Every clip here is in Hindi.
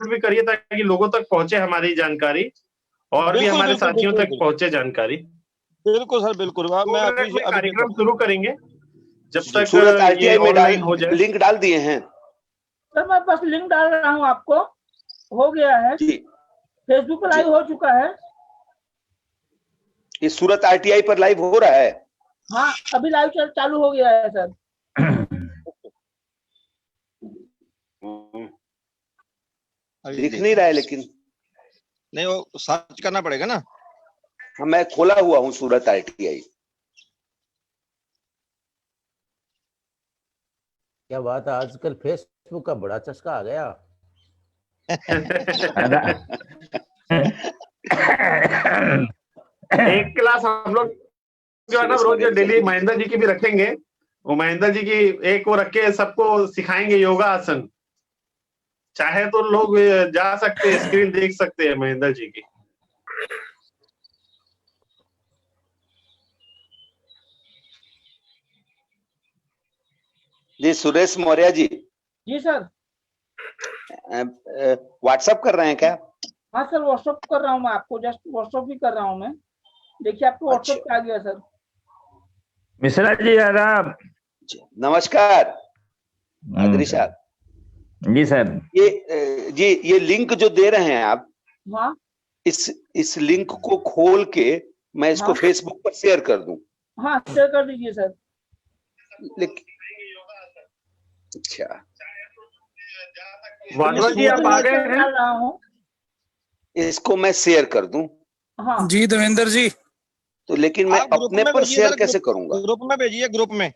भी करिए ताकि लोगों तक पहुंचे हमारी जानकारी और भी हमारे साथियों तक पहुंचे जानकारी। बिल्कुल सर, बिल्कुल। मैं कार्यक्रम शुरू करेंगे जब तक सूरत ये RTI में ऑनलाइन हो जाए। लिंक डाल दिए हैं सर, मैं बस लिंक डाल रहा हूँ, आपको हो गया है जी। फेसबुक पर लाइव हो चुका है। ये सूरत RTI पर लाइव हो रहा है? हाँ, अभी लाइव चालू हो गया है सर। दिख नहीं रहा है लेकिन। नहीं, वो सर्च करना पड़ेगा ना। हाँ, मैं खोला हुआ हूँ सूरत RTI। क्या बात है, आजकल फेसबुक का बड़ा चस्का आ गया। एक क्लास हम लोग जो है ना रोज डेली महेंद्र जी की भी रखेंगे। वो महेंद्र जी की एक वो रख के सबको सिखाएंगे योगा आसन। चाहे तो लोग जा सकते हैं, स्क्रीन देख सकते हैं महेंद्र जी की। जी सुरेश मौर्य जी। जी सर। व्हाट्सएप कर रहे हैं क्या? हाँ सर, व्हाट्सएप कर रहा हूँ मैं आपको, जस्ट व्हाट्सएप भी कर रहा हूँ मैं। देखिए आपको व्हाट्सएप पे आ गया सर। मिश्रा जी आदाब। नमस्कार अदरी साहब। जी सर। ये लिंक जो दे रहे हैं आप, हाँ, इस लिंक को खोल के मैं इसको फेसबुक पर शेयर कर दूं? हाँ, शेयर कर दीजिए सर। लेकिन अच्छा, वाधवा जी आप आ गए हैं? इसको मैं शेयर कर दूं? हाँ जी देवेंद्र जी। तो लेकिन मैं अपने पर शेयर कैसे करूंगा? ग्रुप में भेजिए, ग्रुप में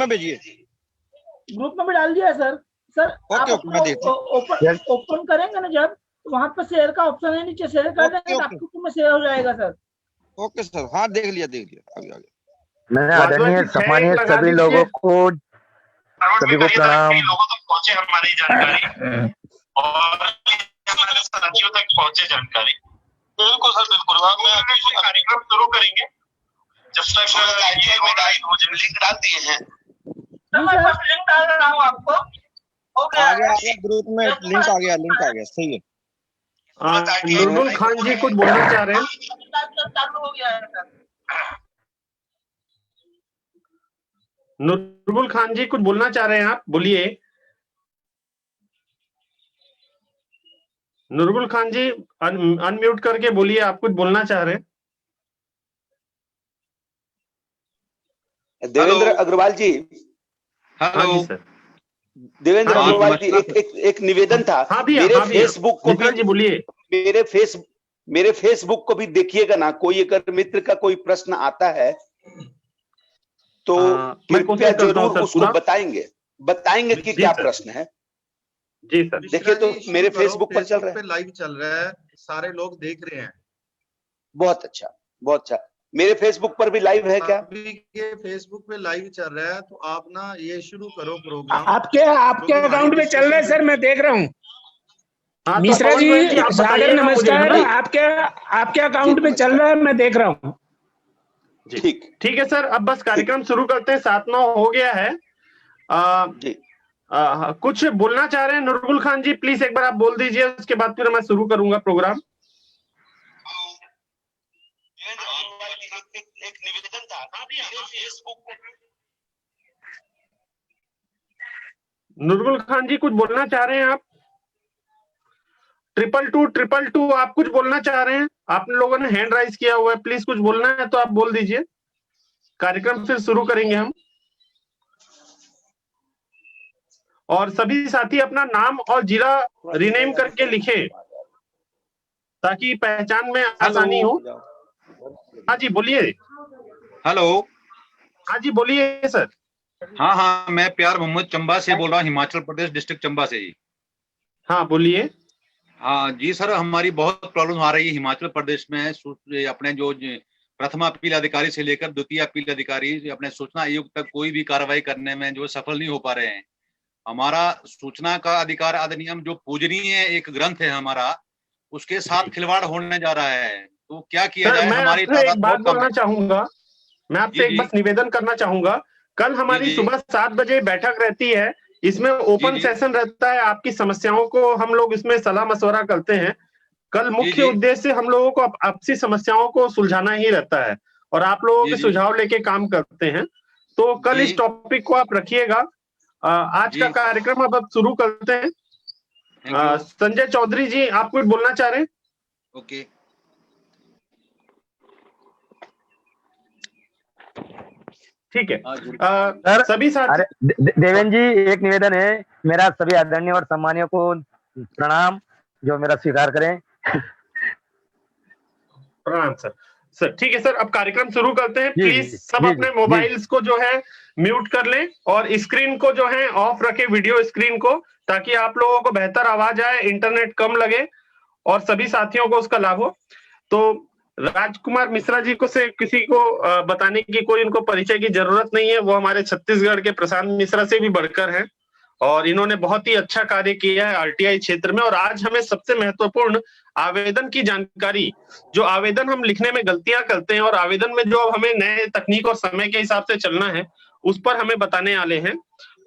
भेजिए। ग्रुप में भी डाल दिया सर। सर आप ओपन करेंगे ना जब, तो वहाँ पे शेयर का ऑप्शन है, नीचे शेयर कर देंगे तो आपके ग्रुप में शेयर हो जाएगा सर। ओके सर, हाँ देख लिया आगे। मैं आदरणीय सम्मानित सभी लोगों को प्रणाम। लोगों तक पहुंचे हमारी जानकारी और हमारे साथियों तक पहुंचे जानकारी। बिल्कुल सर, बिल्कुल। मैं कार्यक्रम शुरू करेंगे जब तक ये ऑनलाइन हो जाए। लिंक डाल दिए हैं। मैं बस लिंक डाल रहा हूँ आपको, हो गया आगे ग्रुप में लिंक आ गया, सही है। नुरुल खान जी कुछ बोलना चाह रहे हैं? चालू हो गया है सर। नुरुल खान जी कुछ बोलना चाह रहे हैं, आप बोलिए। नुरुल खान जी अनम्यूट करके बोलिए, आप कुछ बोलना चाह रहे हैं। देवेंद्र अग्रवाल जी। हाँ जी सर। देवेंद्र अग्रवाल जी, एक निवेदन था। मेरे फेसबुक को भी बोलिए। मेरे फेसबुक को भी देखिएगा ना। कोई अगर मित्र का कोई प्रश्न आता है तो कृपया जरूर उसको बताएंगे कि क्या प्रश्न है। जी सर। देखिए तो मेरे फेसबुक पर चल रहा है, लाइव चल रहा है, सारे लोग देख रहे हैं। बहुत अच्छा, बहुत अच्छा। मेरे फेसबुक पर भी लाइव है क्या? ये फेसबुक पे लाइव चल रहा है, तो आप ना ये शुरू करो प्रोग्राम। आपके अकाउंट में चल रहा है सर, मैं देख रहा हूँ। मिश्रा जी सागर नमस्कार। आपके अकाउंट में चल रहा है, मैं देख रहा हूँ। ठीक है सर। अब बस कार्यक्रम शुरू करते हैं। 7-9 हो गया है। कुछ बोलना चाह रहे हैं नुरुल खान जी? प्लीज एक बार आप बोल दीजिए, उसके बाद फिर मैं शुरू करूंगा प्रोग्राम। एक निवेदन था। नुरुल खान जी कुछ बोलना चाह रहे हैं आप? 222 आप कुछ बोलना चाह रहे हैं? आप लोगों ने हैंड राइज किया हुआ है, प्लीज कुछ बोलना है तो आप बोल दीजिए। कार्यक्रम फिर शुरू करेंगे हम। और सभी साथी अपना नाम और जिला रिनेम करके लिखें ताकि पहचान में आसानी हो। हाँ जी बोलिए। हेलो। हाँ जी बोलिए सर। हाँ, मैं प्यार मोहम्मद चंबा से बोल रहा हूँ, हिमाचल प्रदेश, डिस्ट्रिक्ट चंबा से जी। हाँ बोलिए। हाँ जी सर, हमारी बहुत प्रॉब्लम आ रही है हिमाचल प्रदेश में। अपने जो प्रथम अपील अधिकारी से लेकर द्वितीय अपील अधिकारी, अपने सूचना आयोग तक कोई भी कार्रवाई करने में जो सफल नहीं हो पा रहे हैं। हमारा सूचना का अधिकार अधिनियम जो पूजनीय एक ग्रंथ है हमारा, उसके साथ खिलवाड़ होने जा रहा है। तो क्या किया जाए? हमारी एक बात बोलना चाहूंगा, मैं आपसे एक बस निवेदन करना चाहूंगा। कल हमारी सुबह 7 बजे बैठक रहती है इसमें ओपन सेशन रहता है, आपकी समस्याओं को हम लोग इसमें सलाह मशवरा करते हैं। कल मुख्य उद्देश्य हम लोगों को आपसी समस्याओं को सुलझाना ही रहता है और आप लोगों के सुझाव लेके काम करते हैं। तो कल इस टॉपिक को आप रखिएगा। आज का कार्यक्रम अब शुरू करते हैं। संजय चौधरी जी, आप कुछ बोलना चाह रहे हैं? ओके, ठीक है। सभी साथी, देवेन जी, एक निवेदन है मेरा, सभी आदरणीय और सम्मानियों को प्रणाम, जो मेरा स्वीकार करें। प्रणाम सर। सर ठीक है सर, अब कार्यक्रम शुरू करते हैं। प्लीज सब अपने मोबाइल्स को जो है म्यूट कर लें और स्क्रीन को जो है ऑफ रखें, वीडियो स्क्रीन को, ताकि आप लोगों को बेहतर आवाज आए, इंटरनेट कम लगे और सभी साथियों को उसका लाभ हो। तो राजकुमार मिश्रा जी को से किसी को बताने की कोई उनको परिचय की जरूरत नहीं है। वो हमारे छत्तीसगढ़ के प्रशांत मिश्रा से भी बढ़कर हैं और इन्होंने बहुत ही अच्छा कार्य किया है आरटीआई क्षेत्र में। और आज हमें सबसे महत्वपूर्ण आवेदन की जानकारी, जो आवेदन हम लिखने में गलतियां करते हैं और आवेदन में जो हमें नए तकनीक और समय के हिसाब से चलना है, उस पर हमें बताने वाले हैं।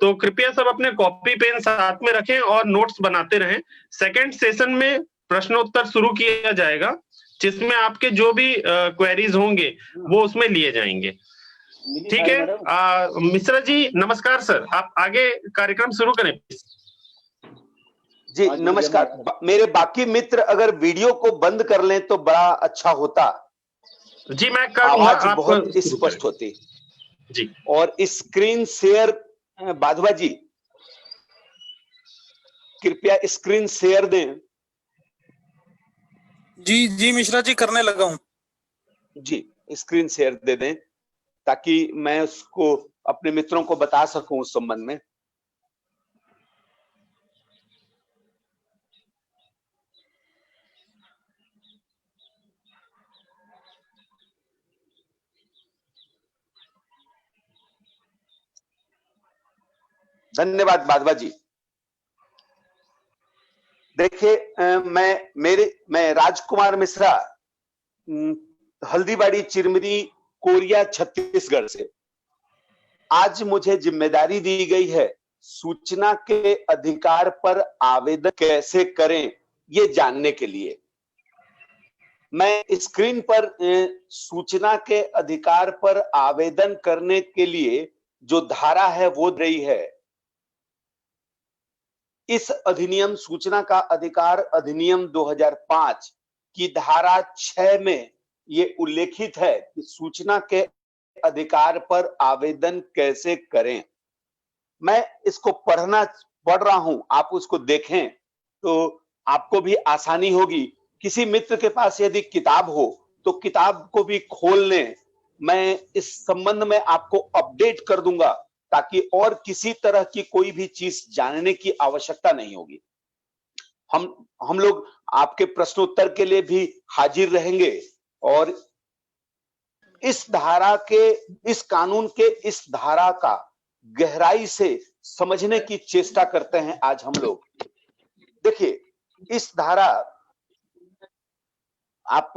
तो कृपया सब अपने कॉपी पेन साथ में रखें और नोट्स बनाते रहें। सेकेंड सेशन में प्रश्नोत्तर शुरू किया जाएगा, जिसमें आपके जो भी क्वेरीज होंगे वो उसमें लिए जाएंगे। ठीक है। मिश्रा जी नमस्कार सर, आप आगे कार्यक्रम शुरू करें प्लीज। जी नमस्कार। मेरे बाकी मित्र अगर वीडियो को बंद कर लें तो बड़ा अच्छा होता। जी मैं कर आवाज बहुत स्पष्ट होती जी। और स्क्रीन शेयर, बाधवा जी कृपया स्क्रीन शेयर दें। जी जी मिश्रा जी, करने लगा हूं। जी स्क्रीन शेयर दे दें ताकि मैं उसको अपने मित्रों को बता सकूं उस संबंध में। धन्यवाद बाधवा जी। देखिए मैं राजकुमार मिश्रा, हल्दीबाड़ी चिरमिरी कोरिया छत्तीसगढ़ से। आज मुझे जिम्मेदारी दी गई है सूचना के अधिकार पर आवेदन कैसे करें ये जानने के लिए। मैं स्क्रीन पर सूचना के अधिकार पर आवेदन करने के लिए जो धारा है वो दे रही है। इस अधिनियम सूचना का अधिकार अधिनियम 2005 की धारा 6 में ये उल्लेखित है कि सूचना के अधिकार पर आवेदन कैसे करें। मैं इसको पढ़ रहा हूं, आप उसको देखें तो आपको भी आसानी होगी। किसी मित्र के पास यदि किताब हो तो किताब को भी खोल लें। मैं इस संबंध में आपको अपडेट कर दूंगा ताकि और किसी तरह की कोई भी चीज जानने की आवश्यकता नहीं होगी। हम लोग आपके प्रश्नोत्तर के लिए भी हाजिर रहेंगे और इस धारा के, इस कानून के इस धारा का गहराई से समझने की चेष्टा करते हैं आज हम लोग। देखिए इस धारा, आप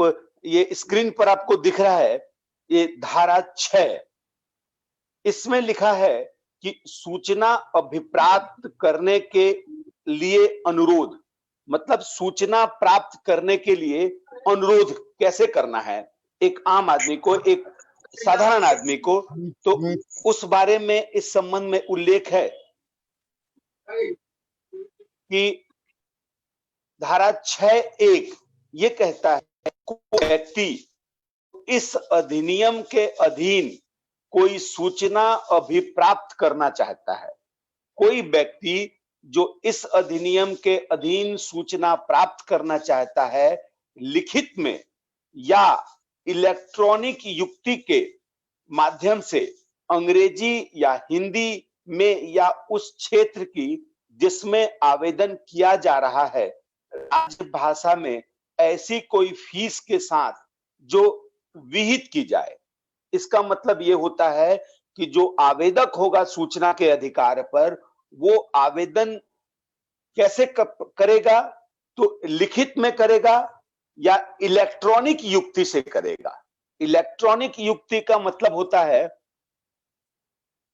ये स्क्रीन पर आपको दिख रहा है, ये धारा 6, इसमें लिखा है कि सूचना अभिप्राप्त करने के लिए अनुरोध, मतलब सूचना प्राप्त करने के लिए अनुरोध कैसे करना है एक आम आदमी को, एक साधारण आदमी को। तो उस बारे में इस संबंध में उल्लेख है कि धारा 6(1) ये कहता है कोई व्यक्ति इस अधिनियम के अधीन कोई सूचना अभिप्राप्त करना चाहता है, कोई व्यक्ति जो इस अधिनियम के अधीन सूचना प्राप्त करना चाहता है, लिखित में या इलेक्ट्रॉनिक युक्ति के माध्यम से, अंग्रेजी या हिंदी में या उस क्षेत्र की जिसमें आवेदन किया जा रहा है, राजभाषा में ऐसी कोई फीस के साथ जो विहित की जाए। इसका मतलब ये होता है कि जो आवेदक होगा सूचना के अधिकार पर, वो आवेदन कैसे करेगा, तो लिखित में करेगा या इलेक्ट्रॉनिक युक्ति से करेगा। इलेक्ट्रॉनिक युक्ति का मतलब होता है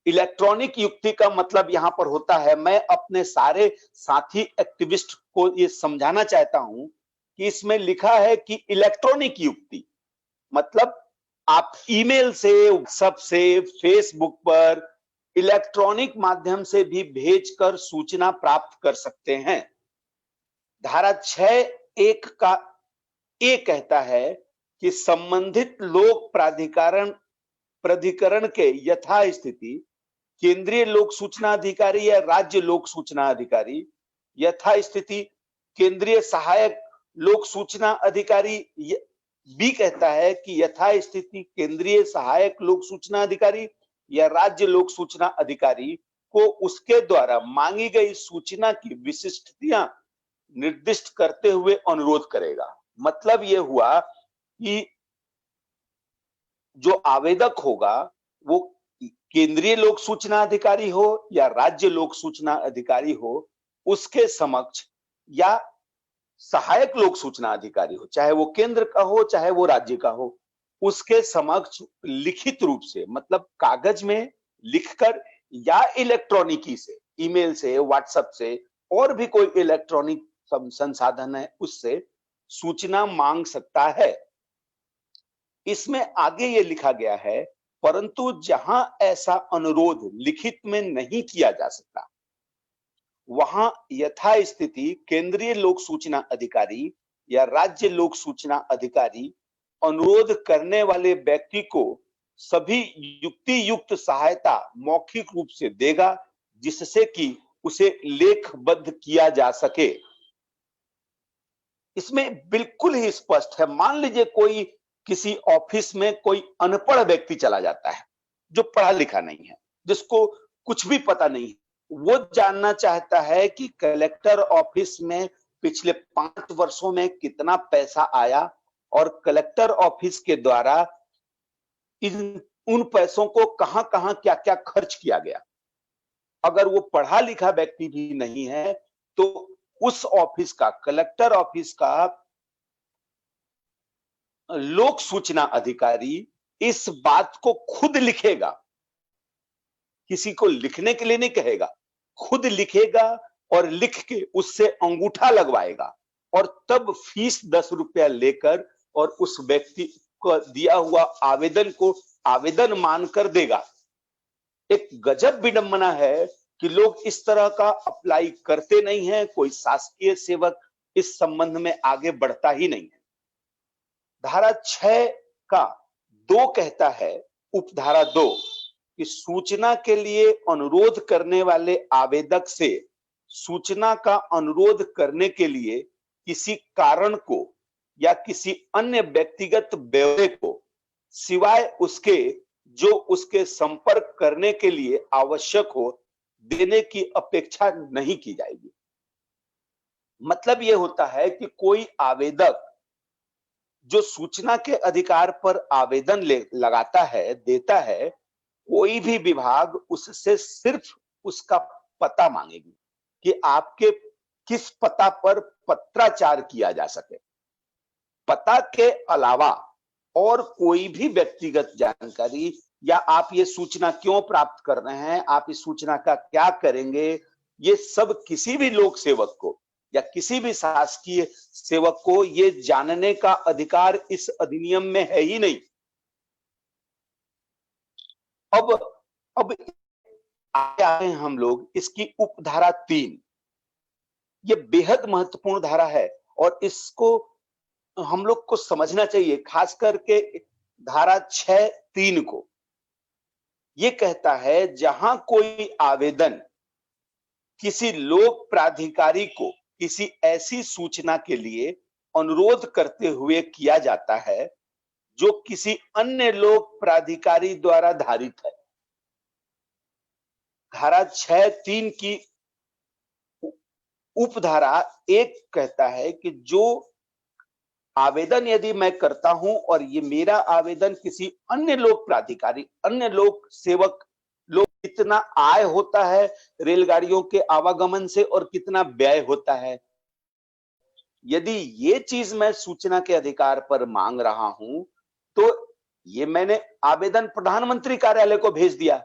इलेक्ट्रॉनिक युक्ति का मतलब यहां पर होता है, मैं अपने सारे साथी एक्टिविस्ट को ये समझाना चाहता हूं कि इसमें लिखा है कि इलेक्ट्रॉनिक युक्ति मतलब आप ईमेल से, व्हाट्सएप से, फेसबुक पर इलेक्ट्रॉनिक माध्यम से भी भेजकर सूचना प्राप्त कर सकते हैं। धारा 6(1) का ए कहता है कि संबंधित लोक प्राधिकरण के यथास्थिति केंद्रीय लोक सूचना अधिकारी या राज्य लोक सूचना अधिकारी, यथास्थिति केंद्रीय सहायक लोक सूचना अधिकारी। बी कहता है कि यथास्थिति केंद्रीय सहायक लोक सूचना अधिकारी या राज्य लोक सूचना अधिकारी को उसके द्वारा मांगी गई सूचना की विशिष्टताएं निर्दिष्ट करते हुए अनुरोध करेगा। मतलब यह हुआ कि जो आवेदक होगा वो केंद्रीय लोक सूचना अधिकारी हो या राज्य लोक सूचना अधिकारी हो, उसके समक्ष या सहायक लोक सूचना अधिकारी हो, चाहे वो केंद्र का हो चाहे वो राज्य का हो, उसके समक्ष लिखित रूप से मतलब कागज में लिखकर या इलेक्ट्रॉनिकी से, ईमेल से, व्हाट्सएप से और भी कोई इलेक्ट्रॉनिक संसाधन है उससे सूचना मांग सकता है। इसमें आगे ये लिखा गया है, परंतु जहां ऐसा अनुरोध लिखित में नहीं किया जा सकता वहां यथास्थिति केंद्रीय लोक सूचना अधिकारी या राज्य लोक सूचना अधिकारी अनुरोध करने वाले व्यक्ति को सभी युक्ति युक्त सहायता मौखिक रूप से देगा जिससे कि उसे लेखबद्ध किया जा सके। इसमें बिल्कुल ही स्पष्ट है, मान लीजिए कोई किसी ऑफिस में कोई अनपढ़ व्यक्ति चला जाता है जो पढ़ा लिखा नहीं है, जिसको कुछ भी पता नहीं है, वो जानना चाहता है कि कलेक्टर ऑफिस में पिछले 5 वर्षों में कितना पैसा आया और कलेक्टर ऑफिस के द्वारा उन पैसों को कहां कहां क्या क्या खर्च किया गया। अगर वो पढ़ा लिखा व्यक्ति भी नहीं है तो उस ऑफिस का, कलेक्टर ऑफिस का लोक सूचना अधिकारी इस बात को खुद लिखेगा, किसी को लिखने के लिए नहीं कहेगा, खुद लिखेगा और लिख के उससे अंगूठा लगवाएगा और तब फीस 10 रुपया लेकर और उस व्यक्ति को दिया हुआ आवेदन को आवेदन मानकर देगा। एक गजब विडंबना है कि लोग इस तरह का अप्लाई करते नहीं हैं, कोई शासकीय सेवक इस संबंध में आगे बढ़ता ही नहीं है। धारा 6 का 2 कहता है, उपधारा 2, कि सूचना के लिए अनुरोध करने वाले आवेदक से सूचना का अनुरोध करने के लिए किसी कारण को या किसी अन्य व्यक्तिगत ब्यौरे को सिवाय उसके जो उसके संपर्क करने के लिए आवश्यक हो देने की अपेक्षा नहीं की जाएगी। मतलब यह होता है कि कोई आवेदक जो सूचना के अधिकार पर आवेदन लगाता है, देता है, कोई भी विभाग उससे सिर्फ उसका पता मांगेगी कि आपके किस पता पर पत्राचार किया जा सके। पता के अलावा और कोई भी व्यक्तिगत जानकारी या आप ये सूचना क्यों प्राप्त कर रहे हैं, आप इस सूचना का क्या करेंगे, ये सब किसी भी लोक सेवक को या किसी भी शासकीय सेवक को ये जानने का अधिकार इस अधिनियम में है ही नहीं। अब आगे आए हम लोग इसकी उपधारा 3। ये बेहद महत्वपूर्ण धारा है और इसको हम लोग को समझना चाहिए, खास करके धारा 6(3) को। ये कहता है जहां कोई आवेदन किसी लोक प्राधिकारी को किसी ऐसी सूचना के लिए अनुरोध करते हुए किया जाता है जो किसी अन्य लोक प्राधिकारी द्वारा धारित है। धारा 6(3) की उपधारा 1 कहता है कि जो आवेदन यदि मैं करता हूं और ये मेरा आवेदन किसी अन्य लोक प्राधिकारी, अन्य लोक सेवक लोग, कितना आय होता है रेलगाड़ियों के आवागमन से और कितना व्यय होता है, यदि ये चीज मैं सूचना के अधिकार पर मांग रहा हूं तो ये मैंने आवेदन प्रधानमंत्री कार्यालय को भेज दिया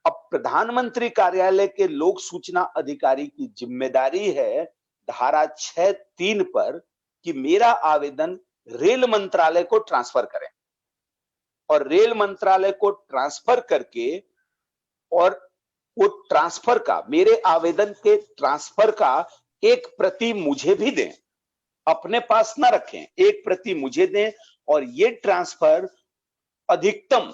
अब प्रधानमंत्री कार्यालय के लोक सूचना अधिकारी की जिम्मेदारी है धारा 6(3) पर कि मेरा आवेदन रेल मंत्रालय को ट्रांसफर करें, और रेल मंत्रालय को ट्रांसफर करके और वो ट्रांसफर का, मेरे आवेदन के ट्रांसफर का एक प्रति मुझे भी दें, अपने पास ना रखें, एक प्रति मुझे दें, और ये ट्रांसफर अधिकतम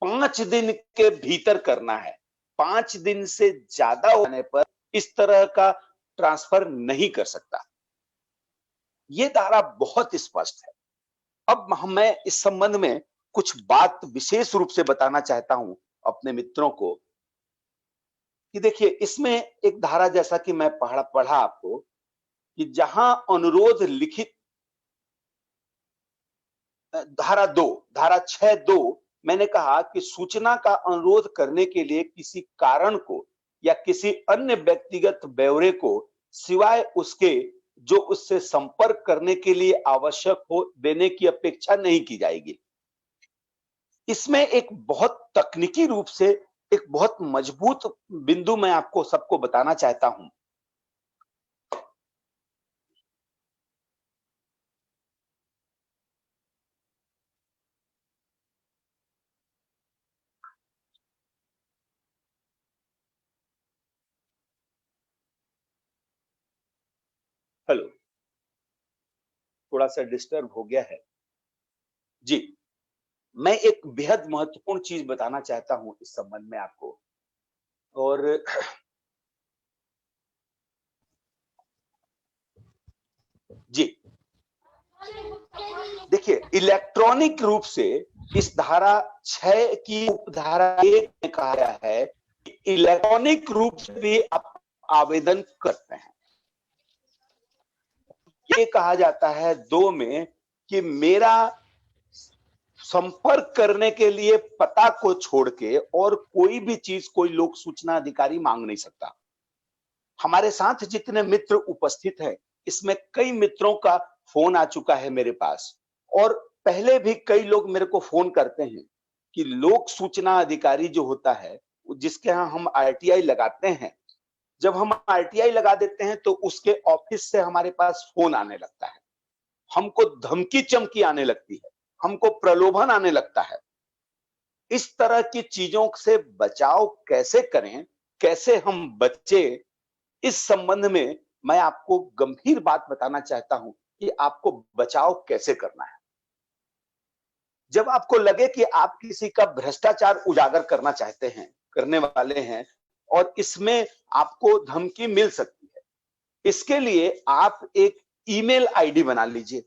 5 दिन के भीतर करना है। 5 दिन से ज्यादा होने पर इस तरह का ट्रांसफर नहीं कर सकता। ये धारा बहुत स्पष्ट है। अब मैं इस संबंध में कुछ बात विशेष रूप से बताना चाहता हूं अपने मित्रों को कि देखिए, इसमें एक धारा, जैसा कि मैं पढ़ा आपको, कि जहां अनुरोध लिखित, धारा 6(2) मैंने कहा कि सूचना का अनुरोध करने के लिए किसी कारण को या किसी अन्य व्यक्तिगत ब्यौरे को सिवाय उसके जो उससे संपर्क करने के लिए आवश्यक हो देने की अपेक्षा नहीं की जाएगी। इसमें एक बहुत तकनीकी रूप से एक बहुत मजबूत बिंदु मैं आपको सबको बताना चाहता हूं। हेलो, थोड़ा सा डिस्टर्ब हो गया है जी। मैं एक बेहद महत्वपूर्ण चीज बताना चाहता हूं इस संबंध में आपको, और जी देखिए, इलेक्ट्रॉनिक रूप से इस धारा 6 की उपधारा 1 में कहा गया है कि इलेक्ट्रॉनिक रूप से भी आप आवेदन करते हैं। ये कहा जाता है 2 में कि मेरा संपर्क करने के लिए पता को छोड़ के और कोई भी चीज कोई लोक सूचना अधिकारी मांग नहीं सकता। हमारे साथ जितने मित्र उपस्थित हैं, इसमें कई मित्रों का फोन आ चुका है मेरे पास, और पहले भी कई लोग मेरे को फोन करते हैं कि लोक सूचना अधिकारी जो होता है, जिसके यहाँ हम RTI लगाते हैं, जब हम RTI लगा देते हैं तो उसके ऑफिस से हमारे पास फोन आने लगता है, हमको धमकी चमकी आने लगती है, हमको प्रलोभन आने लगता है। इस तरह की चीजों से बचाव कैसे करें, कैसे हम बचे, इस संबंध में मैं आपको गंभीर बात बताना चाहता हूं कि आपको बचाव कैसे करना है। जब आपको लगे कि आप किसी का भ्रष्टाचार उजागर करना चाहते हैं, करने वाले हैं, और इसमें आपको धमकी मिल सकती है, इसके लिए आप एक ईमेल आईडी बना लीजिए।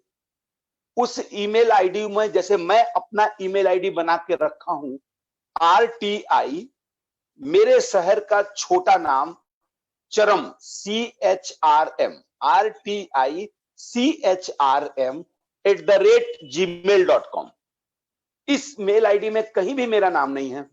उस ईमेल आईडी में, जैसे मैं अपना ईमेल आईडी बना के रखा हूं, RTI, मेरे शहर का छोटा नाम, चरम, CHRM, RTI CHRM @gmail.com। इस मेल आईडी में कहीं भी मेरा नाम नहीं है।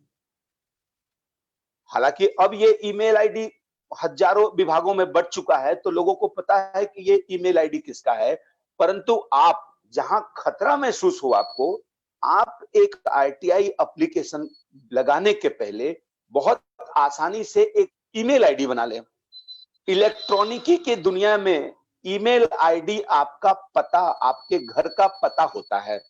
हालांकि अब ये ईमेल आईडी हजारों विभागों में बढ़ चुका है, तो लोगों को पता है कि ये ईमेल आईडी किसका है, परंतु आप जहां खतरा महसूस हो आपको, आप एक RTI एप्लीकेशन लगाने के पहले बहुत आसानी से एक ईमेल आईडी बना लें। इलेक्ट्रॉनिकी के दुनिया में ईमेल आईडी आपका पता, आपके घर का पता होता है।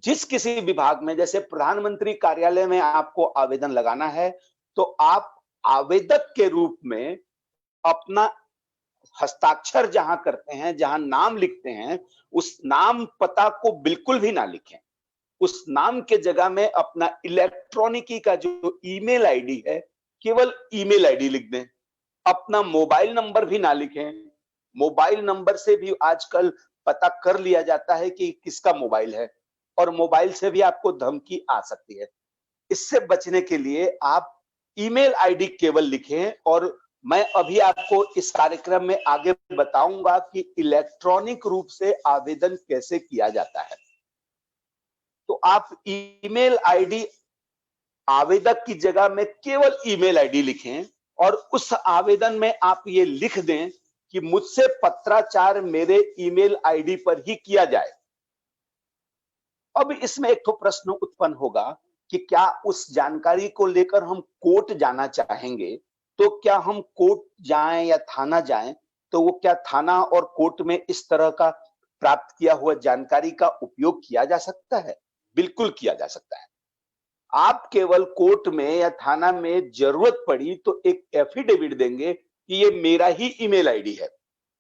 जिस किसी विभाग में, जैसे प्रधानमंत्री कार्यालय में आपको आवेदन लगाना है, तो आप आवेदक के रूप में अपना हस्ताक्षर जहां करते हैं, जहां नाम लिखते हैं, उस नाम पता को बिल्कुल भी ना लिखें। उस नाम के जगह में अपना इलेक्ट्रॉनिकी का जो ईमेल आईडी है, केवल ईमेल आईडी लिख दें। अपना मोबाइल नंबर भी ना लिखें। मोबाइल नंबर से भी आजकल पता कर लिया जाता है कि किसका मोबाइल है, और मोबाइल से भी आपको धमकी आ सकती है। इससे बचने के लिए आप ईमेल आईडी केवल लिखें, और मैं अभी आपको इस कार्यक्रम में आगे बताऊंगा कि इलेक्ट्रॉनिक रूप से आवेदन कैसे किया जाता है। तो आप ईमेल आईडी, आवेदक की जगह में केवल ईमेल आईडी लिखें, और उस आवेदन में आप ये लिख दें कि मुझसे पत्राचार मेरे ईमेल आईडी पर ही किया जाए। अब इसमें एक तो प्रश्न उत्पन्न होगा कि क्या उस जानकारी को लेकर हम कोर्ट जाना चाहेंगे, तो क्या हम कोर्ट जाएं या थाना जाएं, तो वो क्या थाना और कोर्ट में इस तरह का प्राप्त किया हुआ जानकारी का उपयोग किया जा सकता है? बिल्कुल किया जा सकता है। आप केवल कोर्ट में या थाना में जरूरत पड़ी तो एक एफिडेविट देंगे कि ये मेरा ही ईमेल आईडी है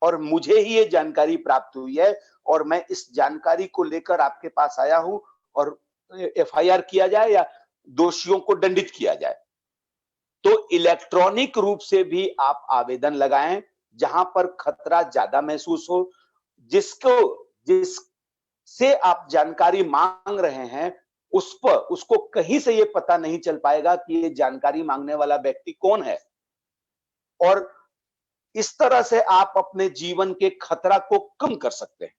और मुझे ही ये जानकारी प्राप्त हुई है और मैं इस जानकारी को लेकर आपके पास आया हूं और एफआईआर किया जाए या दोषियों को दंडित किया जाए। तो इलेक्ट्रॉनिक रूप से भी आप आवेदन लगाएं, जहां पर खतरा ज्यादा महसूस हो, जिससे आप जानकारी मांग रहे हैं उसको कहीं से ये पता नहीं चल पाएगा कि ये जानकारी मांगने वाला व्यक्ति कौन है, और इस तरह से आप अपने जीवन के खतरा को कम कर सकते हैं।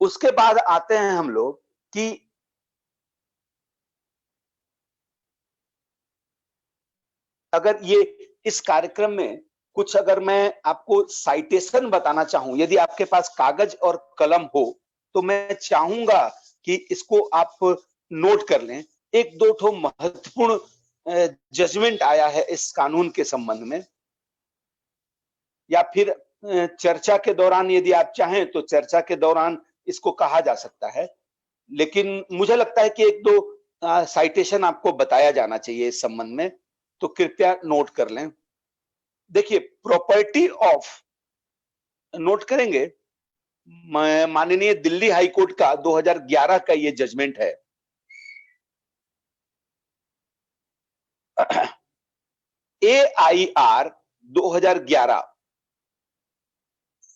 उसके बाद आते हैं हम लोग कि अगर ये इस कार्यक्रम में कुछ अगर मैं आपको साइटेशन बताना चाहूं, यदि आपके पास कागज और कलम हो तो मैं चाहूंगा कि इसको आप नोट कर लें। एक दो ठो महत्वपूर्ण जजमेंट आया है इस कानून के संबंध में, या फिर चर्चा के दौरान यदि आप चाहें तो चर्चा के दौरान इसको कहा जा सकता है, लेकिन मुझे लगता है कि एक दो साइटेशन आपको बताया जाना चाहिए इस संबंध में, तो कृपया नोट कर लें। देखिए, प्रॉपर्टी ऑफ, नोट करेंगे, माननीय दिल्ली हाई कोर्ट का 2011 का ये जजमेंट है। AIR 2011,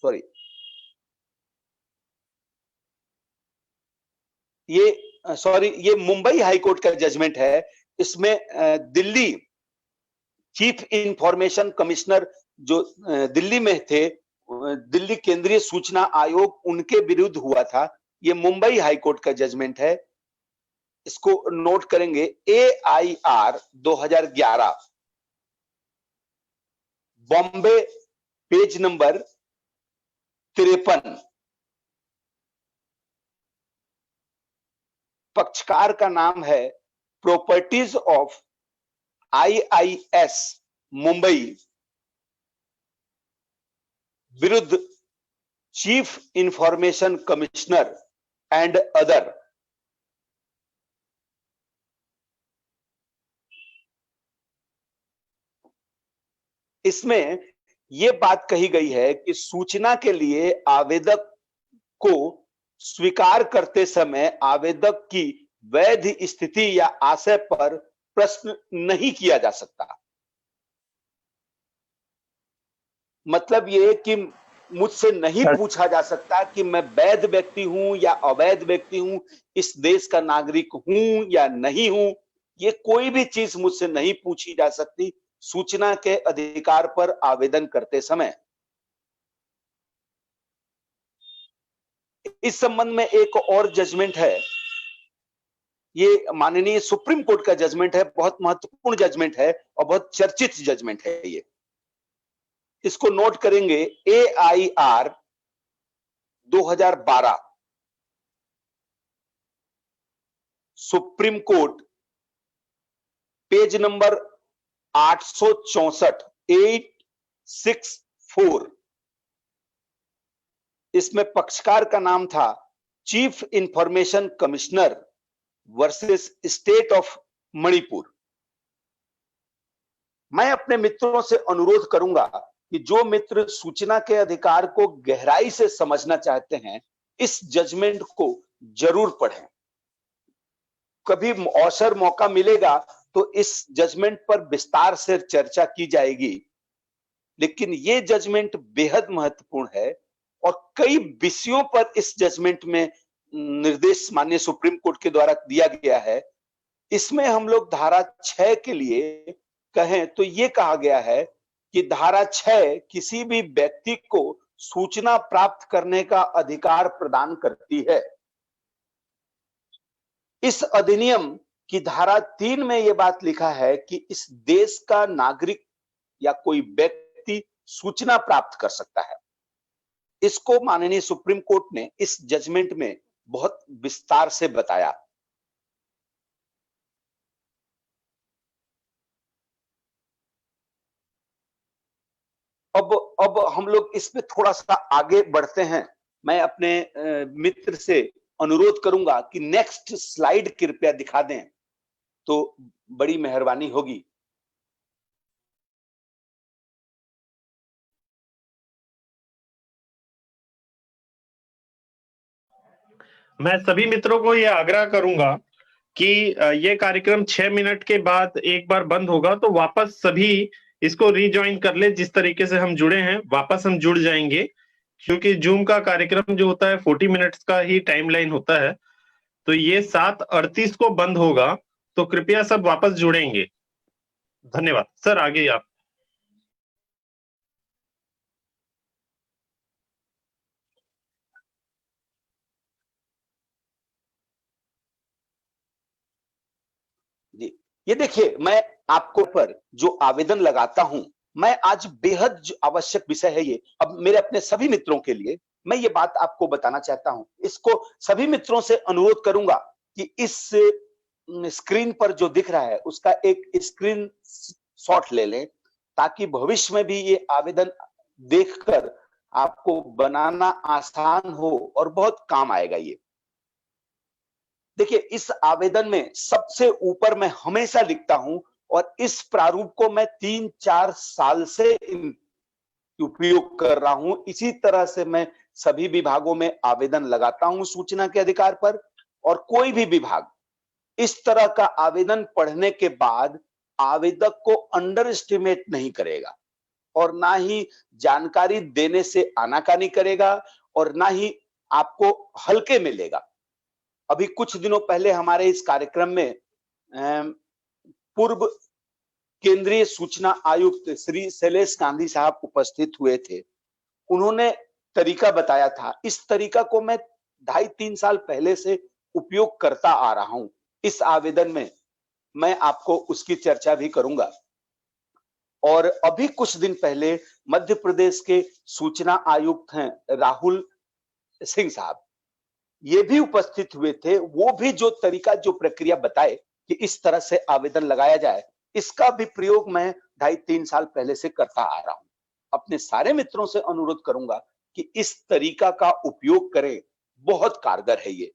सॉरी, ये मुंबई हाई कोर्ट का जजमेंट है। इसमें दिल्ली चीफ इंफॉर्मेशन कमिश्नर जो दिल्ली में थे, दिल्ली केंद्रीय सूचना आयोग, उनके विरुद्ध हुआ था। ये मुंबई हाई कोर्ट का जजमेंट है, इसको नोट करेंगे। AIR 2011, Bombay, page number 53। पक्षकार का नाम है प्रॉपर्टीज ऑफ IIS मुंबई विरुद्ध chief information commissioner and other. इसमें यह बात कही गई है कि सूचना के लिए आवेदक को स्वीकार करते समय आवेदक की वैध स्थिति या आशय पर प्रश्न नहीं किया जा सकता। मतलब ये कि मुझसे नहीं पूछा जा सकता कि मैं वैध व्यक्ति हूं या अवैध व्यक्ति हूं, इस देश का नागरिक हूं या नहीं हूं, ये कोई भी चीज मुझसे नहीं पूछी जा सकती सूचना के अधिकार पर आवेदन करते समय। इस संबंध में एक और जजमेंट है, ये माननीय सुप्रीम कोर्ट का जजमेंट है, बहुत महत्वपूर्ण जजमेंट है और बहुत चर्चित जजमेंट है ये। इसको नोट करेंगे। AIR 2012, supreme court, page number 864, 864। इसमें पक्षकार का नाम था chief information commissioner versus state of Manipur. मैं अपने मित्रों से अनुरोध करूंगा कि जो मित्र सूचना के अधिकार को गहराई से समझना चाहते हैं, इस जजमेंट को जरूर पढ़ें। कभी अवसर मौका मिलेगा तो इस जजमेंट पर विस्तार से चर्चा की जाएगी, लेकिन ये जजमेंट बेहद महत्वपूर्ण है और कई विषयों पर इस जजमेंट में निर्देश माननीय सुप्रीम कोर्ट के द्वारा दिया गया है। इसमें हम लोग धारा 6 के लिए कहें तो ये कहा गया है कि धारा 6 किसी भी व्यक्ति को सूचना प्राप्त करने का अधिकार प्रदान करती है। इस अधिनियम की धारा 3 में यह बात लिखा है कि इस देश का नागरिक या कोई व्यक्ति सूचना प्राप्त कर सकता है। इसको माननीय सुप्रीम कोर्ट ने इस जजमेंट में बहुत विस्तार से बताया। अब हम लोग इसमें थोड़ा सा आगे बढ़ते हैं। मैं अपने मित्र से अनुरोध करूंगा कि नेक्स्ट स्लाइड कृपया दिखा दें तो बड़ी मेहरबानी होगी। मैं सभी मित्रों को यह आग्रह करूंगा कि ये कार्यक्रम 6 मिनट के बाद एक बार बंद होगा तो वापस सभी इसको रीज्वाइन कर ले। जिस तरीके से हम जुड़े हैं वापस हम जुड़ जाएंगे, क्योंकि जूम का कार्यक्रम जो होता है 40 मिनट्स का ही टाइमलाइन होता है। तो ये 7:38 को बंद होगा, तो कृपया सब वापस जुड़ेंगे। धन्यवाद सर, आगे आप। जी, ये देखिए, मैं आपको पर जो आवेदन लगाता हूं, मैं आज बेहद आवश्यक विषय है ये। अब मेरे अपने सभी मित्रों के लिए मैं ये बात आपको बताना चाहता हूं। इसको सभी मित्रों से अनुरोध करूंगा कि इस स्क्रीन पर जो दिख रहा है उसका एक स्क्रीन शॉट ले लें, ताकि भविष्य में भी ये आवेदन देखकर आपको बनाना आसान हो और बहुत काम आएगा ये। देखिए, इस आवेदन में सबसे ऊपर मैं हमेशा लिखता हूं, और इस प्रारूप को मैं 3-4 साल से उपयोग कर रहा हूं। इसी तरह से मैं सभी विभागों में आवेदन लगाता हूं सूचना के अधिकार पर, और कोई भी विभाग इस तरह का आवेदन पढ़ने के बाद आवेदक को अंडर एस्टिमेट नहीं करेगा, और ना ही जानकारी देने से आनाकानी करेगा, और ना ही आपको हल्के में लेगा। अभी कुछ दिनों पहले हमारे इस कार्यक्रम में पूर्व केंद्रीय सूचना आयुक्त श्री शैलेश गांधी साहब उपस्थित हुए थे। उन्होंने तरीका बताया था। इस तरीका को मैं 2.5-3 साल पहले से उपयोग करता आ रहा हूं। इस आवेदन में मैं आपको उसकी चर्चा भी करूंगा। और अभी कुछ दिन पहले मध्य प्रदेश के सूचना आयुक्त हैं राहुल सिंह साहब, ये भी उपस्थित हुए थे। वो भी जो तरीका, जो प्रक्रिया बताए कि इस तरह से आवेदन लगाया जाए, इसका भी प्रयोग मैं 2.5-3 साल पहले से करता आ रहा हूं। अपने सारे मित्रों से अनुरोध करूंगा कि इस तरीका का उपयोग करें, बहुत कारगर है ये।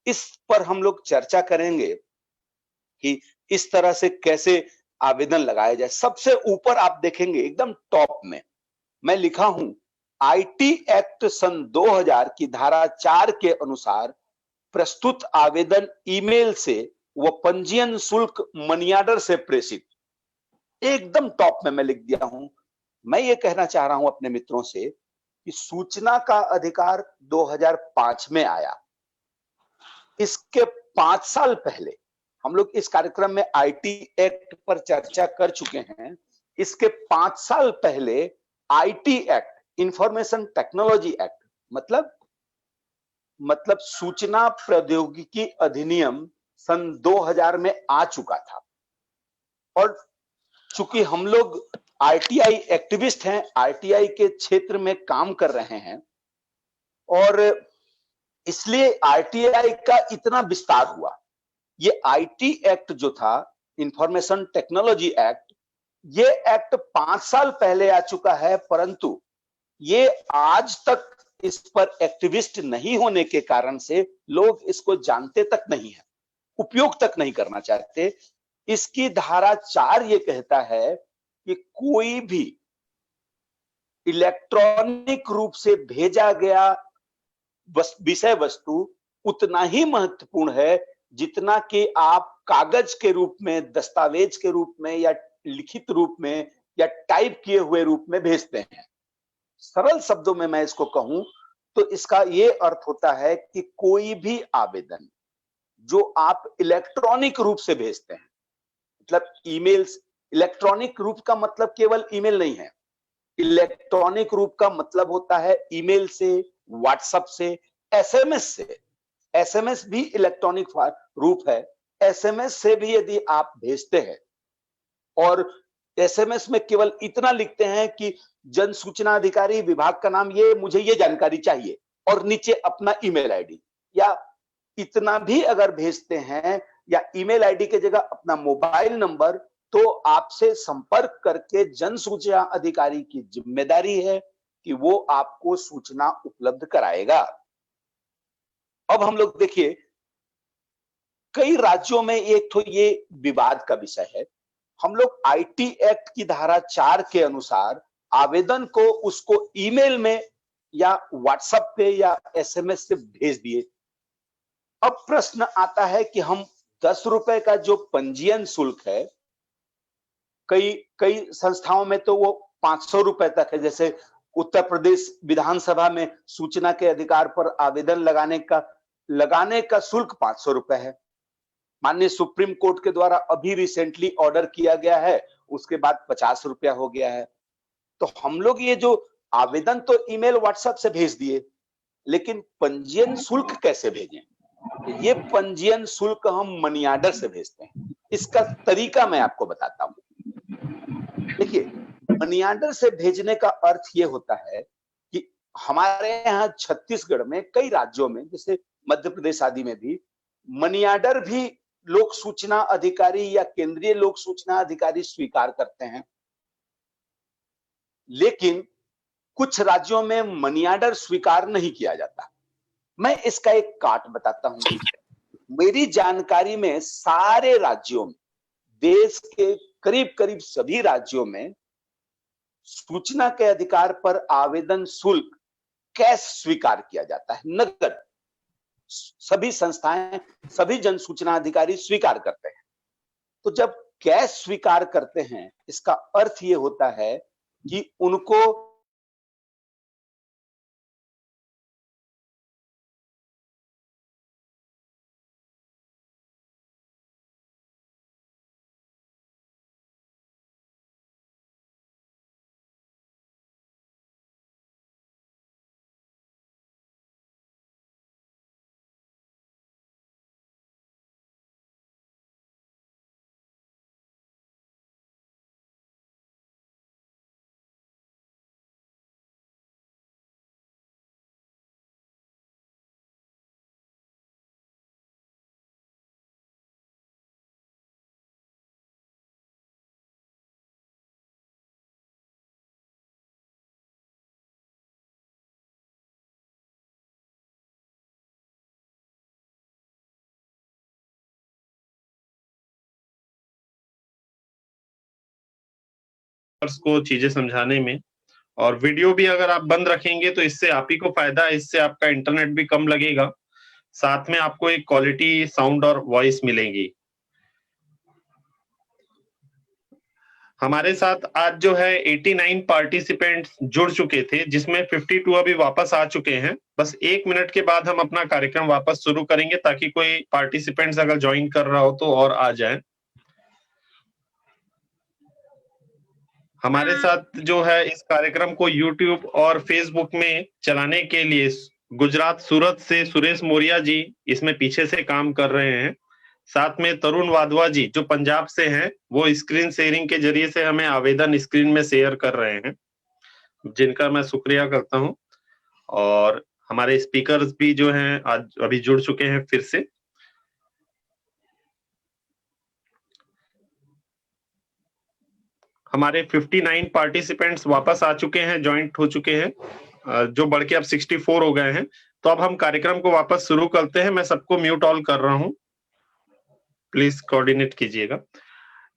इस पर हम लोग चर्चा करेंगे कि इस तरह से कैसे आवेदन लगाया जाए। सबसे ऊपर आप देखेंगे एकदम टॉप में मैं लिखा हूं, आईटी एक्ट सन 2000 की धारा 4 के अनुसार प्रस्तुत आवेदन ईमेल से व पंजीयन शुल्क मनीऑर्डर से प्रेषित। एकदम टॉप में मैं लिख दिया हूं। मैं ये कहना चाह रहा हूं अपने मित्रों से कि सूचना का अधिकार 2005 में आया। इसके 5 साल पहले हम लोग इस कार्यक्रम में आईटी एक्ट पर चर्चा कर चुके हैं। इसके 5 साल पहले IT act, information technology act, मतलब सूचना प्रौद्योगिकी अधिनियम सन 2000 में आ चुका था। और चूंकि हम लोग आरटीआई एक्टिविस्ट हैं, आरटीआई के क्षेत्र में काम कर रहे हैं, और इसलिए आरटीआई का इतना विस्तार हुआ। ये आईटी एक्ट जो था, इंफॉर्मेशन टेक्नोलॉजी एक्ट, ये एक्ट 5 साल पहले आ चुका है, परंतु ये आज तक इस पर एक्टिविस्ट नहीं होने के कारण से लोग इसको जानते तक नहीं है, उपयोग तक नहीं करना चाहते। इसकी धारा 4 ये कहता है कि कोई भी इलेक्ट्रॉनिक रूप से भेजा गया विषय वस्तु उतना ही महत्वपूर्ण है जितना कि आप कागज के रूप में, दस्तावेज के रूप में, या लिखित रूप में, या टाइप किए हुए रूप में भेजते हैं। सरल शब्दों में मैं इसको कहूं तो इसका ये अर्थ होता है कि कोई भी आवेदन जो आप इलेक्ट्रॉनिक रूप से भेजते हैं, मतलब ईमेल्स, इलेक्ट्रॉनिक रूप का मतलब केवल ईमेल नहीं है। इलेक्ट्रॉनिक रूप का मतलब होता है ईमेल से, व्हाट्सएप से, एसएमएस से। एसएमएस भी इलेक्ट्रॉनिक रूप है। एसएमएस से भी यदि आप भेजते हैं और एसएमएस में केवल इतना लिखते हैं कि जन सूचना अधिकारी विभाग का नाम ये, मुझे ये जानकारी चाहिए, और नीचे अपना ईमेल आईडी, या इतना भी अगर भेजते हैं, या ईमेल आईडी के जगह अपना मोबाइल नंबर तो आपसे संपर्क करके जन सूचना अधिकारी की जिम्मेदारी है कि वो आपको सूचना उपलब्ध कराएगा। अब हम लोग देखिए, कई राज्यों में एक तो ये विवाद का विषय है। हम लोग आईटी एक्ट की धारा 4 के अनुसार आवेदन को उसको ईमेल में या व्हाट्सएप पे या एसएमएस से भेज दिए। अब प्रश्न आता है कि हम 10 रुपए का जो पंजीयन शुल्क है, कई संस्थाओं में तो वो 500 रुपए तक है। जैसे उत्तर प्रदेश विधानसभा में सूचना के अधिकार पर आवेदन लगाने का शुल्क 500 रुपए है। माननीय सुप्रीम कोर्ट के द्वारा अभी रिसेंटली ऑर्डर किया गया है, उसके बाद 50 रुपया हो गया है। तो हम लोग ये जो आवेदन तो ईमेल व्हाट्सएप से भेज दिए, लेकिन पंजीयन शुल्क कैसे भेजें? ये पंजीयन शुल्क हम मनी ऑर्डर से भेजते हैं। इसका तरीका मैं आपको बताता हूं। देखिए, मनी ऑर्डर से भेजने का अर्थ ये होता है कि हमारे यहाँ छत्तीसगढ़ में, कई राज्यों में, जैसे मध्य प्रदेश आदि में भी मनी ऑर्डर भी लोक सूचना अधिकारी या केंद्रीय लोक सूचना अधिकारी स्वीकार करते हैं। लेकिन कुछ राज्यों में मनी ऑर्डर स्वीकार नहीं किया जाता। मैं इसका एक काट बताता हूं। मेरी जानकारी में सारे राज्यों में, देश के करीब करीब सभी राज्यों में सूचना के अधिकार पर आवेदन शुल्क कैश स्वीकार किया जाता है, नकद। सभी संस्थाएं, सभी जन सूचना अधिकारी स्वीकार करते हैं। तो जब कैश स्वीकार करते हैं, इसका अर्थ ये होता है कि उनको को चीजें समझाने में, और वीडियो भी अगर आप बंद रखेंगे तो इससे आप ही को फायदा है, इससे आपका इंटरनेट भी कम लगेगा, साथ में आपको एक क्वालिटी साउंड और वॉइस मिलेगी। हमारे साथ आज जो है 89 पार्टिसिपेंट्स जुड़ चुके थे, जिसमें 52 अभी वापस आ चुके हैं। बस 1 मिनट के बाद हम अपना कार्यक्रम वापस शुरू करेंगे, ताकि कोई पार्टिसिपेंट्स अगर ज्वाइन कर रहा हो तो और आ जाए। हमारे साथ जो है इस कार्यक्रम को YouTube और Facebook में चलाने के लिए गुजरात सूरत से सुरेश मौर्या जी इसमें पीछे से काम कर रहे हैं। साथ में तरुण वाधवा जी जो पंजाब से हैं, वो स्क्रीन शेयरिंग के जरिए से हमें आवेदन स्क्रीन में शेयर कर रहे हैं, जिनका मैं शुक्रिया करता हूं। और हमारे स्पीकर्स भी जो हैं आज अभी जुड़ चुके हैं फिर से। हमारे 59 पार्टिसिपेंट्स वापस आ चुके हैं, ज्वाइंट हो चुके हैं, जो बढ़ के अब 64 हो गए हैं। तो अब हम कार्यक्रम को वापस शुरू करते हैं। मैं सबको म्यूट ऑल कर रहा हूं, प्लीज कोऑर्डिनेट कीजिएगा।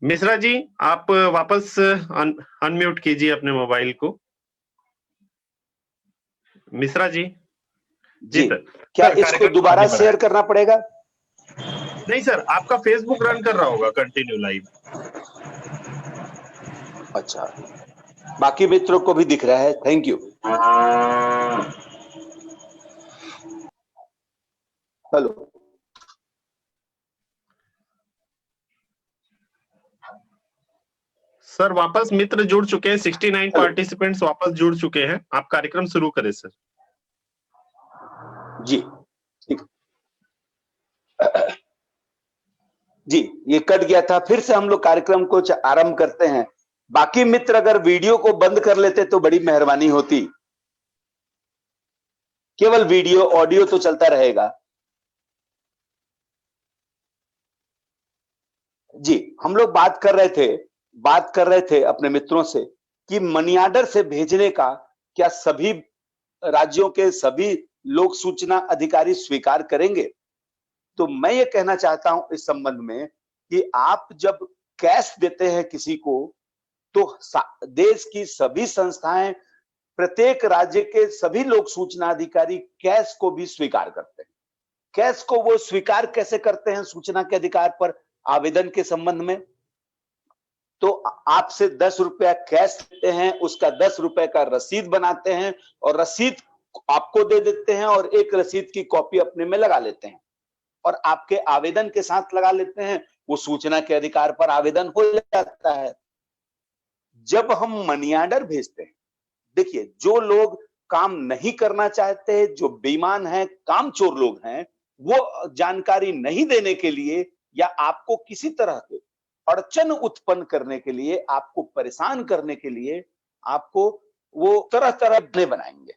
मिश्रा जी, आप वापस अनम्यूट कीजिए अपने मोबाइल को। मिश्रा जी। जी सर, क्या इसको दोबारा शेयर करना पड़ेगा? नहीं सर, आपका फेसबुक रन कर रहा होगा कंटिन्यू लाइव। अच्छा, बाकी मित्रों को भी दिख रहा है। Thank you. हेलो सर, वापस मित्र जुड़ चुके हैं। 69 पार्टिसिपेंट्स वापस जुड़ चुके हैं। आप कार्यक्रम शुरू करें सर। जी ठीक। जी, ये कट गया था, फिर से हम लोग कार्यक्रम को आरंभ करते हैं। बाकी मित्र अगर वीडियो को बंद कर लेते तो बड़ी मेहरबानी होती। केवल वीडियो, ऑडियो तो चलता रहेगा। जी, हम लोग बात कर रहे थे अपने मित्रों से कि मनी ऑर्डर से भेजने का क्या सभी राज्यों के सभी लोक सूचना अधिकारी स्वीकार करेंगे? तो मैं ये कहना चाहता हूं इस संबंध में कि आप जब कैश देते हैं किसी को, तो देश की सभी संस्थाएं, प्रत्येक राज्य के सभी लोक सूचना अधिकारी कैश को भी स्वीकार करते हैं। कैश को वो स्वीकार कैसे करते हैं सूचना के अधिकार पर आवेदन के संबंध में? तो आपसे 10 रुपया कैश लेते हैं, उसका 10 रुपए का रसीद बनाते हैं और रसीद आपको दे देते हैं और एक रसीद की कॉपी अपने में लगा लेते हैं और आपके आवेदन के साथ लगा लेते हैं। वो सूचना के अधिकार पर आवेदन हो जाता है। जब हम मनी ऑर्डर भेजते हैं, देखिए जो लोग काम नहीं करना चाहते, जो बेईमान हैं, कामचोर लोग हैं, वो जानकारी नहीं देने के लिए या आपको किसी तरह के अड़चन उत्पन्न करने के लिए, आपको परेशान करने के लिए, आपको वो तरह तरह के बनाएंगे।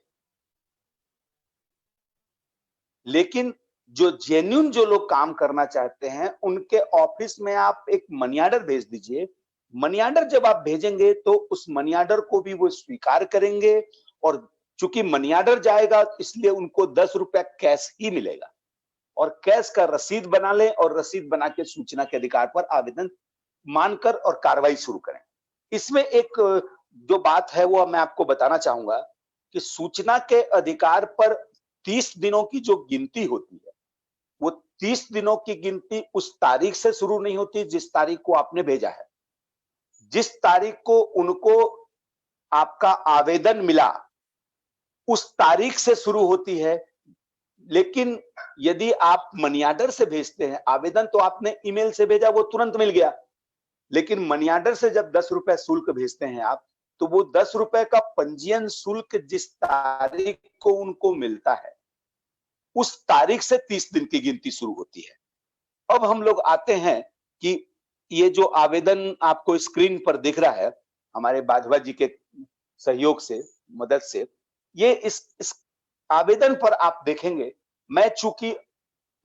लेकिन जो जेन्युइन जो लोग काम करना चाहते हैं, उनके ऑफिस में आप एक मनी ऑर्डर भेज दीजिए। मनी ऑर्डर जब आप भेजेंगे तो उस मनी ऑर्डर को भी वो स्वीकार करेंगे और चूंकि मनी ऑर्डर जाएगा इसलिए उनको 10 रुपया कैश ही मिलेगा और कैश का रसीद बना लें और रसीद बना के सूचना के अधिकार पर आवेदन मानकर और कार्रवाई शुरू करें। इसमें एक जो बात है वो मैं आपको बताना चाहूंगा कि सूचना के अधिकार पर 30 दिनों की जो गिनती होती है, वो 30 दिनों की गिनती उस तारीख से शुरू नहीं होती जिस तारीख को आपने भेजा है। जिस तारीख को उनको आपका आवेदन मिला उस तारीख से शुरू होती है। लेकिन यदि आप मनी ऑर्डर से भेजते हैं, आवेदन तो आपने ईमेल से भेजा, वो तुरंत मिल गया। लेकिन मनी ऑर्डर से जब 10 रुपए शुल्क भेजते हैं आप, तो वो 10 रुपए का पंजीयन शुल्क जिस तारीख को उनको मिलता है उस तारीख से 30 दिन की गिनती शुरू होती है। अब हम लोग आते हैं कि ये जो आवेदन आपको स्क्रीन पर दिख रहा है हमारे बाजवा जी के सहयोग से, मदद से, ये इस आवेदन पर आप देखेंगे, चूंकि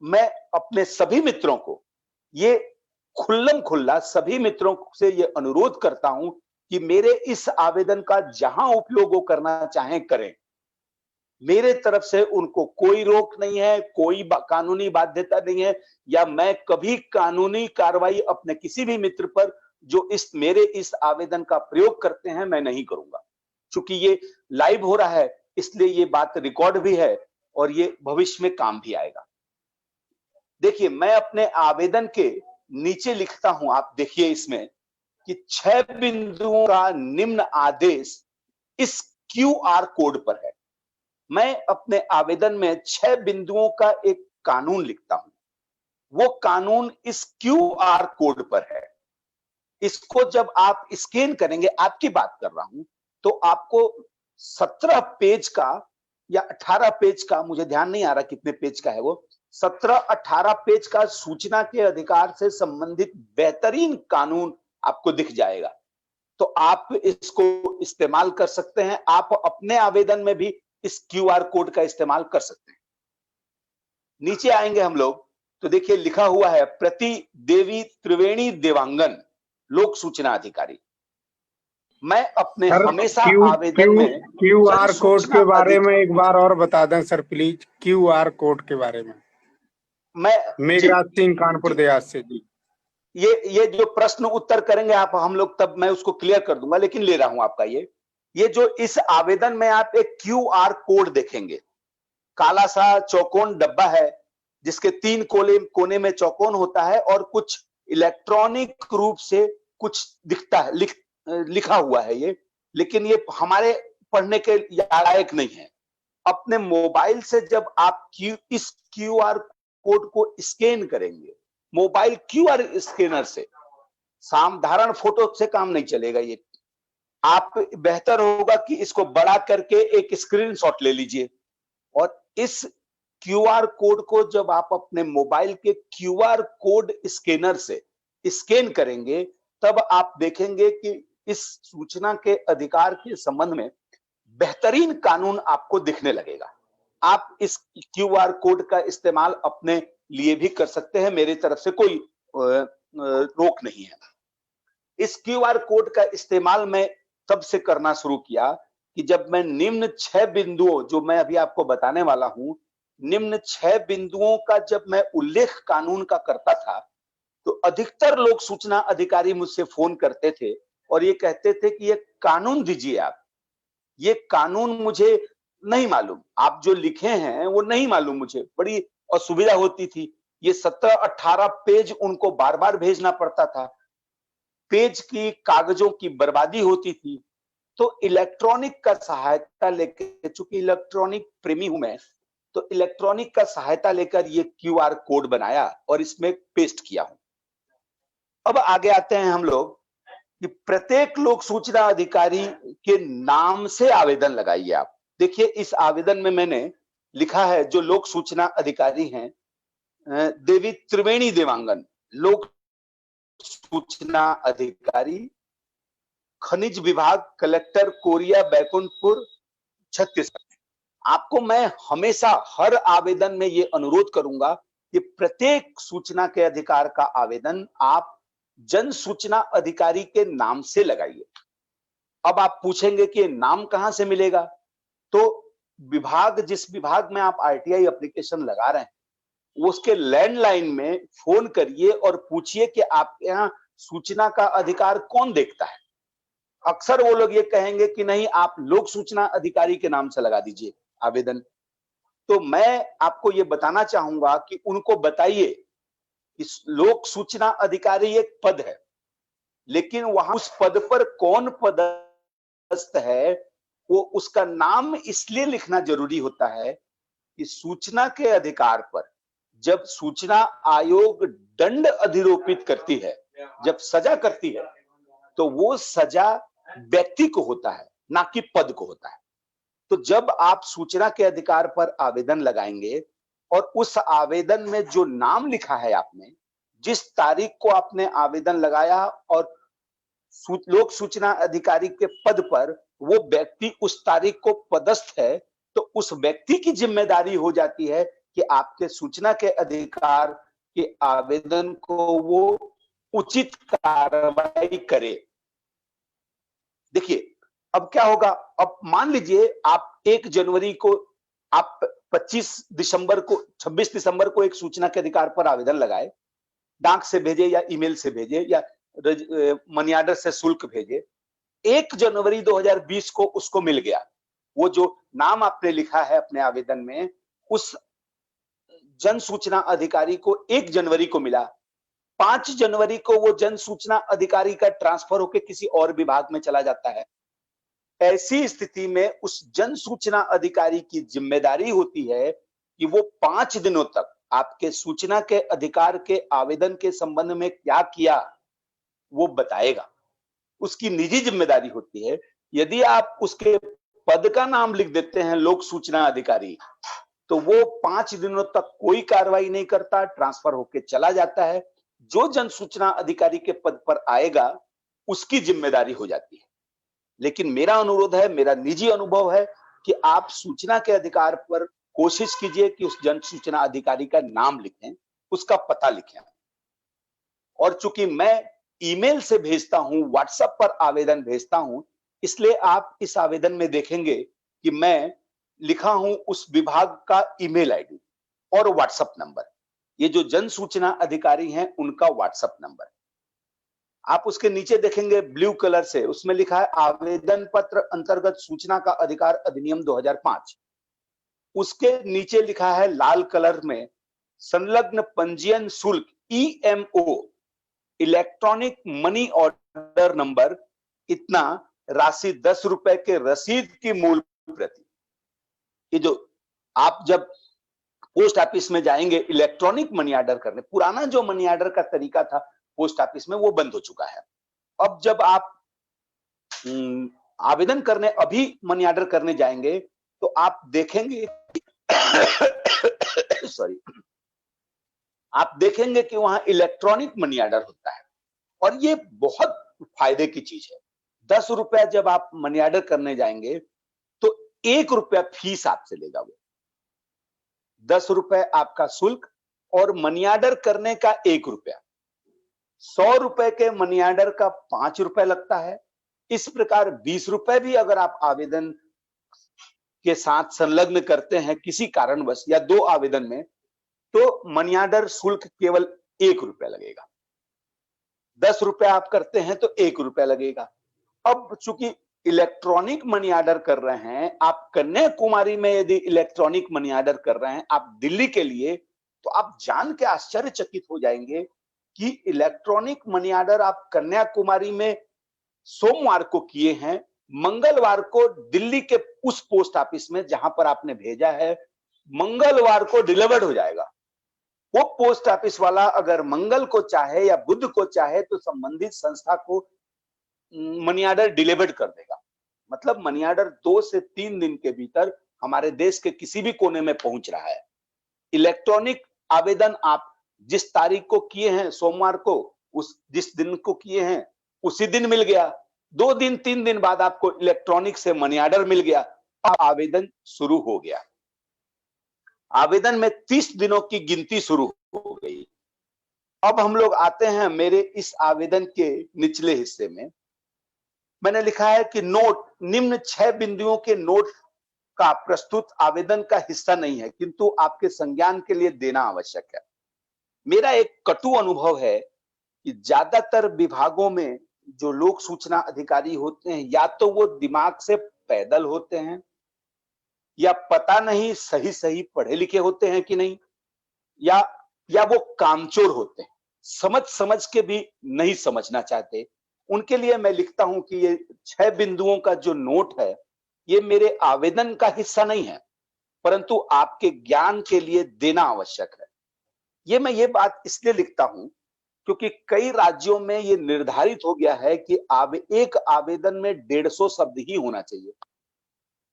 मैं अपने सभी मित्रों को ये खुल्लम खुल्ला सभी मित्रों से ये अनुरोध करता हूं कि मेरे इस आवेदन का जहां उपयोग वो करना चाहें करें। मेरे तरफ से उनको कोई रोक नहीं है, कोई कानूनी बाध्यता नहीं है, या मैं कभी कानूनी कार्रवाई अपने किसी भी मित्र पर जो मेरे इस आवेदन का प्रयोग करते हैं मैं नहीं करूंगा। चूंकि ये लाइव हो रहा है इसलिए ये बात रिकॉर्ड भी है और ये भविष्य में काम भी आएगा। देखिए मैं अपने आवेदन के नीचे लिखता हूं, आप देखिए इसमें कि 6 बिंदुओं का निम्न आदेश इस QR कोड पर है। मैं अपने आवेदन में 6 बिंदुओं का एक कानून लिखता हूं, वो कानून इस QR कोड पर है। इसको जब आप स्कैन करेंगे, आपकी बात कर रहा हूं, तो आपको 17 पेज का या 18 पेज का, मुझे ध्यान नहीं आ रहा कितने पेज का है वो, 17-18 पेज का सूचना के अधिकार से संबंधित बेहतरीन कानून आपको दिख जाएगा। तो आप इसको इस्तेमाल कर सकते हैं। आप अपने आवेदन में भी इस QR कोड का इस्तेमाल कर सकते हैं। नीचे आएंगे हम लोग तो देखिए लिखा हुआ है प्रति देवी त्रिवेणी देवांगन लोक सूचना अधिकारी। मैं अपने हमेशा आवेदन में QR कोड के बारे में एक बार और बता दें सर प्लीज, QR कोड के बारे में। मैं मेघराज सिंह कानपुर देहात से जी। ये जो प्रश्न उत्तर करेंगे आप हम लोग तब मैं उसको क्लियर कर दूंगा, लेकिन ले रहा हूं आपका ये जो इस आवेदन में आप एक QR कोड देखेंगे, काला सा चौकोन डब्बा है जिसके 3 कोने में चौकोन होता है और कुछ इलेक्ट्रॉनिक रूप से कुछ दिखता है, लिखा हुआ है ये, लेकिन ये हमारे पढ़ने के लायक नहीं है। अपने मोबाइल से जब आप इस QR कोड को स्कैन करेंगे, मोबाइल QR स्कैनर से, साधारण फोटो से काम नहीं चलेगा ये। आप बेहतर होगा कि इसको बड़ा करके एक स्क्रीनशॉट ले लीजिए और इस QR कोड को जब आप अपने मोबाइल के QR कोड स्कैनर से स्कैन करेंगे तब आप देखेंगे कि इस सूचना के अधिकार के संबंध में बेहतरीन कानून आपको दिखने लगेगा। आप इस QR कोड का इस्तेमाल अपने लिए भी कर सकते हैं, मेरी तरफ से कोई रोक नहीं है। इस क्यूआर कोड का इस्तेमाल मैं तब से करना शुरू किया कि जब मैं निम्न 6 बिंदुओं, जो मैं अभी आपको बताने वाला हूं, निम्न 6 बिंदुओं का जब मैं उल्लेख कानून का करता था, तो अधिकतर लोग सूचना अधिकारी मुझसे फोन करते थे और ये कहते थे कि ये कानून दीजिए आप, ये कानून मुझे नहीं मालूम, आप जो लिखे हैं वो नहीं मालूम, मुझे बड़ी असुविधा होती थी। ये 17-18 पेज उनको बार बार भेजना पड़ता था, पेज की कागजों की बर्बादी होती थी। तो इलेक्ट्रॉनिक का सहायता लेकर, चूंकि इलेक्ट्रॉनिक प्रेमी हूं मैं, तो इलेक्ट्रॉनिक का सहायता लेकर ये क्यूआर कोड बनाया और इसमें पेस्ट किया हूं। अब आगे आते हैं हम लोग कि प्रत्येक लोक सूचना अधिकारी के नाम से आवेदन लगाइए आप। देखिए इस आवेदन में मैंने लिखा है, जो लोक सूचना अधिकारी हैं देवी त्रिवेणी देवांगन, लोक सूचना अधिकारी, खनिज विभाग, कलेक्टर कोरिया बैकुंठपुर, छत्तीसगढ़। आपको मैं हमेशा हर आवेदन में ये अनुरोध करूंगा कि प्रत्येक सूचना के अधिकार का आवेदन आप जन सूचना अधिकारी के नाम से लगाइए। अब आप पूछेंगे कि नाम कहां से मिलेगा, तो विभाग, जिस विभाग में आप आरटीआई एप्लीकेशन लगा रहे हैं, उसके लैंडलाइन में फोन करिए और पूछिए कि आपके यहाँ सूचना का अधिकार कौन देखता है। अक्सर वो लोग ये कहेंगे कि नहीं, आप लोक सूचना अधिकारी के नाम से लगा दीजिए आवेदन। तो मैं आपको ये बताना चाहूंगा कि उनको बताइए कि लोक सूचना अधिकारी एक पद है, लेकिन वहां उस पद पर कौन पदस्थ है, वो उसका नाम इसलिए लिखना जरूरी होता है कि सूचना के अधिकार पर जब सूचना आयोग दंड अधिरोपित करती है, जब सजा करती है, तो वो सजा व्यक्ति को होता है, ना कि पद को होता है। तो जब आप सूचना के अधिकार पर आवेदन लगाएंगे और उस आवेदन में जो नाम लिखा है आपने, जिस तारीख को आपने आवेदन लगाया और लोक सूचना अधिकारी के पद पर वो व्यक्ति उस तारीख को पदस्थ है, तो उस व्यक्ति की जिम्मेदारी हो जाती है कि आपके सूचना के अधिकार के आवेदन को वो उचित कार्रवाई करे। देखिए अब क्या होगा, अब मान लीजिए आप 1 जनवरी को, आप 26 दिसंबर को एक सूचना के अधिकार पर आवेदन लगाए, डाक से भेजे या ईमेल से भेजे या मनी ऑर्डर से शुल्क भेजे। 1 जनवरी 2020 को उसको मिल गया, वो जो नाम आपने लिखा है अपने आवेदन में, उस जन सूचना अधिकारी को 1 जनवरी को मिला। 5 जनवरी को वो जन सूचना अधिकारी का ट्रांसफर होकर किसी और विभाग में चला जाता है। ऐसी स्थिति में उस जन सूचना अधिकारी की जिम्मेदारी होती है कि वो 5 दिनों तक आपके सूचना के अधिकार के आवेदन के संबंध में क्या किया वो बताएगा। उसकी निजी जिम्मेदारी होती है। यदि आप उसके पद का नाम लिख देते हैं लोक सूचना अधिकारी, तो वो 5 दिनों तक कोई कार्रवाई नहीं करता, ट्रांसफर होके चला जाता है। जो जन सूचना अधिकारी के पद पर आएगा उसकी जिम्मेदारी हो जाती है। लेकिन मेरा अनुरोध है, मेरा निजी अनुभव है कि आप सूचना के अधिकार पर कोशिश कीजिए कि उस जन सूचना अधिकारी का नाम लिखें, उसका पता लिखें। और चूंकि मैं ईमेल से भेजता हूं, व्हाट्सएप पर आवेदन भेजता हूं, इसलिए आप इस आवेदन में देखेंगे कि मैं लिखा हूं उस विभाग का ईमेल आईडी और व्हाट्सएप नंबर। ये जो जन सूचना अधिकारी हैं उनका व्हाट्सएप नंबर। आप उसके नीचे देखेंगे ब्लू कलर से, उसमें लिखा है आवेदन पत्र अंतर्गत सूचना का अधिकार अधिनियम 2005। उसके नीचे लिखा है लाल कलर में संलग्न पंजीयन शुल्क EMO, electronic money order number, इतना राशि 10 रुपए के रसीद की मूल प्रति। ये जो आप जब पोस्ट ऑफिस में जाएंगे इलेक्ट्रॉनिक मनी ऑर्डर करने, पुराना जो मनी ऑर्डर का तरीका था पोस्ट ऑफिस में, वो बंद हो चुका है। अब जब आप आवेदन करने, अभी मनी ऑर्डर करने जाएंगे, तो आप देखेंगे सॉरी, आप देखेंगे कि वहां इलेक्ट्रॉनिक मनी ऑर्डर होता है और ये बहुत फायदे की चीज है। 10 रुपया जब आप मनी ऑर्डर करने जाएंगे तो 1 रुपया फीस आपसे लेगा वो। 10 रुपए आपका शुल्क और मनी ऑर्डर करने का 1 रुपया। 100 रुपए के मनी ऑर्डर का 5 रुपए लगता है। इस प्रकार 20 रुपए भी अगर आप आवेदन के साथ संलग्न करते हैं किसी कारणवश या 2 आवेदन में, तो मनी ऑर्डर शुल्क केवल 1 रुपया लगेगा। 10 रुपए आप करते हैं तो 1 रुपया लगेगा। अब चूंकि इलेक्ट्रॉनिक मनी ऑर्डर कर रहे हैं आप, कन्याकुमारी में यदि इलेक्ट्रॉनिक मनी ऑर्डर कर रहे हैं आप दिल्ली के लिए, तो आप जान के आश्चर्यचकित हो जाएंगे कि इलेक्ट्रॉनिक मनी ऑर्डर आप कन्याकुमारी में सोमवार को किए हैं, मंगलवार को दिल्ली के उस पोस्ट ऑफिस में जहां पर आपने भेजा है, मंगलवार को डिलीवर्ड हो जाएगा। वो पोस्ट ऑफिस वाला अगर मंगल को चाहे या बुध को चाहे तो संबंधित संस्था को मनी ऑर्डर डिलीवर्ड कर देगा। मतलब मनी ऑर्डर 2 से 3 दिन के भीतर हमारे देश के किसी भी कोने में पहुंच रहा है। इलेक्ट्रॉनिक आवेदन आप जिस तारीख को किए हैं सोमवार को, उस जिस दिन को किए हैं उसी दिन मिल गया। 2 दिन 3 दिन बाद आपको इलेक्ट्रॉनिक से मनी ऑर्डर मिल गया, अब आवेदन शुरू हो गया। आवेदन में 30 दिनों की गिनती शुरू हो गई। अब हम लोग आते हैं मेरे इस आवेदन के निचले हिस्से में। मैंने लिखा है कि नोट, निम्न 6 बिंदुओं के नोट का प्रस्तुत आवेदन का हिस्सा नहीं है किंतु आपके संज्ञान के लिए देना आवश्यक है। मेरा एक कटु अनुभव है कि ज्यादातर विभागों में जो लोक सूचना अधिकारी होते हैं या तो वो दिमाग से पैदल होते हैं या पता नहीं सही पढ़े लिखे होते हैं कि नहीं, या वो कामचोर होते हैं, समझ के भी नहीं समझना चाहते। उनके लिए मैं लिखता हूं कि ये 6 बिंदुओं का जो नोट है ये मेरे आवेदन का हिस्सा नहीं है परंतु आपके ज्ञान के लिए देना आवश्यक है। मैं ये बात इसलिए लिखता हूं क्योंकि कई राज्यों में ये निर्धारित हो गया है कि एक आवेदन में 150 शब्द ही होना चाहिए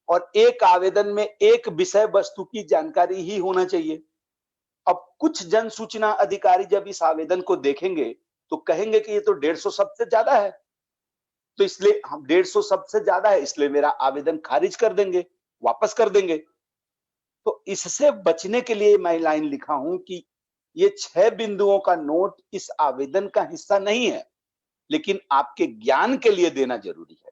और एक आवेदन में एक विषय वस्तु की जानकारी ही होना चाहिए। अब कुछ जन सूचना अधिकारी जब इस आवेदन को देखेंगे तो कहेंगे कि ये तो 150 शब्द से ज्यादा है, तो इसलिए हम 150 शब्द से ज्यादा है इसलिए मेरा आवेदन खारिज कर देंगे, वापस कर देंगे। तो इससे बचने के लिए मैं लाइन लिखा हूं कि ये 6 बिंदुओं का नोट इस आवेदन का हिस्सा नहीं है लेकिन आपके ज्ञान के लिए देना जरूरी है।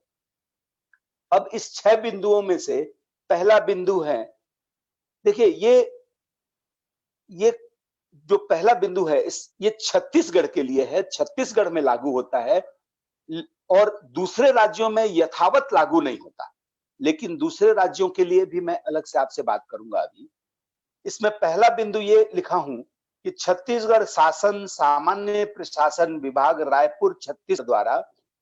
अब इस 6 बिंदुओं में से पहला बिंदु है, देखिए ये जो पहला बिंदु है ये छत्तीसगढ़ के लिए है, छत्तीसगढ़ में लागू होता है और दूसरे राज्यों में यथावत लागू नहीं होता, लेकिन दूसरे राज्यों के लिए भी मैं अलग से आपसे बात करूंगा। अभी इसमें पहला बिंदु ये लिखा हूं कि छत्तीसगढ़ शासन सामान्य प्रशासन विभाग रायपुर छत्तीसगढ़ द्वारा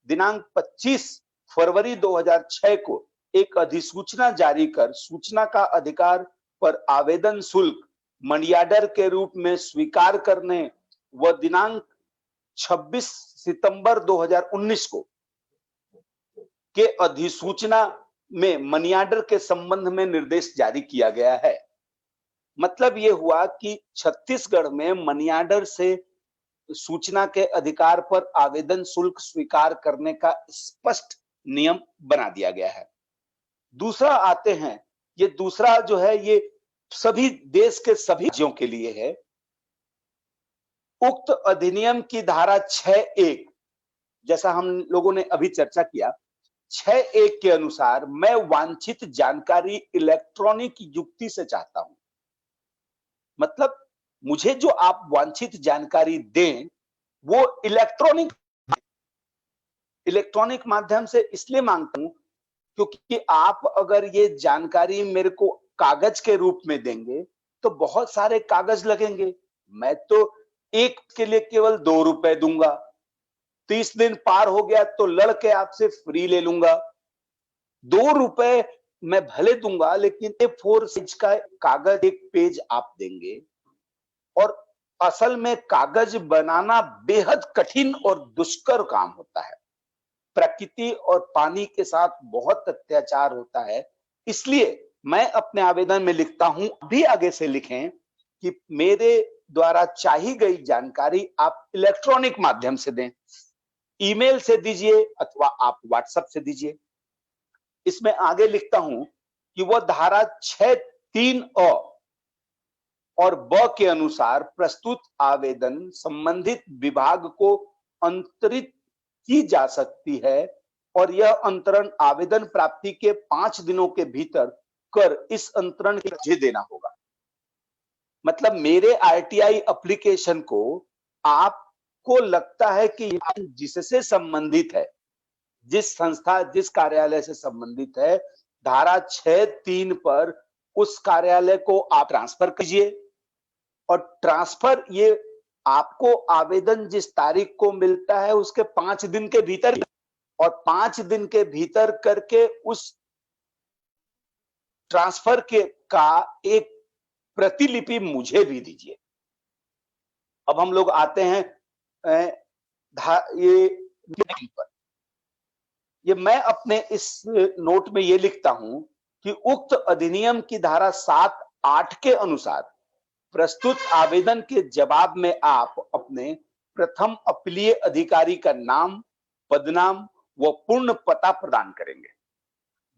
दिनांक 25 फरवरी 2006 को एक अधिसूचना जारी कर सूचना का अधिकार पर आवेदन शुल्क मनी ऑर्डर के रूप में स्वीकार करने व दिनांक 26 सितंबर 2019 को के अधिसूचना में मनी ऑर्डर के संबंध में निर्देश जारी किया गया है। मतलब ये हुआ कि छत्तीसगढ़ में मनी ऑर्डर से सूचना के अधिकार पर आवेदन शुल्क स्वीकार करने का स्पष्ट नियम बना दिया गया है। दूसरा आते हैं, ये दूसरा जो है ये सभी देश के सभी राज्यों के लिए है। उक्त अधिनियम की धारा 6(1) जैसा हम लोगों ने अभी चर्चा किया, 6(1) के अनुसार मैं वांछित जानकारी इलेक्ट्रॉनिक युक्ति से चाहता हूं। मतलब मुझे जो आप वांछित जानकारी दें वो इलेक्ट्रॉनिक माध्यम से इसलिए मांगता हूं क्योंकि आप अगर ये जानकारी मेरे को कागज के रूप में देंगे तो बहुत सारे कागज लगेंगे। मैं तो एक के लिए केवल 2 रुपए दूंगा, 30 दिन पार हो गया तो लड़के आपसे फ्री ले लूंगा। 2 रुपए मैं भले दूंगा लेकिन A4 साइज का कागज एक पेज आप देंगे और असल में कागज बनाना बेहद कठिन और दुष्कर काम होता है। प्रकृति और पानी के साथ बहुत अत्याचार होता है। इसलिए मैं अपने आवेदन में लिखता हूं, अभी आगे से लिखें कि मेरे द्वारा चाही गई जानकारी आप इलेक्ट्रॉनिक माध्यम से दें, ईमेल से दीजिए अथवा आप व्हाट्सएप से दीजिए। इसमें आगे लिखता हूं कि वह धारा 6(3)(अ) और (ब) के अनुसार प्रस्तुत आवेदन संबंधित विभाग को अंतरित की जा सकती है और यह अंतरण आवेदन प्राप्ति के 5 दिनों के भीतर कर इस अंतरण को मुझे देना होगा। मतलब मेरे आरटीआई एप्लीकेशन को आपको लगता है कि जिससे संबंधित है, जिस संस्था जिस कार्यालय से संबंधित है, धारा 6(3) पर उस कार्यालय को आप ट्रांसफर कीजिए और ट्रांसफर ये आपको आवेदन जिस तारीख को मिलता है उसके 5 दिन के भीतर, और 5 दिन के भीतर करके उस ट्रांसफर के का एक प्रतिलिपि मुझे भी दीजिए। अब हम लोग आते हैं ये मैं अपने इस नोट में ये लिखता हूं कि उक्त अधिनियम की धारा 7(8) के अनुसार प्रस्तुत आवेदन के जवाब में आप अपने प्रथम अपीलीय अधिकारी का नाम, पदनाम व पूर्ण पता प्रदान करेंगे।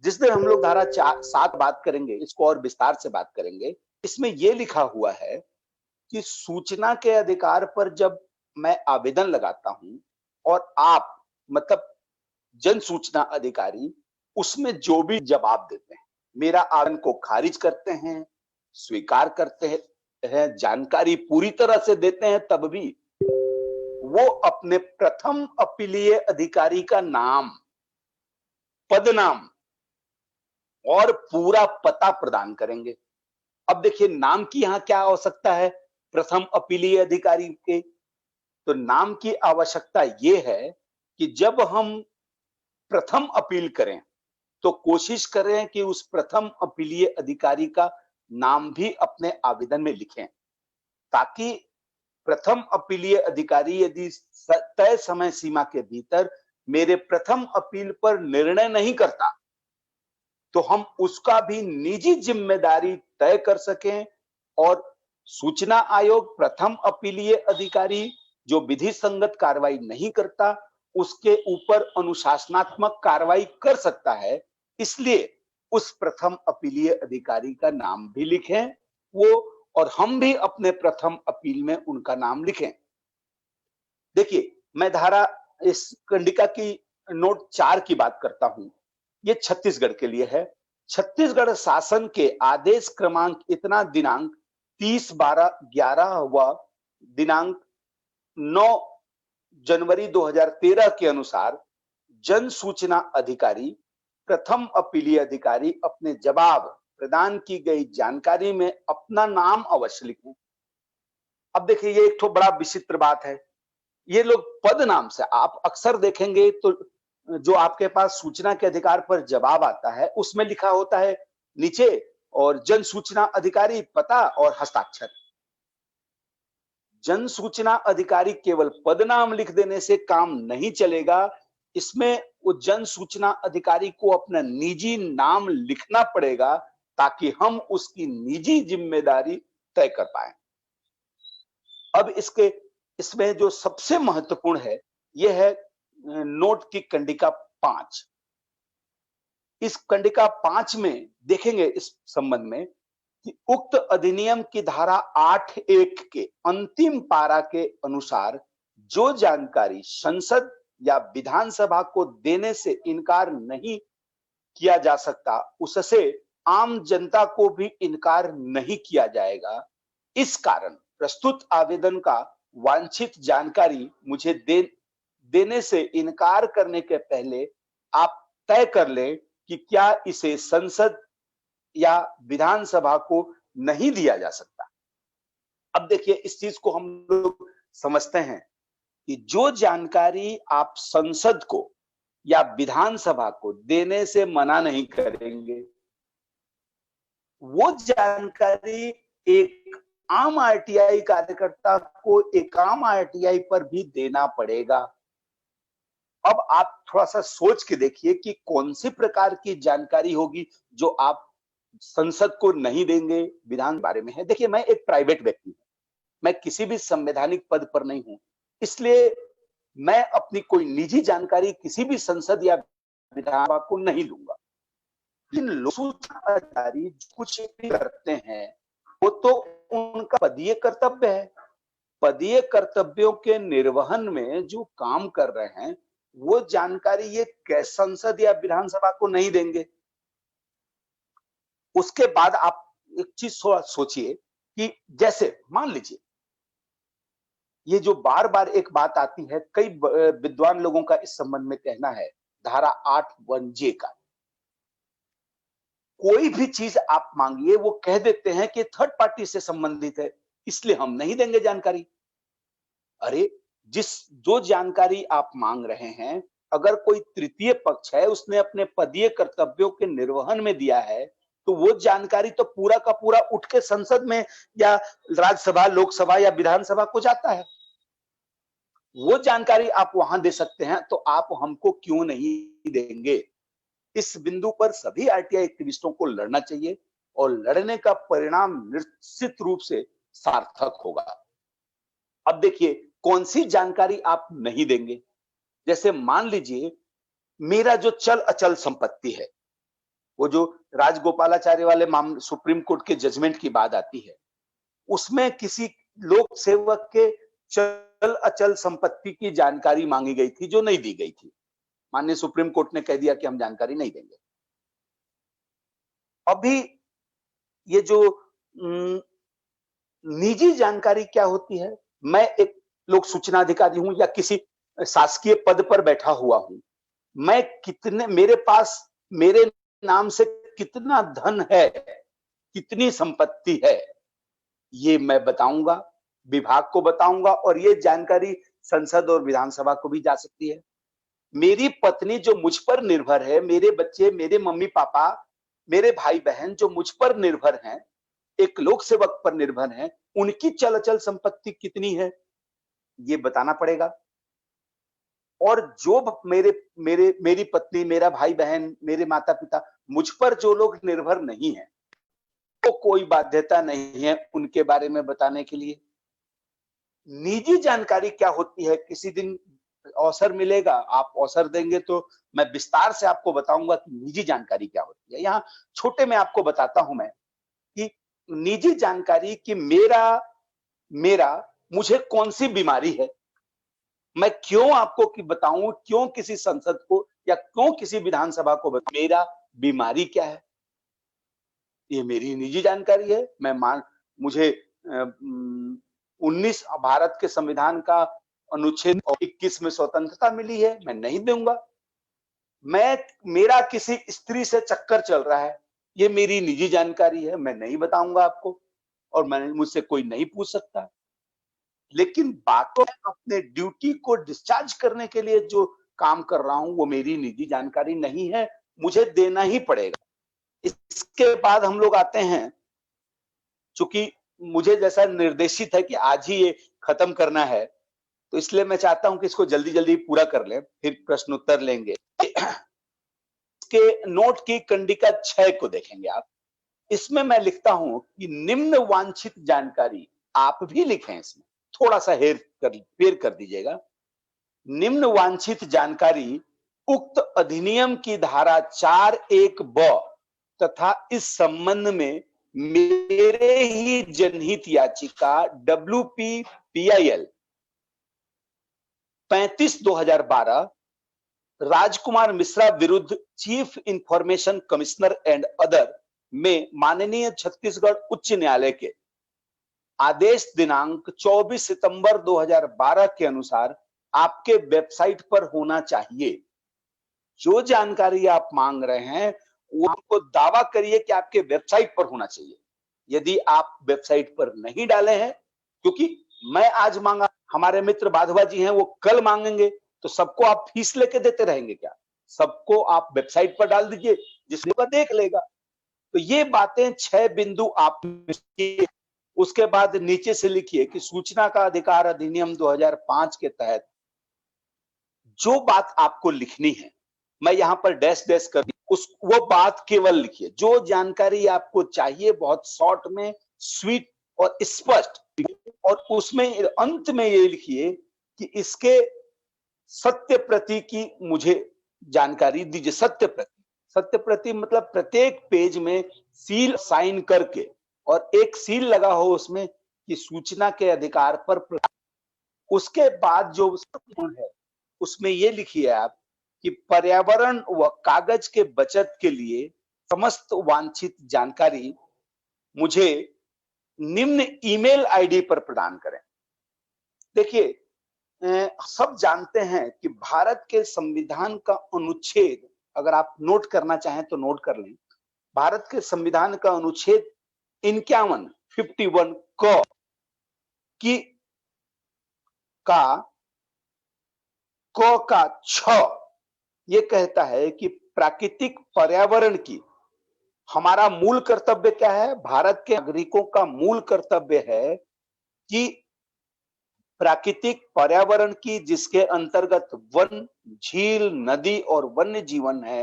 जिस दिन हम लोग धारा 7 बात करेंगे, इसको और विस्तार से बात करेंगे। इसमें यह लिखा हुआ है कि सूचना के अधिकार पर जब मैं आवेदन लगाता हूं और आप मतलब जन सूचना अधिकारी उसमें जो भी जवाब देते हैं, मेरा आवेदन को खारिज करते हैं, स्वीकार करते हैं, जानकारी पूरी तरह से देते हैं, तब भी वो अपने प्रथम अपीलीय अधिकारी का नाम, पदनाम और पूरा पता प्रदान करेंगे। अब देखिए नाम की यहां क्या आवश्यकता है प्रथम अपीलीय अधिकारी के, तो नाम की आवश्यकता यह है कि जब हम प्रथम अपील करें तो कोशिश करें कि उस प्रथम अपीलीय अधिकारी का नाम भी अपने आवेदन में लिखें, ताकि प्रथम अपीलीय अधिकारी यदि तय समय सीमा के भीतर मेरे प्रथम अपील पर निर्णय नहीं करता तो हम उसका भी निजी जिम्मेदारी तय कर सकें और सूचना आयोग प्रथम अपीलीय अधिकारी जो विधि संगत कार्रवाई नहीं करता उसके ऊपर अनुशासनात्मक कार्रवाई कर सकता है। इसलिए उस प्रथम अपीलीय अधिकारी का नाम भी लिखें वो, और हम भी अपने प्रथम अपील में उनका नाम लिखें। देखिए मैं धारा इस कंडिका की नोट 4 की बात करता हूं, ये छत्तीसगढ़ के लिए है। छत्तीसगढ़ शासन के आदेश क्रमांक इतना दिनांक 30/12/11 व दिनांक 9 जनवरी 2013 के अनुसार जन सूचना अधिकारी प्रथम अपीलीय अधिकारी अपने जवाब प्रदान की गई जानकारी में अपना नाम अवश्य लिखें। अब देखिए ये एक तो बड़ा विचित्र बात है, ये लोग पद नाम से, आप अक्सर देखेंगे तो जो आपके पास सूचना के अधिकार पर जवाब आता है उसमें लिखा होता है नीचे और जन सूचना अधिकारी पता और हस्ताक्षर। जन सूचना अधिकारी केवल पद नाम लिख देने से काम नहीं चलेगा, इसमें वो जन सूचना अधिकारी को अपना निजी नाम लिखना पड़ेगा ताकि हम उसकी निजी जिम्मेदारी तय कर पाए। अब इसमें जो सबसे महत्वपूर्ण है यह है नोट की कंडिका 5। इस कंडिका 5 में देखेंगे इस संबंध में कि उक्त अधिनियम की धारा 8(1) के अंतिम पारा के अनुसार जो जानकारी संसद या विधानसभा को देने से इनकार नहीं किया जा सकता उससे आम जनता को भी इनकार नहीं किया जाएगा। इस कारण प्रस्तुत आवेदन का वांछित जानकारी मुझे देने से इनकार करने के पहले आप तय कर लें कि क्या इसे संसद या विधानसभा को नहीं दिया जा सकता। अब देखिए इस चीज को हम लोग समझते हैं कि जो जानकारी आप संसद को या विधानसभा को देने से मना नहीं करेंगे वो जानकारी एक आम आरटीआई कार्यकर्ता को एक आम आरटीआई पर भी देना पड़ेगा। अब आप थोड़ा सा सोच के देखिए कि कौन सी प्रकार की जानकारी होगी जो आप संसद को नहीं देंगे। विधान बारे में है, देखिए मैं एक प्राइवेट व्यक्ति हूं, मैं किसी भी संवैधानिक पद पर नहीं हूं, इसलिए मैं अपनी कोई निजी जानकारी किसी भी संसद या विधानसभा को नहीं दूंगा। लेकिन लोक सूचना अधिकारी कुछ भी करते हैं वो तो उनका पदीय कर्तव्य है। पदीय कर्तव्यों के निर्वहन में जो काम कर रहे हैं वो जानकारी ये संसद या विधानसभा को नहीं देंगे। उसके बाद आप एक चीज सोचिए कि जैसे मान लीजिए ये जो बार बार एक बात आती है, कई विद्वान लोगों का इस संबंध में कहना है, धारा 8(1)(j) का कोई भी चीज आप मांगिए वो कह देते हैं कि थर्ड पार्टी से संबंधित है इसलिए हम नहीं देंगे जानकारी। अरे जो जानकारी आप मांग रहे हैं अगर कोई तृतीय पक्ष है उसने अपने पदीय कर्तव्यों के निर्वहन में दिया है तो वो जानकारी तो पूरा का पूरा उठ के संसद में या राज्यसभा, लोकसभा या विधानसभा को जाता है। वो जानकारी आप वहां दे सकते हैं तो आप हमको क्यों नहीं देंगे? इस बिंदु पर सभी आरटीआई एक्टिविस्टों को लड़ना चाहिए और लड़ने का परिणाम निश्चित रूप से सार्थक होगा। अब देखिए कौन सी जानकारी आप नहीं देंगे। जैसे मान लीजिए मेरा जो चल अचल संपत्ति है, वो जो राजगोपालाचार्य वाले मामले सुप्रीम कोर्ट के जजमेंट की बात आती है, उसमें किसी लोक सेवक के चल अचल संपत्ति की जानकारी मांगी गई थी जो नहीं दी गई थी। माननीय सुप्रीम कोर्ट ने कह दिया कि हम जानकारी नहीं देंगे। अभी ये जो निजी जानकारी क्या होती है, मैं एक लोक सूचना अधिकारी हूं या किसी शासकीय पद पर बैठा हुआ हूं, मैं मेरे पास मेरे नाम से कितना धन है, कितनी संपत्ति है, ये मैं बताऊंगा, विभाग को बताऊंगा और ये जानकारी संसद और विधानसभा को भी जा सकती है। मेरी पत्नी जो मुझ पर निर्भर है, मेरे बच्चे, मेरे मम्मी पापा, मेरे भाई बहन जो मुझ पर निर्भर हैं, एक लोक सेवक पर निर्भर हैं, उनकी चल अचल संपत्ति कितनी है ये बताना पड़ेगा। और जो मेरी पत्नी, मेरा भाई बहन, मेरे माता पिता, मुझ पर जो लोग निर्भर नहीं है तो कोई बाध्यता नहीं है उनके बारे में बताने के लिए। निजी जानकारी क्या होती है, किसी दिन अवसर मिलेगा, आप अवसर देंगे तो मैं विस्तार से आपको बताऊंगा कि निजी जानकारी क्या होती है। यहाँ छोटे में आपको बताता हूं मैं कि निजी जानकारी कि मेरा मुझे कौन सी बीमारी है, मैं क्यों आपको बताऊं, क्यों किसी संसद को या क्यों किसी विधानसभा को बताऊं मेरा बीमारी क्या है, ये मेरी निजी जानकारी है। मुझे 19 भारत के संविधान का अनुच्छेद 21 में स्वतंत्रता मिली है, मैं नहीं दूंगा। मेरा किसी स्त्री से चक्कर चल रहा है, ये मेरी निजी जानकारी है, मैं नहीं बताऊंगा आपको और मुझसे कोई नहीं पूछ सकता। लेकिन बातों अपने ड्यूटी को डिस्चार्ज करने के लिए जो काम कर रहा हूं वो मेरी निजी जानकारी नहीं है, मुझे देना ही पड़ेगा। इसके बाद हम लोग आते हैं, चूंकि मुझे जैसा निर्देशित है कि आज ही ये खत्म करना है तो इसलिए मैं चाहता हूं कि इसको जल्दी जल्दी पूरा कर लें, फिर प्रश्न उत्तर लेंगे। इसके नोट की कंडिका 6 को देखेंगे आप। इसमें मैं लिखता हूं कि निम्न वांछित जानकारी, आप भी लिखें इसमें, थोड़ा सा फेर कर दीजिएगा। निम्न वांछित जानकारी उक्त अधिनियम की धारा 4(1)(ब) तथा इस संबंध में मेरे ही जनहित याचिका WP-PIL 35/2012 राजकुमार मिश्रा विरुद्ध chief information commissioner and other में माननीय छत्तीसगढ़ उच्च न्यायालय के आदेश दिनांक 24 सितंबर 2012 के अनुसार आपके वेबसाइट पर होना चाहिए। जो जानकारी आप मांग रहे हैं वो आपको दावा करिए कि आपके वेबसाइट पर होना चाहिए। यदि आप वेबसाइट पर नहीं डाले हैं, क्योंकि मैं आज मांगा, हमारे मित्र बाधवा जी हैं वो कल मांगेंगे, तो सबको आप फीस लेके देते रहेंगे क्या? सबको आप वेबसाइट पर डाल दीजिए, जिसको देख लेगा। तो ये बातें 6 बिंदु आप लिखिए। उसके बाद नीचे से लिखिए कि सूचना का अधिकार अधिनियम 2005 के तहत जो बात आपको लिखनी है, मैं यहां पर डैश डैश कर वो बात केवल लिखिए। जो जानकारी आपको चाहिए बहुत शॉर्ट में, स्वीट और स्पष्ट, और उसमें अंत में ये लिखिए कि इसके सत्य प्रति की मुझे जानकारी दीजिए। सत्य प्रति मतलब प्रत्येक पेज में सील साइन करके और एक सील लगा हो उसमें कि सूचना के अधिकार पर उसके बाद जो है उसमें ये लिखिए आप कि पर्यावरण व कागज के बचत के लिए समस्त वांछित जानकारी मुझे निम्न ईमेल आईडी पर प्रदान करें। देखिए, सब जानते हैं कि भारत के संविधान का अनुच्छेद, अगर आप नोट करना चाहें तो नोट कर लें, भारत के संविधान का अनुच्छेद 51 की का 6 ये कहता है कि प्राकृतिक पर्यावरण की हमारा मूल कर्तव्य क्या है? भारत के नागरिकों का मूल कर्तव्य है कि प्राकृतिक पर्यावरण की, जिसके अंतर्गत वन, झील, नदी और वन्य जीवन है,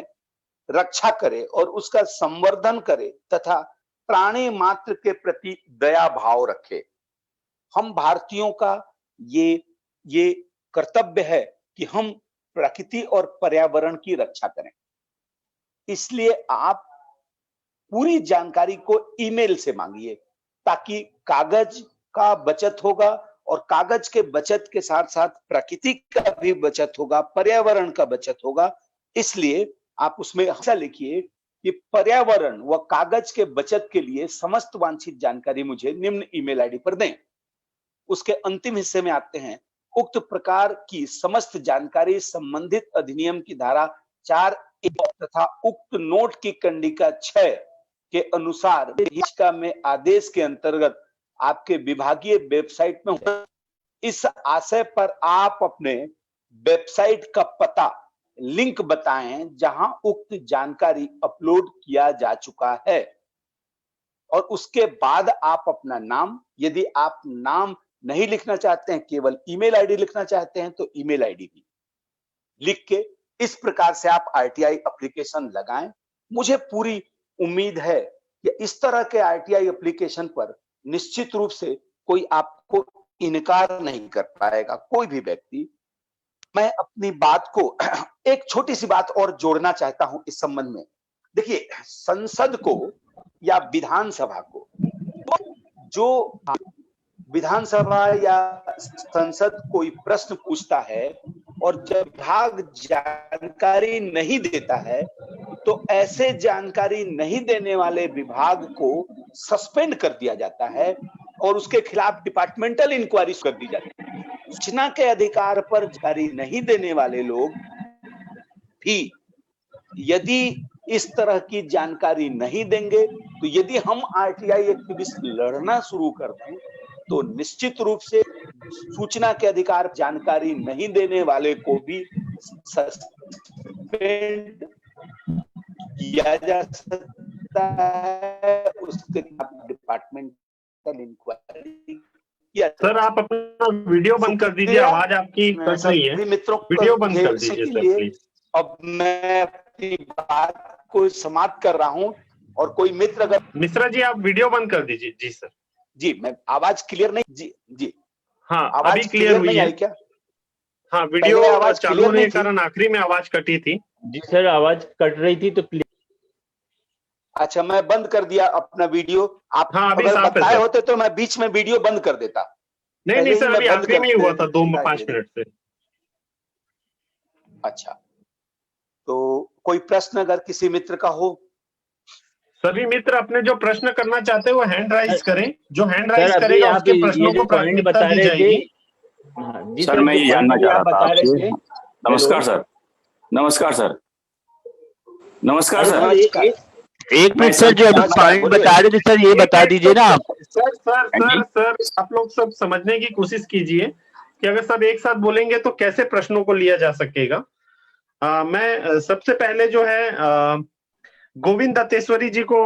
रक्षा करे और उसका संवर्धन करे तथा प्राणी मात्र के प्रति दया भाव रखे। हम भारतीयों का ये कर्तव्य है कि हम प्रकृति और पर्यावरण की रक्षा करें। इसलिए आप पूरी जानकारी को ईमेल से मांगिए ताकि कागज का बचत होगा और कागज के बचत के साथ साथ प्रकृति का भी बचत होगा, पर्यावरण का बचत होगा। इसलिए आप उसमें हमेशा लिखिए कि पर्यावरण व कागज के बचत के लिए समस्त वांछित जानकारी मुझे निम्न ईमेल आईडी पर दें। उसके अंतिम हिस्से में आते हैं, उक्त प्रकार की समस्त जानकारी संबंधित अधिनियम की धारा 4 तथा उक्त नोट की कंडिका 6 के अनुसार में आदेश के अंतर्गत आपके विभागीय वेबसाइट में होगा। इस आशय पर आप अपने वेबसाइट का पता लिंक बताएं जहां उक्त जानकारी अपलोड किया जा चुका है, और उसके बाद आप अपना नाम, यदि आप नाम नहीं लिखना चाहते हैं, केवल ईमेल आईडी लिखना चाहते हैं तो ईमेल आईडी भी लिख के इस प्रकार से आप आरटीआई एप्लीकेशन लगाएं। मुझे पूरी उम्मीद है कि इस तरह के आरटीआई एप्लीकेशन पर निश्चित रूप से कोई आपको इनकार नहीं कर पाएगा, कोई भी व्यक्ति। मैं अपनी बात को एक छोटी सी बात और जोड़ना चाहता हूं इस संबंध में। देखिए, संसद को या विधानसभा को, जो विधानसभा या संसद कोई प्रश्न पूछता है और जब विभाग जानकारी नहीं देता है तो ऐसे जानकारी नहीं देने वाले विभाग को सस्पेंड कर दिया जाता है और उसके खिलाफ डिपार्टमेंटल इंक्वायरी कर दी जाती है। सूचना के अधिकार पर जानकारी नहीं देने वाले लोग भी यदि इस तरह की जानकारी नहीं देंगे तो यदि हम आरटीआई एक्टिविस्ट लड़ना शुरू कर दें तो निश्चित रूप से सूचना के अधिकार जानकारी नहीं देने वाले को भी सस्पेंड किया जा सकता है, उसके डिपार्टमेंटल इंक्वायरी। सर आप अपना वीडियो बंद कर दीजिए, आवाज आपकी कट रही है, मित्रों वीडियो बंद कर दीजिए सर प्लीज। अब मैं अपनी बात को समाप्त कर रहा हूं और कोई मित्र अगर मिश्रा जी आप वीडियो बंद कर दीजिए। जी सर। जी, मैं आवाज क्लियर नहीं, जी हाँ आवाज अभी क्लियर हुई है क्या? हाँ, वीडियो आवाज चालू होने के कारण आखिरी में आवाज कटी थी। जी सर, आवाज कट रही थी तो क्लियर। अच्छा, मैं बंद कर दिया अपना वीडियो। आप हाँ, अभी अगर साफ है बताए सर। होते तो मैं बीच में वीडियो बंद कर देता। नहीं सर, अभी आखिरी में ही हुआ था 2-5 मिनट से। अच्छा, तो कोई प्रश्न अगर किसी मित्र का हो? सभी मित्र अपने जो प्रश्न करना चाहते हैं वो हैंड राइज करें, जो हैंड राइज सर, करेगा आप उसके ये प्रश्नों जो को पॉइंट प्राथमिकता बता दी रहे जाएगी। थे, सर मैं ये जानना चाह रहा था आपसे। नमस्कार हेलो। सर। नमस्कार सर। नमस्कार सर। एक मिनट सर, जो अभी पॉइंट बता रहे थे सर, ये बता दीजिए ना आप। सर आप लोग सब समझने की कोशिश कीजिए कि अगर सब एक साथ बोलेंगे तो कैसे प्रश्नों को लिया जा सकेगा। मैं सबसे पहले जो है गोविंद दत्तेश्वरी जी को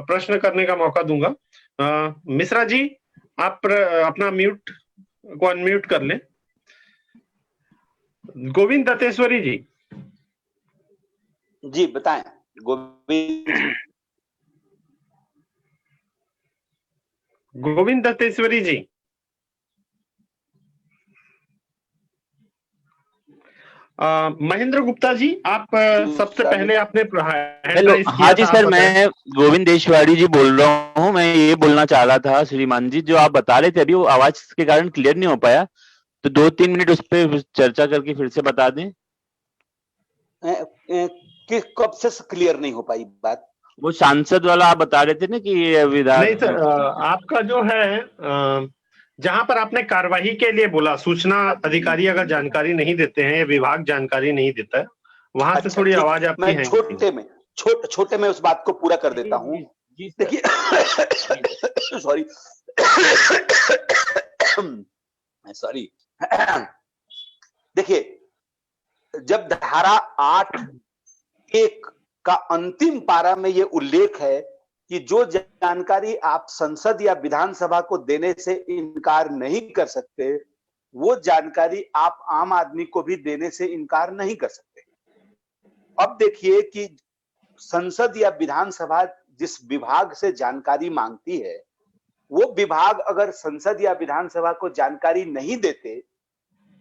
प्रश्न करने का मौका दूंगा। मिश्रा जी आप अपना म्यूट को अनम्यूट कर लें। गोविंद दत्तेश्वरी जी। जी बताएं गोविंद। गोविंद दत्तेश्वरी जी। महेंद्र गुप्ता जी, आप सबसे पहले आपने हेलो, हाँ जी सर, मैं गोविंद देशवाड़ी जी बोल रहा हूँ। मैं ये बोलना चाह रहा था श्रीमान जी, जो आप बता रहे थे अभी, वो आवाज के कारण क्लियर नहीं हो पाया, तो 2-3 मिनट उस पर चर्चा करके फिर से बता दें। कि कब से क्लियर नहीं हो पाई बात? वो सांसद वाला आप बता रहे थे ना कि विधान। नहीं सर, आपका जो है जहां पर आपने कार्यवाही के लिए बोला, सूचना अधिकारी अगर जानकारी नहीं देते हैं, विभाग जानकारी नहीं देता है, वहां से थोड़ी आवाज आपकी मैं है। छोटे में उस बात को पूरा कर देता हूँ। देखिए सॉरी देखिए, जब धारा 8(1) का अंतिम पारा में ये उल्लेख है कि जो जानकारी आप संसद या विधानसभा को देने से इनकार नहीं कर सकते, वो जानकारी आप आम आदमी को भी देने से इनकार नहीं कर सकते। अब देखिए कि संसद या विधानसभा जिस विभाग से जानकारी मांगती है, वो विभाग अगर संसद या विधानसभा को जानकारी नहीं देते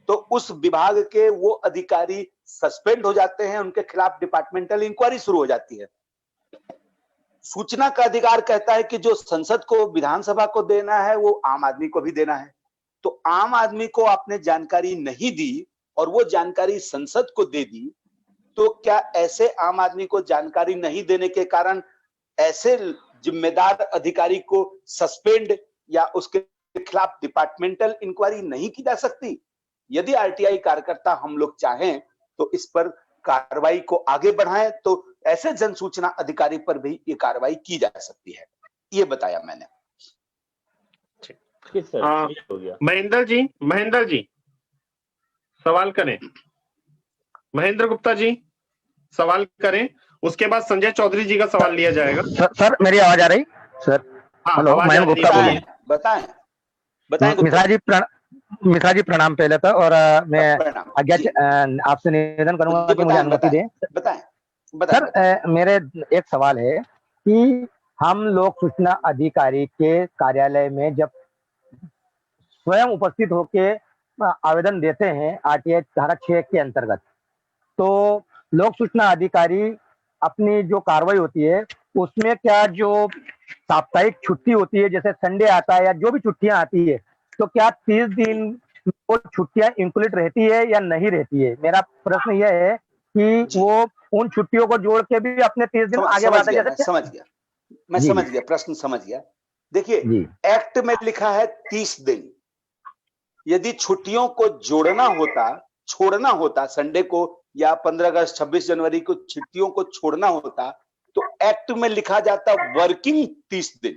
तो उस विभाग के वो अधिकारी सस्पेंड हो जाते हैं, उनके खिलाफ डिपार्टमेंटल इंक्वायरी शुरू हो जाती है। सूचना का अधिकार कहता है कि जो संसद को विधानसभा को देना है वो आम आदमी को भी देना है। तो आम आदमी को आपने जानकारी नहीं दी और वो जानकारी संसद को दे दी, तो क्या ऐसे आम आदमी को जानकारी नहीं देने के कारण ऐसे जिम्मेदार अधिकारी को सस्पेंड या उसके खिलाफ डिपार्टमेंटल इंक्वायरी नहीं की जा सकती? यदि आरटीआई कार्यकर्ता हम लोग चाहें तो इस पर कार्रवाई को आगे बढ़ाएं, तो ऐसे जन सूचना अधिकारी पर भी ये कार्रवाई की जा सकती है। ये बताया मैंने। महेंद्र जी सवाल करें। महेंद्र गुप्ता जी सवाल करें, उसके बाद संजय चौधरी जी का सवाल लिया जाएगा। सर मेरी आवाज आ रही? सर हेलो, महेंद्र गुप्ता बोलिए। बताएं मिश्रा जी प्रणाम पहले तो, और मैं आज्ञा आपसे निवेदन करूंगा कि मुझे अनुमति दें। बताएं। सर मेरे एक सवाल है कि हम लोक सूचना अधिकारी के कार्यालय में जब स्वयं उपस्थित होके आवेदन देते हैं आरटीआई धारा 6 के अंतर्गत, तो लोक सूचना अधिकारी अपनी जो कार्रवाई होती है उसमें क्या जो साप्ताहिक छुट्टी होती है, जैसे संडे आता है या जो भी छुट्टियां आती है, तो क्या 30 दिन वो छुट्टियां इंक्लूड रहती है या नहीं रहती है? मेरा प्रश्न यह है कि वो उन छुट्टियों को जोड़ के भी अपने 30 दिन आगे बढ़ाते हैं। मैं समझ गया, प्रश्न समझ गया। देखिए, एक्ट में लिखा है 30 दिन। यदि छुट्टियों को छोड़ना होता संडे को या 15 अगस्त 26 जनवरी को छुट्टियों को छोड़ना होता, तो एक्ट में लिखा जाता वर्किंग 30 दिन,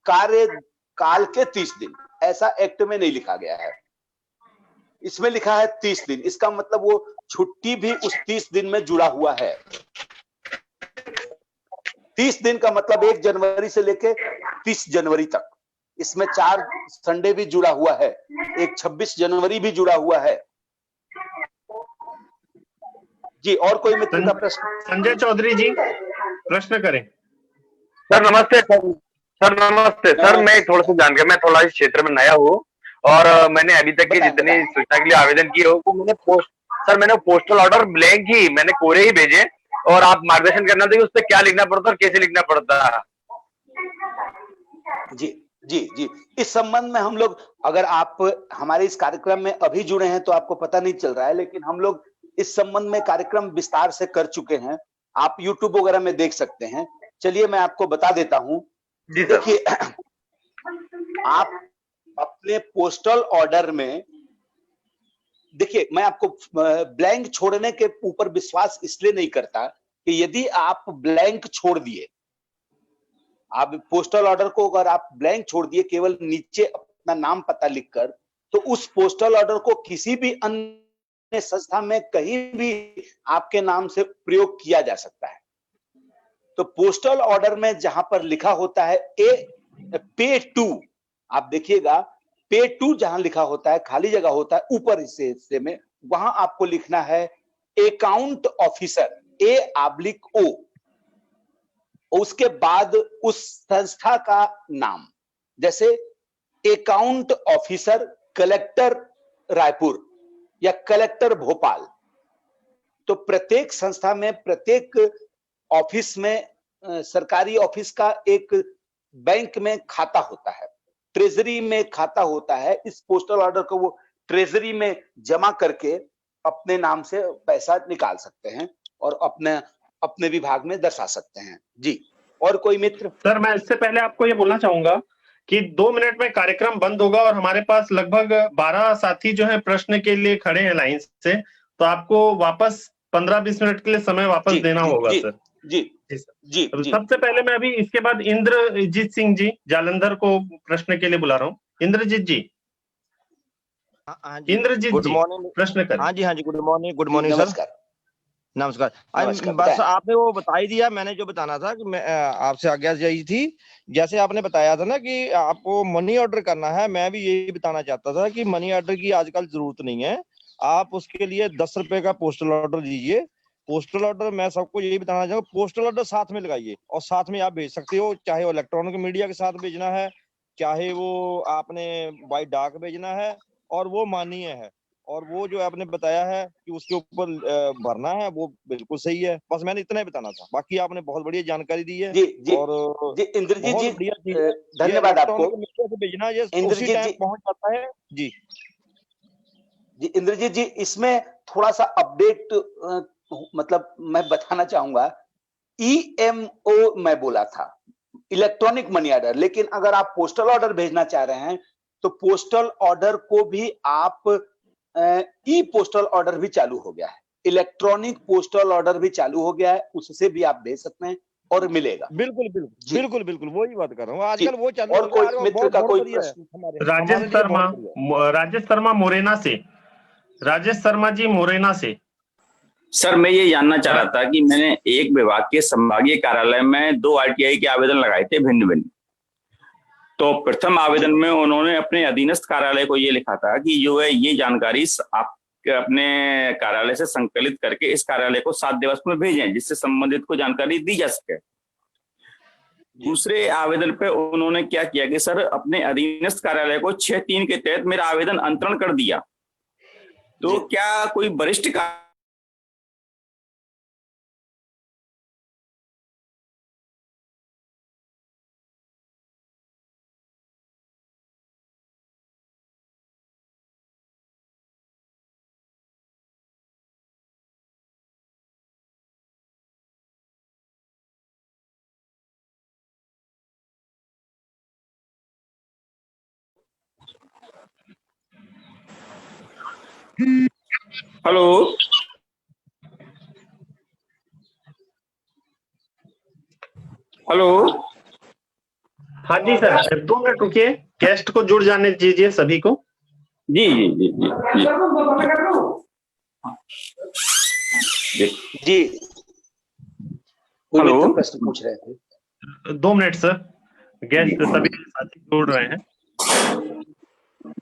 कार्यकाल के 30 दिन। ऐसा एक्ट में नहीं लिखा गया है, इसमें लिखा है 30 दिन। इसका मतलब वो छुट्टी भी उस 30 दिन में जुड़ा हुआ है। 30 दिन का मतलब 1 जनवरी से लेके 30 जनवरी तक। इसमें 4 संडे भी जुड़ा हुआ है, एक 26 जनवरी भी जुड़ा हुआ है। जी, और कोई मित्र का प्रश्न? संजय चौधरी जी प्रश्न करें। सर नमस्ते। सर मैं थोड़ा सा जान गया, मैं थोड़ा इस क्षेत्र में नया हूँ और मैंने अभी तक की जितनी सूचना के लिए आवेदन किए हो वो मैंने पोस्टल ऑर्डर ब्लैंक ही, मैंने कोरे ही भेजे, और आप मार्गदर्शन करना था कि उस पर क्या लिखना पड़ता और कैसे लिखना पड़ता है। जी, इस संबंध में हम लोग, अगर आप हमारे इस कार्यक्रम में अभी जुड़े हैं तो आपको पता नहीं चल रहा है, लेकिन हम लोग इस संबंध में कार्यक्रम विस्तार से कर चुके हैं। आप YouTube वगैरह में देख सकते हैं। चलिए मैं आपको बता देता हूं। देखिए, आप अपने पोस्टल ऑर्डर में, देखिए मैं आपको ब्लैंक छोड़ने के ऊपर विश्वास इसलिए नहीं करता कि यदि आप ब्लैंक छोड़ दिए, आप पोस्टल ऑर्डर को अगर आप ब्लैंक छोड़ दिए केवल नीचे अपना नाम पता लिखकर, तो उस पोस्टल ऑर्डर को किसी भी अन्य संस्था में कहीं भी आपके नाम से प्रयोग किया जा सकता है। तो पोस्टल ऑर्डर में जहां पर लिखा होता है पे टू, आप देखिएगा पे टू जहां लिखा होता है, खाली जगह होता है ऊपर हिस्से में, वहां आपको लिखना है अकाउंट ऑफिसर A/O, उसके बाद उस संस्था का नाम, जैसे अकाउंट ऑफिसर कलेक्टर रायपुर या कलेक्टर भोपाल, तो प्रत्येक संस्था में, प्रत्येक ऑफिस में, सरकारी ऑफिस का एक बैंक में खाता होता है, ट्रेजरी में खाता होता है। इस पोस्टल ऑर्डर को वो ट्रेजरी में जमा करके अपने नाम से पैसा निकाल सकते हैं और अपने विभाग में दर्शा सकते हैं। जी, और कोई मित्र? सर, मैं इससे पहले आपको ये बोलना चाहूंगा कि 2 मिनट में कार्यक्रम बंद होगा और हमारे पास लगभग 12 साथी जो है प्रश्न के लिए खड़े हैं लाइन से, तो आपको वापस 15-20 मिनट के लिए समय वापस देना होगा सर। जी जी तो जी। सबसे पहले मैं अभी इसके बाद इंद्रजीत सिंह जी जालंधर को प्रश्न के लिए बुला रहा हूँ। इंद्रजीत जी। इंद्रजीत गुड जी, मॉर्निंग। प्रश्न करें। हाँ जी, गुड मॉर्निंग सर। नमस्कार। नमस्कार। नमस्कार, बस बताएं। आपने वो बता ही दिया, मैंने जो बताना था कि मैं आपसे आज्ञा यही थी, जैसे आपने बताया था ना कि आपको मनी ऑर्डर करना है, मैं भी यही बताना चाहता था कि मनी ऑर्डर की आजकल जरूरत नहीं है। आप उसके लिए 10 रुपए का पोस्टल ऑर्डर दीजिए। पोस्टल ऑर्डर मैं सबको यही बताना चाहूंगा, पोस्टल ऑर्डर साथ में लगाइए और साथ में आप भेज सकते हो, चाहे वो इलेक्ट्रॉनिक मीडिया के साथ भेजना है, चाहे वो आपने बाई डाक भेजना है, और वो माननीय है। और वो जो आपने बताया है कि उसके ऊपर भरना है, वो बिल्कुल सही है। बस मैंने इतना ही बताना था, बाकी आपने बहुत बढ़िया जानकारी दी है। जी जी और जी, इंद्रजीत बहुत जी, बढ़िया चीज है। धन्यवाद आपको। इलेक्ट्रॉनिक मीडिया से भेजना, ये उसी टाइम पहुंच जाता है। जी जी, इंद्रजीत जी, इसमें थोड़ा सा अपडेट मतलब मैं बताना चाहूंगा। EMO मैं बोला था, इलेक्ट्रॉनिक मनी ऑर्डर, लेकिन अगर आप पोस्टल ऑर्डर भेजना चाह रहे हैं तो पोस्टल ऑर्डर को भी आप ई पोस्टल ऑर्डर भी चालू हो गया है, इलेक्ट्रॉनिक पोस्टल ऑर्डर भी चालू हो गया है, उससे भी आप भेज सकते हैं और मिलेगा। बिल्कुल बिल्कुल वही बात कर रहा हूँ आजकल वो चल और कोई मित्र का कोई प्रश्न? राजेश शर्मा मोरेना से, राजेश शर्मा जी मोरेना से। सर, मैं ये जानना चाह रहा था कि मैंने एक विभाग के संभागीय कार्यालय में 2 RTI के आवेदन लगाए थे भिन्न भिन्न। तो प्रथम आवेदन में उन्होंने अपने अधीनस्थ कार्यालय को ये लिखा था कि जो है ये जानकारी आप अपने कार्यालय से संकलित करके इस कार्यालय को 7 दिवस में भेजें, जिससे संबंधित को जानकारी दी जा सके। दूसरे आवेदन पे उन्होंने क्या किया कि सर अपने अधीनस्थ कार्यालय को 6/3 के तहत मेरा आवेदन अंतरण कर दिया। तो क्या कोई वरिष्ठ हेलो हेलो हाँ जी सर, 2 मिनट रुकिए, गेस्ट को जुड़ जाने दीजिए सभी को। जी जी जी जी जी, हेलो, प्रश्न पूछ रहे थे। 2 मिनट सर, गेस्ट सभी साथी जुड़ रहे हैं।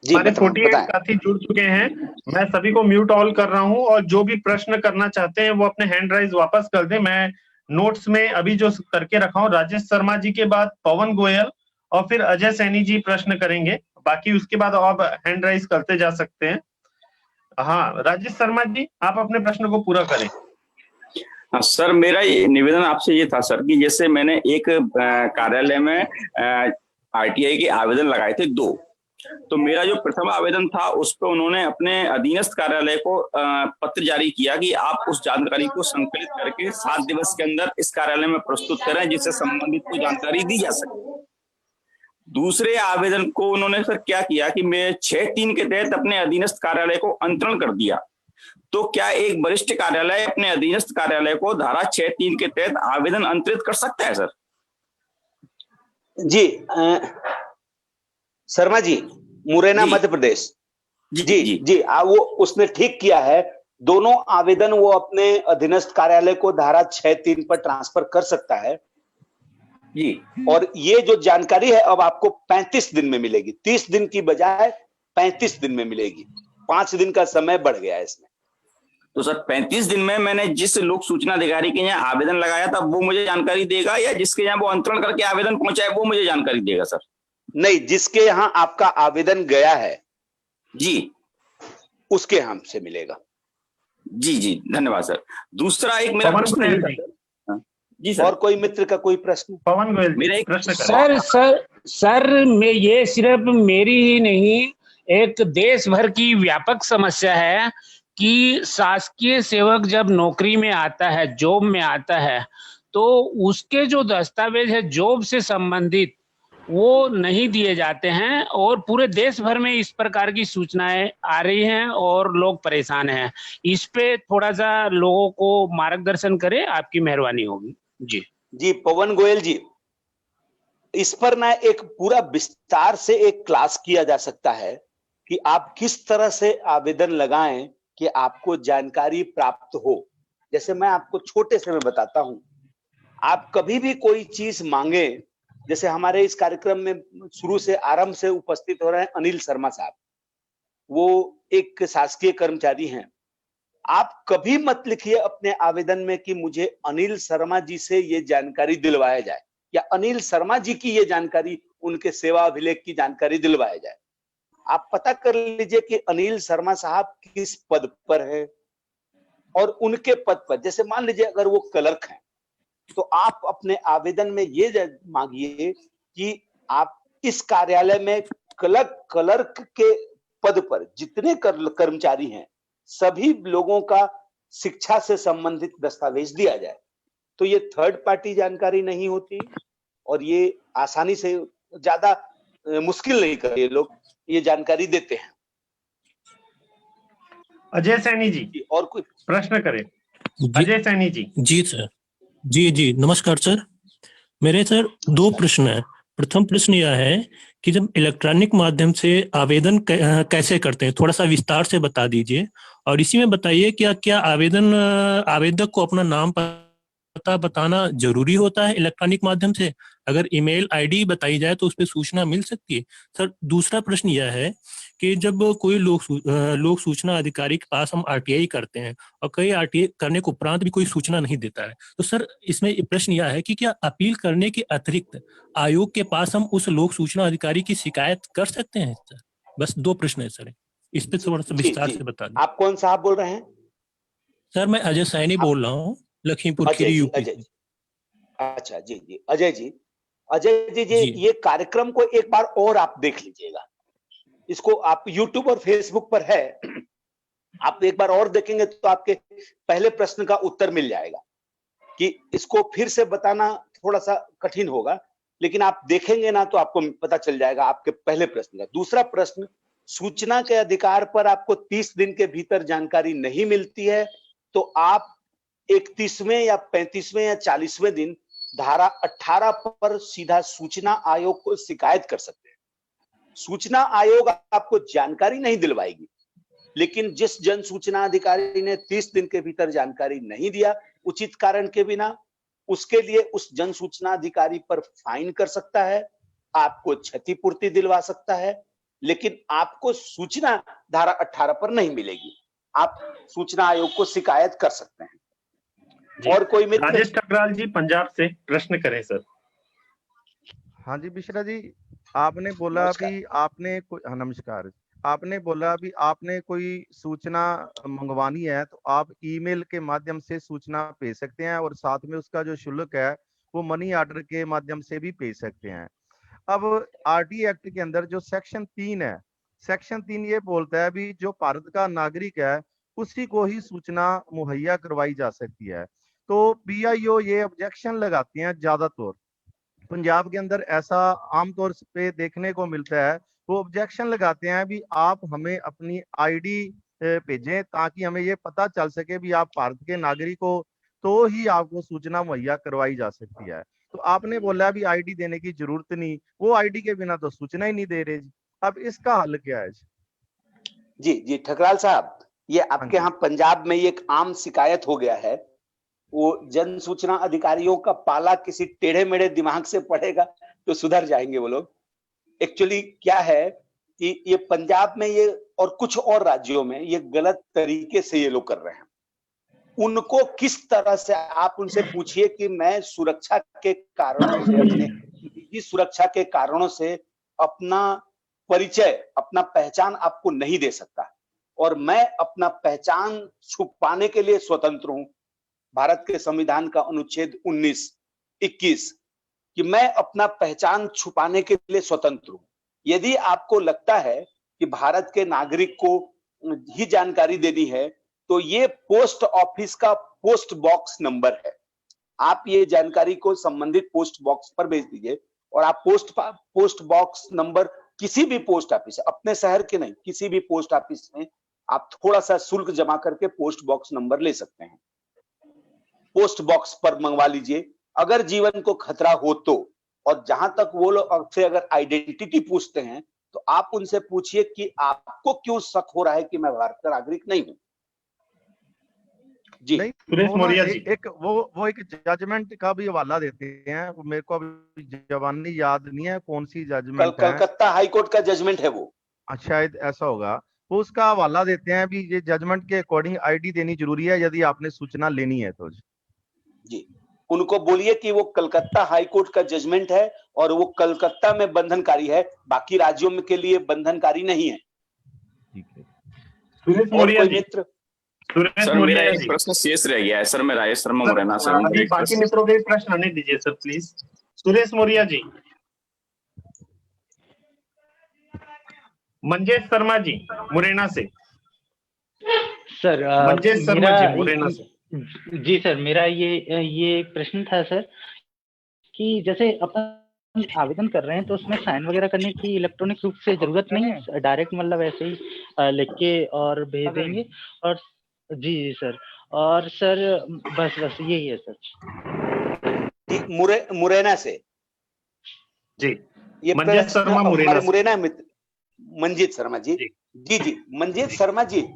हमारे 48 साथी जुड़ चुके हैं। मैं सभी को म्यूट ऑल कर रहा हूं और जो भी प्रश्न करना चाहते हैं वो अपने हैंड राइज वापस कर दें। मैं नोट्स में अभी जो करके रखा हूं, राजेश शर्मा जी के बाद पवन गोयल और फिर अजय सैनी जी प्रश्न करेंगे, बाकी उसके बाद आप हैंड राइज करते जा सकते हैं। हाँ, राजेश शर्मा जी, आप अपने प्रश्न को पूरा करें। हाँ सर, मेरा निवेदन आपसे ये था सर कि जैसे मैंने एक कार्यालय में RTI के आवेदन लगाए थे 2, तो मेरा जो प्रथम आवेदन था उस पर उन्होंने अपने अधीनस्थ कार्यालय को पत्र जारी किया कि आप उस जानकारी को संकलित करके 7 दिवस के अंदर इस कार्यालय में प्रस्तुत करें, जिससे संबंधित को जानकारी दी जा सके। दूसरे आवेदन को उन्होंने सर क्या किया कि मैं 6/3 के तहत अपने अधीनस्थ कार्यालय को अंतरण कर दिया। तो क्या एक वरिष्ठ कार्यालय अपने अधीनस्थ कार्यालय को धारा 6/3 के तहत आवेदन अंतरित कर सकता है सर? जी, शर्मा जी, मुरैना मध्य प्रदेश। जी, वो उसने ठीक किया है। दोनों आवेदन वो अपने अधीनस्थ कार्यालय को धारा 6/3 पर ट्रांसफर कर सकता है जी। और ये जो जानकारी है अब आपको 35 दिन में मिलेगी, 30 दिन की बजाय 35 दिन में मिलेगी। 5 दिन का समय बढ़ गया है इसमें। तो सर 35 दिन में मैंने जिस लोक सूचना अधिकारी के यहाँ आवेदन लगाया था वो मुझे जानकारी देगा, या जिसके यहाँ वो अंतरण करके आवेदन पहुंचाए वो मुझे जानकारी देगा सर? नहीं, जिसके यहाँ आपका आवेदन गया है जी, उसके यहाँ से मिलेगा। जी जी धन्यवाद सर। दूसरा एक मेरा प्रश्न है जी सर। और कोई मित्र का कोई प्रश्न? पवन गोयल मेरा एक प्रश्न सर मैं ये सिर्फ मेरी ही नहीं, एक देश भर की व्यापक समस्या है कि शासकीय सेवक जब नौकरी में आता है, जॉब में आता है, तो उसके जो दस्तावेज है जॉब से संबंधित वो नहीं दिए जाते हैं और पूरे देश भर में इस प्रकार की सूचनाएं आ रही हैं और लोग परेशान हैं। इस पे थोड़ा सा लोगों को मार्गदर्शन करें, आपकी मेहरबानी होगी। जी जी पवन गोयल जी, इस पर ना एक पूरा विस्तार से एक क्लास किया जा सकता है कि आप किस तरह से आवेदन लगाएं कि आपको जानकारी प्राप्त हो। जैसे मैं आपको छोटे से मैं बताता हूं, आप कभी भी कोई चीज मांगे, जैसे हमारे इस कार्यक्रम में शुरू से आरंभ से उपस्थित हो रहे हैं अनिल शर्मा साहब, वो एक शासकीय कर्मचारी हैं। आप कभी मत लिखिए अपने आवेदन में कि मुझे अनिल शर्मा जी से ये जानकारी दिलवाया जाए या अनिल शर्मा जी की ये जानकारी, उनके सेवा अभिलेख की जानकारी दिलवाया जाए। आप पता कर लीजिए कि अनिल शर्मा साहब किस पद पर है और उनके पद पर, जैसे मान लीजिए अगर वो क्लर्क हैं, तो आप अपने आवेदन में ये मांगिए कि आप इस कार्यालय में क्लर्क के पद पर जितने कर्मचारी हैं सभी लोगों का शिक्षा से संबंधित दस्तावेज दिया जाए। तो ये थर्ड पार्टी जानकारी नहीं होती और ये आसानी से, ज्यादा मुश्किल नहीं कर, ये लोग ये जानकारी देते हैं। अजय सैनी जी और कोई प्रश्न करें? अजय सैनी जी। जी सर। जी नमस्कार सर। मेरे सर 2 प्रश्न है। प्रथम प्रश्न यह है कि जब इलेक्ट्रॉनिक माध्यम से आवेदन कैसे करते हैं, थोड़ा सा विस्तार से बता दीजिए। और इसी में बताइए क्या आवेदक को अपना नाम पता बताना जरूरी होता है इलेक्ट्रॉनिक माध्यम से? अगर ईमेल आईडी बताई जाए तो उस पर सूचना मिल सकती है। सर दूसरा प्रश्न यह है कि जब कोई लोक सूचना अधिकारी के पास हम आरटीआई करते हैं और कई आरटीआई करने के उपरांत भी कोई सूचना नहीं देता है, तो सर इसमें प्रश्न यह है कि क्या अपील करने के अतिरिक्त आयोग के पास हम उस लोक सूचना अधिकारी की शिकायत कर सकते हैं? सर बस 2 प्रश्न है सर, इस पे थोड़ा सा विस्तार से बता दें। आप कौन साहब बोल रहे हैं? सर मैं अजय सैनी बोल रहा हूँ, लखीमपुर खीरी यूपी। अच्छा जी अजय जी ये कार्यक्रम को एक बार और आप देख लीजिएगा। इसको आप YouTube और Facebook पर है, आप एक बार और देखेंगे तो आपके पहले प्रश्न का उत्तर मिल जाएगा। कि इसको फिर से बताना थोड़ा सा कठिन होगा, लेकिन आप देखेंगे ना तो आपको पता चल जाएगा आपके पहले प्रश्न का। दूसरा प्रश्न, सूचना के अधिकार पर आपको 30 दिन के भीतर जानकारी नहीं मिलती है तो आप 31वें या 35वें या 40वें दिन धारा 18 पर सीधा सूचना आयोग को शिकायत कर सकते हैं। सूचना आयोग आपको जानकारी नहीं दिलवाएगी, लेकिन जिस जन सूचना अधिकारी ने 30 दिन के भीतर जानकारी नहीं दिया उचित कारण के बिना, उसके लिए उस जन सूचना अधिकारी पर फाइन कर सकता है, आपको क्षतिपूर्ति दिलवा सकता है, लेकिन आपको सूचना धारा 18 पर नहीं मिलेगी। आप सूचना आयोग को शिकायत कर सकते हैं। और कोई मित्र? राजेश ठकराल जी पंजाब से प्रश्न करें सर। हाँ जी मिश्रा जी, आपने बोला भी आपने कोई, हाँ नमस्कार, आपने बोला भी आपने कोई सूचना मंगवानी है तो आप ईमेल के माध्यम से सूचना भेज सकते हैं और साथ में उसका जो शुल्क है वो मनी ऑर्डर के माध्यम से भी भेज सकते हैं। अब आरटी एक्ट के अंदर जो सेक्शन 3 है, सेक्शन 3 ये बोलता है भी जो भारत का नागरिक है उसी को ही सूचना मुहैया करवाई जा सकती है। तो पीआईओ ये ऑब्जेक्शन लगाती हैं ज्यादातर, पंजाब के अंदर ऐसा आमतौर पे देखने को मिलता है, वो ऑब्जेक्शन लगाते हैं भी आप हमें अपनी आईडी भेजें ताकि हमें ये पता चल सके भी आप भारत के नागरिक हो, तो ही आपको सूचना मुहैया करवाई जा सकती है। तो आपने बोला भी आईडी देने की जरूरत नहीं, वो आईडी के बिना तो सूचना ही नहीं दे रहे। अब इसका हल क्या है? जी ठकराल साहब, ये आपके यहाँ पंजाब में ये एक आम शिकायत हो गया है। वो जन सूचना अधिकारियों का पाला किसी टेढ़े मेढ़े दिमाग से पड़ेगा तो सुधर जाएंगे वो लोग। एक्चुअली क्या है कि ये पंजाब में ये और कुछ और राज्यों में ये गलत तरीके से ये लोग कर रहे हैं। उनको किस तरह से, आप उनसे पूछिए कि मैं सुरक्षा के कारणों से, अपने निजी सुरक्षा के कारणों से अपना परिचय, अपना पहचान आपको नहीं दे सकता। और मैं अपना पहचान छुपाने के लिए स्वतंत्र हूं। भारत के संविधान का अनुच्छेद 19-21 कि मैं अपना पहचान छुपाने के लिए स्वतंत्र हूं। यदि आपको लगता है कि भारत के नागरिक को ही जानकारी देनी है तो ये पोस्ट ऑफिस का पोस्ट बॉक्स नंबर है। आप ये जानकारी को संबंधित पोस्ट बॉक्स पर भेज दीजिए और आप पोस्ट बॉक्स नंबर किसी भी पोस्ट ऑफिस, अपने शहर के नहीं, किसी भी पोस्ट ऑफिस में आप थोड़ा सा शुल्क जमा करके पोस्ट बॉक्स नंबर ले सकते हैं। पोस्ट बॉक्स पर मंगवा लीजिए। अगर जीवन को खतरा हो तो, और जहां तक वो लोग आपसे अगर आइडेंटिटी पूछते हैं तो आप उनसे पूछिए कि आपको क्यों शक हो रहा है कि मैं भारत का नागरिक नहीं हूं। जी सुरेश मौर्य जी, एक वो एक जजमेंट का भी हवाला देते हैं, मेरे को अभी जवानी याद नहीं है कौन सी जजमेंट है। कलकत्ता हाई कोर्ट का जजमेंट है वो, शायद ऐसा होगा। वो उसका हवाला देते हैं भी ये जजमेंट के अकॉर्डिंग आईडी देनी जरूरी है यदि आपने सूचना लेनी है तो। जी उनको बोलिए कि वो कलकत्ता हाई कोर्ट का जजमेंट है और वो कलकत्ता में बंधनकारी है, बाकी राज्यों में के लिए बंधनकारी नहीं है। सुरेश मौर्य जी, सर मेरा एक प्रश्न शेष रह गया है सर। मैं राजेश शर्मा मुरैना से हूं। बाकी मित्रों के प्रश्न आने दीजिए सर प्लीज। सुरेश मौर्य जी, मंजेश शर्मा जी मुरैना से। सर मंजेश शर्मा जी मुरैना से। जी सर, मेरा ये प्रश्न था सर कि जैसे अपन आवेदन कर रहे हैं तो उसमें साइन वगैरह करने की इलेक्ट्रॉनिक रूप से जरूरत नहीं है, डायरेक्ट मतलब ऐसे ही लिख के और भेज देंगे। और जी सर, और सर बस यही है सर। मुरैना से जी, ये मंजीत शर्मा मुरैना मित्र मंजीत शर्मा जी। जी मंजीत शर्मा जी,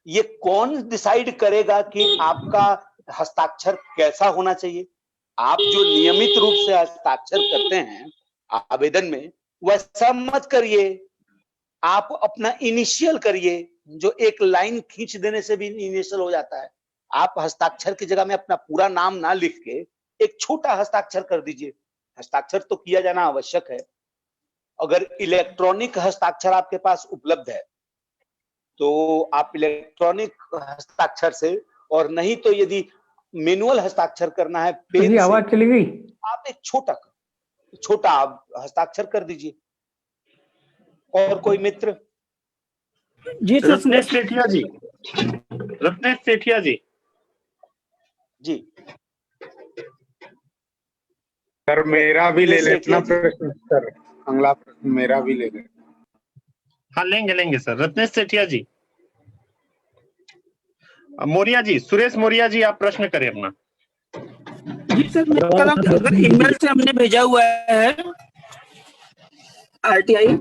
ये कौन डिसाइड करेगा कि आपका हस्ताक्षर कैसा होना चाहिए? आप जो नियमित रूप से हस्ताक्षर करते हैं आवेदन में वैसा मत करिए, आप अपना इनिशियल करिए, जो एक लाइन खींच देने से भी इनिशियल हो जाता है। आप हस्ताक्षर की जगह में अपना पूरा नाम ना लिख के एक छोटा हस्ताक्षर कर दीजिए। हस्ताक्षर तो किया जाना आवश्यक है। अगर इलेक्ट्रॉनिक हस्ताक्षर आपके पास उपलब्ध है तो आप इलेक्ट्रॉनिक हस्ताक्षर से, और नहीं तो यदि मैनुअल हस्ताक्षर करना है पेन से, आवाज चली गई, आप एक छोटा हस्ताक्षर कर दीजिए। और कोई मित्र? जी सर, रत्नेश सेठिया जी, रत्नेश सेठिया जी। जी सर मेरा भी ले लेना प्रश्न सर, अगला प्रश्न मेरा भी ले लेना। हाँ लेंगे सर। रत्नेश सेठिया जी। मौर्य जी, सुरेश मौर्य जी आप प्रश्न करें अपना। जी सर, अगर ईमेल से हमने भेजा हुआ है आरटीआई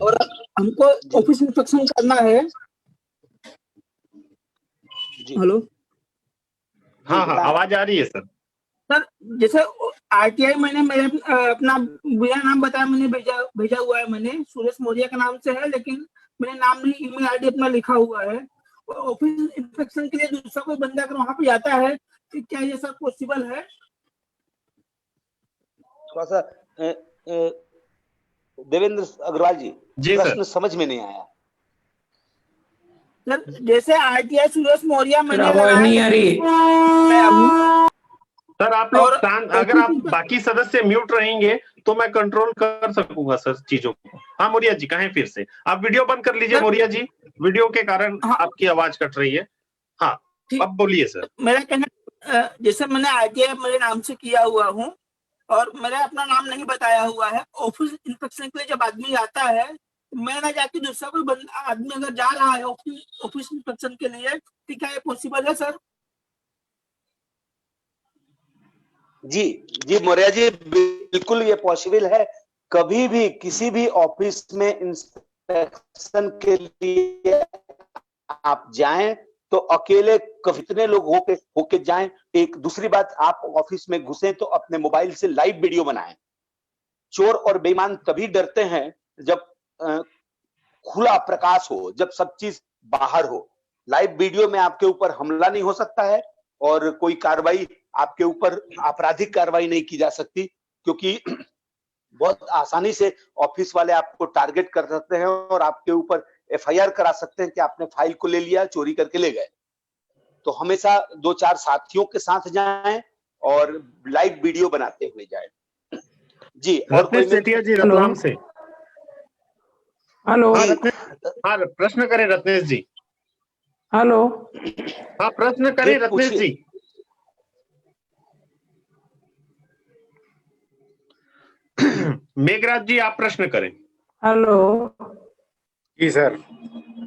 और हमको ऑफिस इंस्पेक्शन करना है। हेलो, हाँ आवाज आ रही है सर। सर जैसे आरटीआई मैंने मेरे अपना भैया नाम बताया, मैंने भेजा हुआ है, मैंने सुरेश मौर्य का नाम से है, लेकिन मैंने नाम नहीं, ईमेल आईडी अपना लिखा हुआ है। ऑफिस इंस्पेक्शन के लिए दूसरा कोई बंदा अगर वहां पे जाता है तो क्या ये सब पॉसिबल है? थोड़ा सा देवेंद्र अग्रवाल जी, प्रश्न समझ में नहीं आया। सर जैसे आरटीआई सुरेश मौर्य मैंने नहीं आ रही सर, आप लोग शांत, अगर आप बाकी सदस्य म्यूट रहेंगे तो मैं कंट्रोल कर सकूंगा सर चीजों को। हाँ मौर्य जी, कहें फिर से आप वीडियो बंद कर लीजिए मौर्य जी, वीडियो के कारण आपकी आवाज कट रही है। हाँ अब बोलिए सर। मेरा कहना, जैसे मैंने आरटीआई मेरे नाम से किया हुआ हूँ और मैंने अपना नाम नहीं बताया हुआ है, ऑफिस इंस्पेक्शन के लिए जब आदमी आता है, मैं ना जाके दूसरा कोई बंदा आदमी अगर जा रहा है ऑफिस इंस्पेक्शन के लिए, तो क्या ये पॉसिबल है सर? जी मौर्य जी, बिल्कुल ये पॉसिबल है। कभी भी किसी भी ऑफिस में इंस्पेक्शन के लिए आप जाएं तो अकेले कितने लोग होके जाएं। एक दूसरी बात, आप ऑफिस में घुसे तो अपने मोबाइल से लाइव वीडियो बनाएं। चोर और बेईमान तभी डरते हैं जब खुला प्रकाश हो, जब सब चीज बाहर हो। लाइव वीडियो में आपके ऊपर हमला नहीं हो सकता है और कोई कार्रवाई आपके ऊपर आपराधिक कार्रवाई नहीं की जा सकती, क्योंकि बहुत आसानी से ऑफिस वाले आपको टारगेट कर सकते हैं और आपके ऊपर एफआईआर करा सकते हैं कि आपने फाइल को ले लिया, चोरी करके ले गए। तो हमेशा 2-4 साथियों के साथ जाएं और लाइव वीडियो बनाते हुए जाएं। जी, और कोई सेठिया जी रतलाम से। हेलो। हाँ, प्रश्न करें रत्नेश जी। हेलो। हाँ, प्रश्न करें रत्नेश जी। मेघराज जी, आप प्रश्न करें। हेलो। जी सर,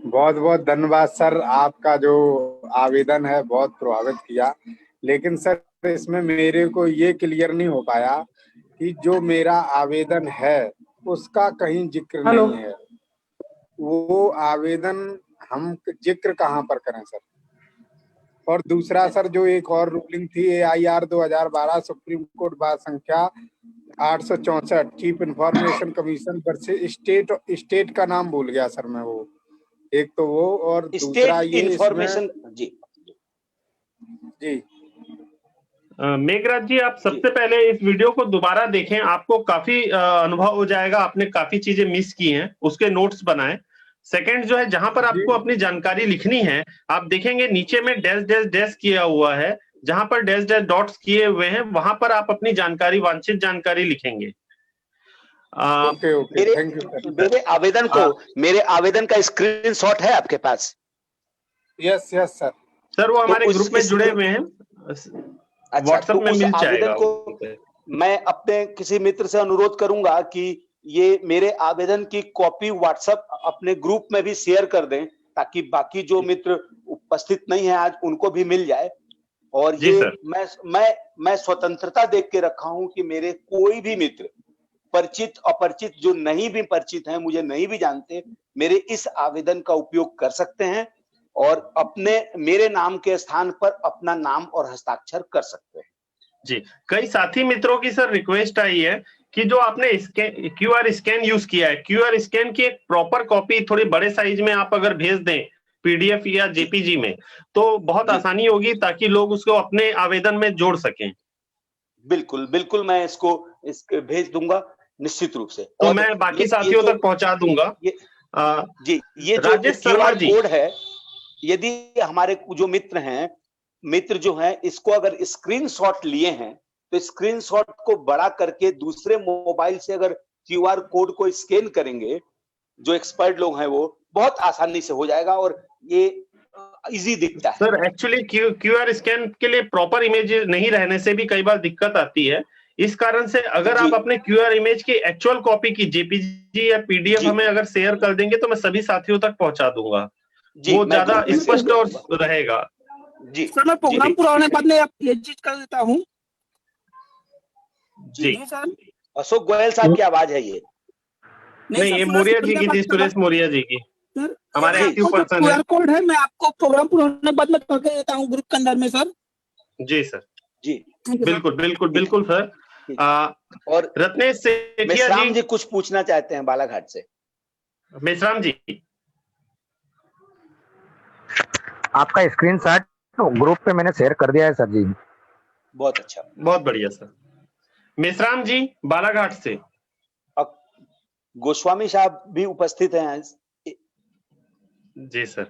बहुत बहुत धन्यवाद सर, आपका जो आवेदन है बहुत प्रभावित किया। लेकिन सर इसमें मेरे को ये क्लियर नहीं हो पाया कि जो मेरा आवेदन है उसका कहीं जिक्र नहीं है। वो आवेदन हम जिक्र कहाँ पर करें सर? और दूसरा सर, जो एक और रूलिंग थी AIR 2012 सुप्रीम कोर्ट बार संख्या 864 चीफ इंफॉर्मेशन कमीशन पर से स्टेट का नाम भूल गया सर मैं। वो एक तो वो, और दूसरा ये इंफॉर्मेशन। जी जी मेघराज जी, आप सबसे पहले इस वीडियो को दोबारा देखें, आपको काफी अनुभव हो जाएगा। आपने काफी चीजें मिस की हैं, उसके नोट्स बनाएं। सेकंड जो है, जहां पर आपको अपनी जानकारी लिखनी है, आप देखेंगे नीचे में डैश डैश डैश किया हुआ है। जहां पर डैश डैश डॉट्स किए हुए हैं, वहां पर आप अपनी जानकारी, वांछित जानकारी लिखेंगे। मेरे आवेदन का स्क्रीनशॉट है आपके पास? Yes yes sir. सर वो हमारे ग्रुप में जुड़े हुए हैं, व्हाट्सएप में मिल जाएगा। को मैं अपने किसी मित्र से अनुरोध करूंगा कि ये मेरे आवेदन की कॉपी व्हाट्सएप अपने ग्रुप में भी शेयर कर दें, ताकि बाकी जो मित्र उपस्थित नहीं है आज उनको भी मिल जाए। और ये मैं स्वतंत्रता देख के रखा हूं कि मेरे कोई भी मित्र, परिचित अपरिचित, जो नहीं भी परिचित हैं, मुझे नहीं भी जानते, मेरे इस आवेदन का उपयोग कर सकते हैं और मेरे नाम के स्थान पर अपना नाम और हस्ताक्षर कर सकते हैं। जी, कई साथी मित्रों की सर रिक्वेस्ट आई है कि जो आपने QR स्कैन यूज किया है, QR स्कैन की एक प्रॉपर कॉपी थोड़ी बड़े साइज में आप अगर भेज दें PDF या JPG में, तो बहुत आसानी होगी, ताकि लोग उसको अपने आवेदन में जोड़ सकें। बिल्कुल बिल्कुल, मैं इसको भेज दूंगा निश्चित रूप से। तो मैं बाकी साथियों तक पहुंचा दूंगा। जी, ये जो QR कोड है, यदि हमारे जो मित्र जो हैं, इसको अगर स्क्रीनशॉट लिए हैं, तो स्क्रीनशॉट को बड़ा करके दूसरे मोबाइल से अगर QR कोड को स्कैन करेंगे, जो एक्सपर्ट लोग हैं, वो बहुत आसानी से हो जाएगा और ये इजी दिखता है। सर एक्चुअली QR स्कैन के लिए प्रॉपर इमेज नहीं रहने से भी कई बार दिक्कत आती है। इस कारण से अगर आप अपने QR इमेज की एक्चुअल कॉपी की JPG या PDF हमें अगर शेयर कर देंगे, तो मैं सभी साथियों तक पहुंचा दूंगा। वो ज्यादा स्पष्ट और रहेगा। जी सर, मैं प्रोग्राम पूरा होने के बाद में ये चीज कर देता हूँ। जी सर। अशोक गोयल साहब की आवाज है ये? नहीं, ये मोरिया जी की थी, सुरेश मोरिया जी की, हमारे एक्टिव पर्सन है। QR कोड है, मैं आपको प्रोग्राम पूरा होने के बाद में करके देता हूँ ग्रुप के अंदर में सर। जी सर, जी बिल्कुल बिल्कुल बिल्कुल सर। और रत्नेश सेठिया जी कुछ पूछना चाहते हैं बालाघाट से। मेश्राम जी, आपका स्क्रीनशॉट ग्रुप पे मैंने शेयर कर दिया है सर जी। बहुत अच्छा, बहुत बढ़िया सर। मेश्राम जी बालाघाट से। गोस्वामी साहब भी उपस्थित हैं आज। जी सर।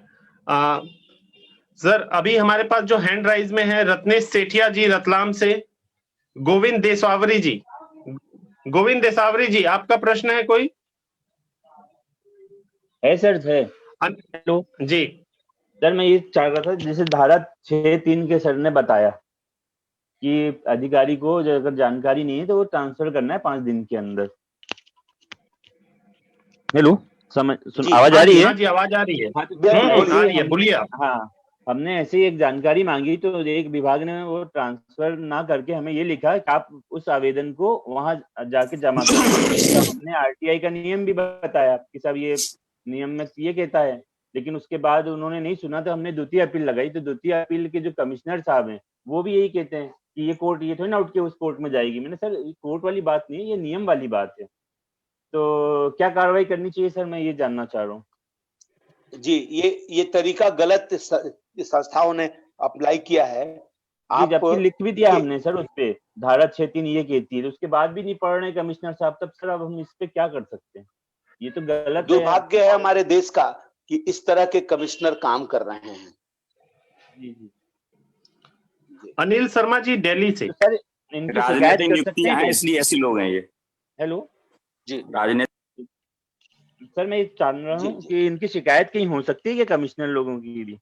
सर अभी हमारे पास जो हैंड राइज में है, रत्नेश सेठिया जी रतलाम से, गोविंद देसावरी जी। गोविंद देसावरी जी, आपका प्रश्न है कोई? है सर, है। हेलो जी सर, मैं ये चाह रहा था, जैसे धारा 6(3) के सर ने बताया कि अधिकारी को अगर जानकारी नहीं है तो वो ट्रांसफर करना है 5 दिन के अंदर। हेलो, आवाज आ रही है? हाँ जी, आवाज आ रही है। आ रही है, बोलिए आप। हाँ, हमने ऐसे ही एक जानकारी मांगी, तो एक विभाग ने वो ट्रांसफर ना करके हमें ये लिखा कि आप उस आवेदन को वहां जाके जमा करें। हमने RTI का नियम भी बताया कि साहब ये नियम में ये कहता है, लेकिन उसके बाद उन्होंने नहीं सुना, तो हमने द्वितीय अपील लगाई। तो द्वितीय अपील के जो कमिश्नर साहब हैं, वो भी यही कहते हैं कि ये कोर्ट, ये थोड़ी ना उठ के उस कोर्ट में जाएगी। मैंने सर, कोर्ट वाली बात नहीं है, ये नियम वाली बात है। तो क्या कार्रवाई करनी चाहिए सर, मैं ये जानना चाह रहा हूँ। जी, ये तरीका गलत संस्थाओं ने अप्लाई किया है। जबकि लिख भी दिया हमने सर उस पे, धारा 6(3) ये कहती है, तो उसके बाद भी नहीं पढ़ रहे कमिश्नर साहब, तब सर अब हम इस पे क्या कर सकते हैं? ये तो गलत है। दुर्भाग्य है हमारे देश का कि इस तरह के कमिश्नर काम कर रहे हैं। जी जी। अनिल शर्मा जी दिल्ली से। सर इनकी शिकायत कर सकते हैं इसलिए ऐसे लोग हैं ये। हेलो जी, राजनीति। सर मैं जान रहा हूँ कि इनकी शिकायत कहीं हो सकती है कि कमिश्नर लोगों की भी?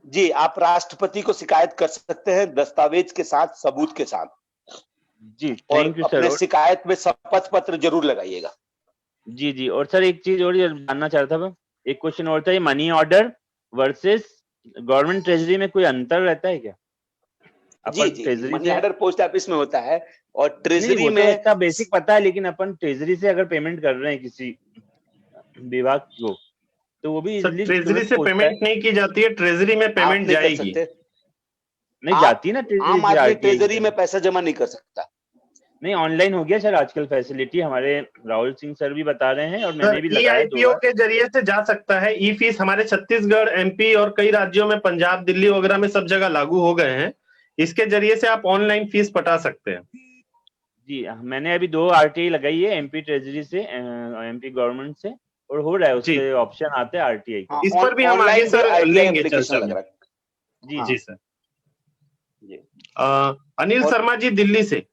जी, आप राष्ट्रपति को शिकायत कर सकते हैं दस्तावेज के साथ, सबूत के साथ। जी और थैंक यू अपने सर। शिकायत में शपथ पत्र जरूर लगाइएगा। जी जी। और सर एक चीज और जानना चाह रहा था, एक क्वेश्चन और था, ये money order versus government treasury में कोई अंतर रहता है क्या? जी जी, मनी ऑर्डर पोस्ट ऑफिस में होता है और ट्रेजरी में इसका बेसिक पता है, लेकिन अपन ट्रेजरी से अगर पेमेंट कर रहे हैं किसी विभाग को, तो वो भी ट्रेजरी से पेमेंट नहीं की जाती है, ट्रेजरी में पेमेंट जाएगी। नहीं जाती ना आम आदमी ट्रेजरी में पैसा जमा नहीं कर सकता। नहीं, ऑनलाइन हो गया सर आजकल फैसिलिटी, हमारे राहुल सिंह सर भी बता रहे हैं और मैंने भी लगाया। IPO के जरिए से जा सकता है। ई फीस हमारे छत्तीसगढ़, MP और कई राज्यों में, पंजाब, दिल्ली वगैरह में सब जगह लागू हो गए हैं। इसके जरिए से आप ऑनलाइन फीस पटा सकते हैं। जी, मैंने अभी 2 RTI लगाई है, MP ट्रेजरी से, MP गवर्नमेंट से, और हो रहा है, उससे ऑप्शन आते हैं RTI का। इस पर भी हम आगे सर लेंगे चर्चा में। जी जी सर। अनिल शर्मा जी दिल्ली से।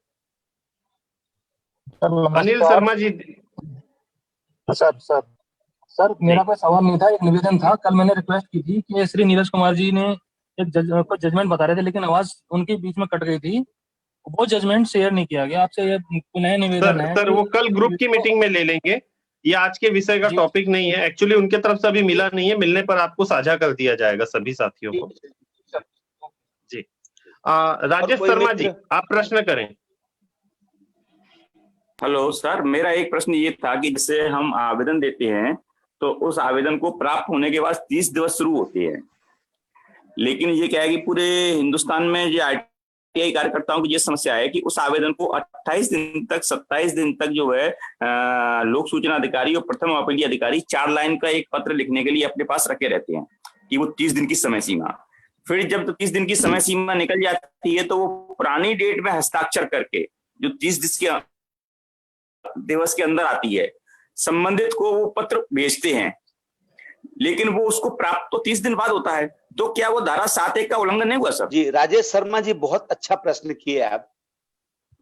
अनिल शर्मा जी। सर मेरा कोई सवाल नहीं था, एक निवेदन था। कल मैंने रिक्वेस्ट की थी कि श्री नीरज कुमार जी ने एक जजमेंट बता रहे थे, लेकिन आवाज उनके बीच में कट गई थी, वो जजमेंट शेयर नहीं किया गया। आपसे ये नया निवेदन है। सर वो कल ग्रुप की मीटिंग में ले लेंगे, ये आज के विषय का टॉपिक नहीं है। एक्चुअली उनके तरफ से अभी मिला नहीं है, मिलने पर आपको साझा कर दिया जाएगा सभी साथियों को। जी राजेश शर्मा जी, आप प्रश्न करें। हेलो सर, मेरा एक प्रश्न ये था कि जैसे हम आवेदन देते हैं तो उस आवेदन को प्राप्त होने के बाद 30 दिवस शुरू होते हैं, लेकिन ये क्या है कि पूरे हिंदुस्तान में जो RTI कार्यकर्ताओं की ये समस्या है कि उस आवेदन को 28 दिन तक, 27 दिन तक जो है लोक सूचना अधिकारी और प्रथम अपीलीय अधिकारी 4 लाइन का एक पत्र लिखने के लिए अपने पास रखे रहते हैं कि वो 30 दिन की समय सीमा। फिर जब 30 दिन की समय सीमा निकल जाती है तो वो पुरानी डेट में हस्ताक्षर करके, जो 30 दिवस के अंदर आती है, संबंधित को वो पत्र भेजते हैं, लेकिन वो उसको प्राप्त तो 30 दिन बाद होता है। तो क्या वो धारा 7(1) का उल्लंघन नहीं हुआ सर? जी राजेश शर्मा जी, बहुत अच्छा प्रश्न किए आप।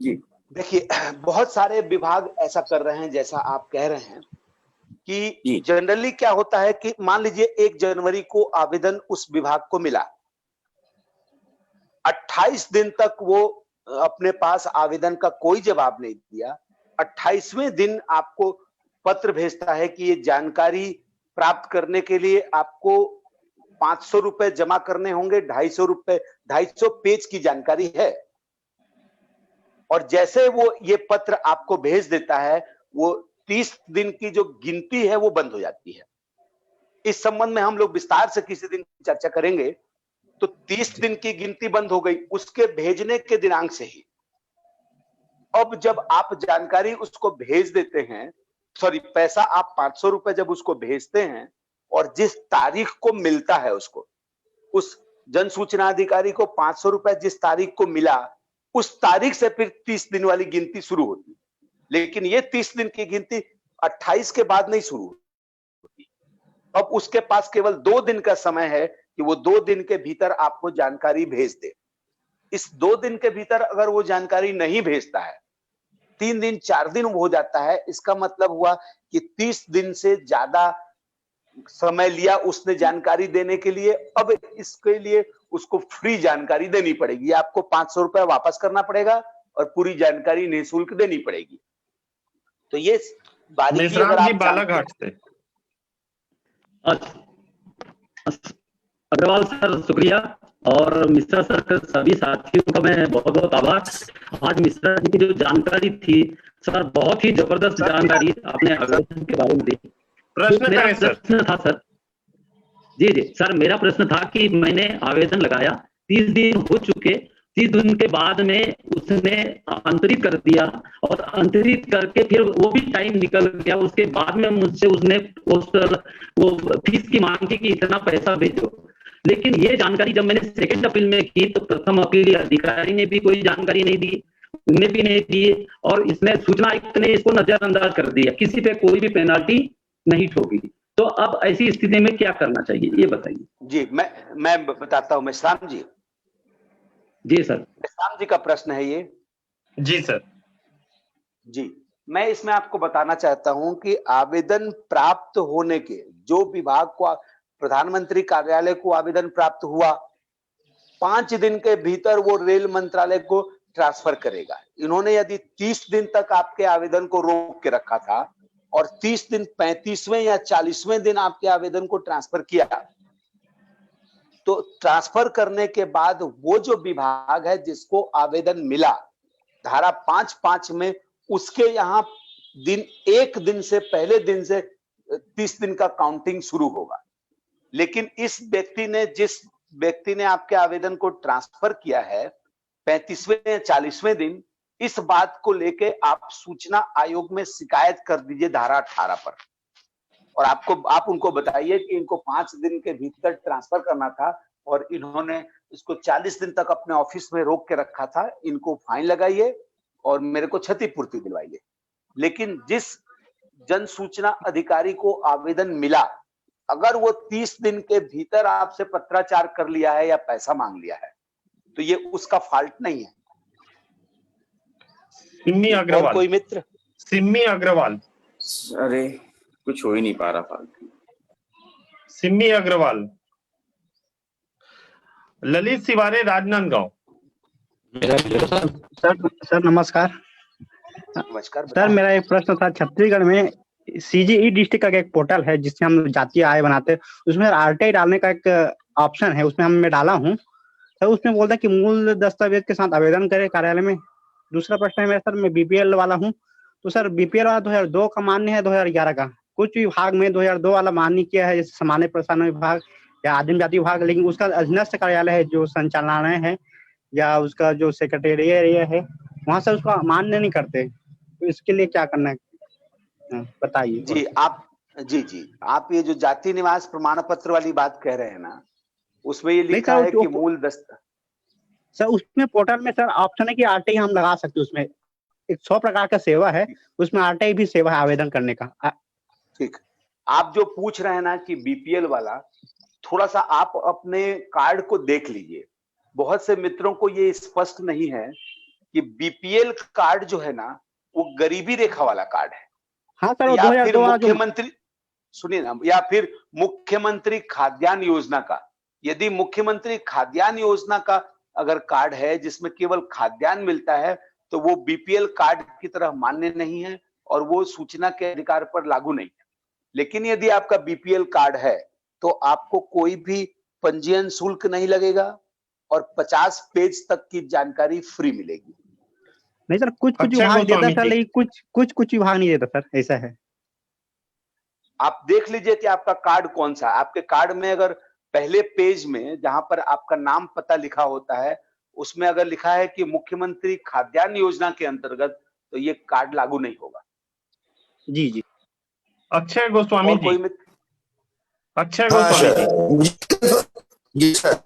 जी देखिए, बहुत सारे विभाग ऐसा कर रहे हैं जैसा आप कह रहे हैं कि जनरली क्या होता है कि मान लीजिए 1 जनवरी को आवेदन उस विभाग को मिला, 28 दिन तक वो अपने पास आवेदन का कोई जवाब नहीं दिया। 28वें दिन आपको पत्र भेजता है कि ये जानकारी प्राप्त करने के लिए आपको 500 रुपए जमा करने होंगे, 250 पेज की जानकारी है। और जैसे वो ये पत्र आपको भेज देता है, वो 30 दिन की जो गिनती है वो बंद हो जाती है। इस संबंध में हम लोग विस्तार से किसी दिन चर्चा करेंगे। तो 30 दिन की गिनती बंद हो गई उसके भेजने के दिनांक से ही। अब जब आप जानकारी उसको भेज देते हैं, पैसा आप 500 रुपए जब उसको भेजते हैं और जिस तारीख को मिलता है उसको, उस जन सूचना अधिकारी को 500 रुपए जिस तारीख को मिला, उस तारीख से फिर 30 दिन वाली गिनती शुरू होती। लेकिन ये 30 दिन की गिनती 28 के बाद नहीं शुरू होती। अब उसके पास केवल 2 दिन का समय है कि वो 2 दिन के भीतर आपको जानकारी भेज दे। इस 2 दिन के भीतर अगर वो जानकारी नहीं भेजता है, 3 दिन 4 दिन हो जाता है, इसका मतलब हुआ कि 30 दिन से ज्यादा समय लिया उसने जानकारी देने के लिए। अब इसके लिए उसको फ्री जानकारी देनी पड़ेगी, आपको 500 रुपए वापस करना पड़ेगा और पूरी जानकारी निःशुल्क देनी पड़ेगी। तो ये बारीकी अगर आप बालाघाट से। अग्रवाल सर शुक्रिया, और मिश्रा सर के सभी साथियों का मैं बहुत बहुत आभार। आज मिश्रा जी की जो जानकारी थी सर, बहुत ही जबरदस्त जानकारी आपने आवेदन के बारे में दी। मेरा प्रश्न था सर, जी सर, मेरा प्रश्न था कि मैंने आवेदन लगाया, 30 दिन हो चुके, 30 दिन के बाद में उसने अंतरित कर दिया और अंतरित करके फिर वो भी टाइम निकल गया। उसके बाद में मुझसे उसने वो फीस की मांग की कि इतना पैसा भेजो। लेकिन ये जानकारी जब मैंने सेकंड अपील में की तो प्रथम अपील अधिकारी ने भी कोई जानकारी नहीं दी, उन्हें भी नहीं दी, और इसमें सूचना आयुक्त ने इसको नजरअंदाज कर दिया, किसी पे कोई भी पेनाल्टी नहीं ठोकी। तो अब ऐसी स्थिति में क्या करना चाहिए ये बताइए। जी मैं बताता हूँ। मेश्राम जी। जी सर। मेश्राम जी का प्रश्न है ये। जी सर। जी, मैं इसमें आपको बताना चाहता हूं कि आवेदन प्राप्त होने के जो विभाग को, प्रधानमंत्री कार्यालय को आवेदन प्राप्त हुआ, 5 दिन के भीतर वो रेल मंत्रालय को ट्रांसफर करेगा। इन्होंने यदि 30 दिन तक आपके आवेदन को रोक के रखा था और 30 दिन 35वें या 40वें दिन आपके आवेदन को ट्रांसफर किया, तो ट्रांसफर करने के बाद वो जो विभाग है जिसको आवेदन मिला धारा 5(5) में, उसके यहाँ दिन 1 दिन से पहले दिन से 30 दिन का काउंटिंग शुरू होगा। लेकिन इस व्यक्ति ने, जिस व्यक्ति ने आपके आवेदन को ट्रांसफर किया है 35वें या 40वें दिन, इस बात को लेके आप सूचना आयोग में शिकायत कर दीजिए धारा 18 पर, और आप उनको बताइए कि इनको 5 दिन के भीतर ट्रांसफर करना था और इन्होंने इसको 40 दिन तक अपने ऑफिस में रोक के रखा था, इनको फाइन लगाइए और मेरे को क्षतिपूर्ति दिलवाइए। लेकिन जिस जन सूचना अधिकारी को आवेदन मिला, अगर वो 30 दिन के भीतर आपसे पत्राचार कर लिया है या पैसा मांग लिया है, तो ये उसका फॉल्ट नहीं है। सिम्मी अग्रवाल। कोई मित्र? सिम्मी अग्रवाल। अरे कुछ हो ही नहीं पा रहा फालतू। सिम्मी अग्रवाल। ललित सिवारे, राजनांदगांव। सर नमस्कार। नमस्कार सर मेरा एक प्रश्न था, छत्तीसगढ़ में CGE डिस्ट्रिक्ट का एक पोर्टल है जिससे हम जातीय आय बनाते हैं, उसमें RTI डालने का एक ऑप्शन है, उसमें मैं डाला हूँ सर। उसमें बोलता है कि मूल दस्तावेज के साथ आवेदन करें कार्यालय में। दूसरा प्रश्न है मेरा सर, मैं BPL वाला हूँ, तो सर BPL वाला 2002 का मान्य है 2011 का, कुछ विभाग में 2002 वाला मान्य किया है, जैसे सामान्य प्रसारण विभाग या आदिम जाति विभाग, लेकिन उसका अधीनस्थ कार्यालय है जो संचालनालय है या उसका जो सेक्रेटेरिएट है, वहाँ से उसको मान्य नहीं करते। तो इसके लिए क्या करना है बताइए। जी आप ये जो जाति निवास प्रमाण पत्र वाली बात कह रहे हैं ना, उसमें ये लिखा है कि मूल सर उसमें पोर्टल में सर ऑप्शन है कि RTI हम लगा सकते हैं, उसमें 100 प्रकार का सेवा है, उसमें RTI भी सेवा है आवेदन करने का। ठीक, आप जो पूछ रहे हैं ना कि BPL वाला, थोड़ा सा आप अपने कार्ड को देख लीजिए। बहुत से मित्रों को ये स्पष्ट नहीं है कि BPL कार्ड जो है ना वो गरीबी रेखा वाला कार्ड है। हाँ सर, या फिर मुख्यमंत्री, सुनिए ना, या फिर मुख्यमंत्री खाद्यान्न योजना का, यदि मुख्यमंत्री खाद्यान्न योजना का अगर कार्ड है जिसमें केवल खाद्यान्न मिलता है, तो वो BPL कार्ड की तरह मान्य नहीं है और वो सूचना के अधिकार पर लागू नहीं है। लेकिन यदि आपका BPL कार्ड है तो आपको कोई भी पंजीयन शुल्क नहीं लगेगा और 50 पेज तक की जानकारी फ्री मिलेगी। नहीं सर, कुछ विभाग देता सर, लेकिन कुछ विभाग नहीं देता सर, ऐसा है। आप देख लीजिए कि आपका कार्ड कौन सा है। आपके कार्ड में अगर पहले पेज में जहां पर आपका नाम पता लिखा होता है, उसमें अगर लिखा है कि मुख्यमंत्री खाद्यान्न योजना के अंतर्गत, तो ये कार्ड लागू नहीं होगा। जी। अक्षय गोस्वामी जी। अक्षय हाँ गोस्वामी जी सर।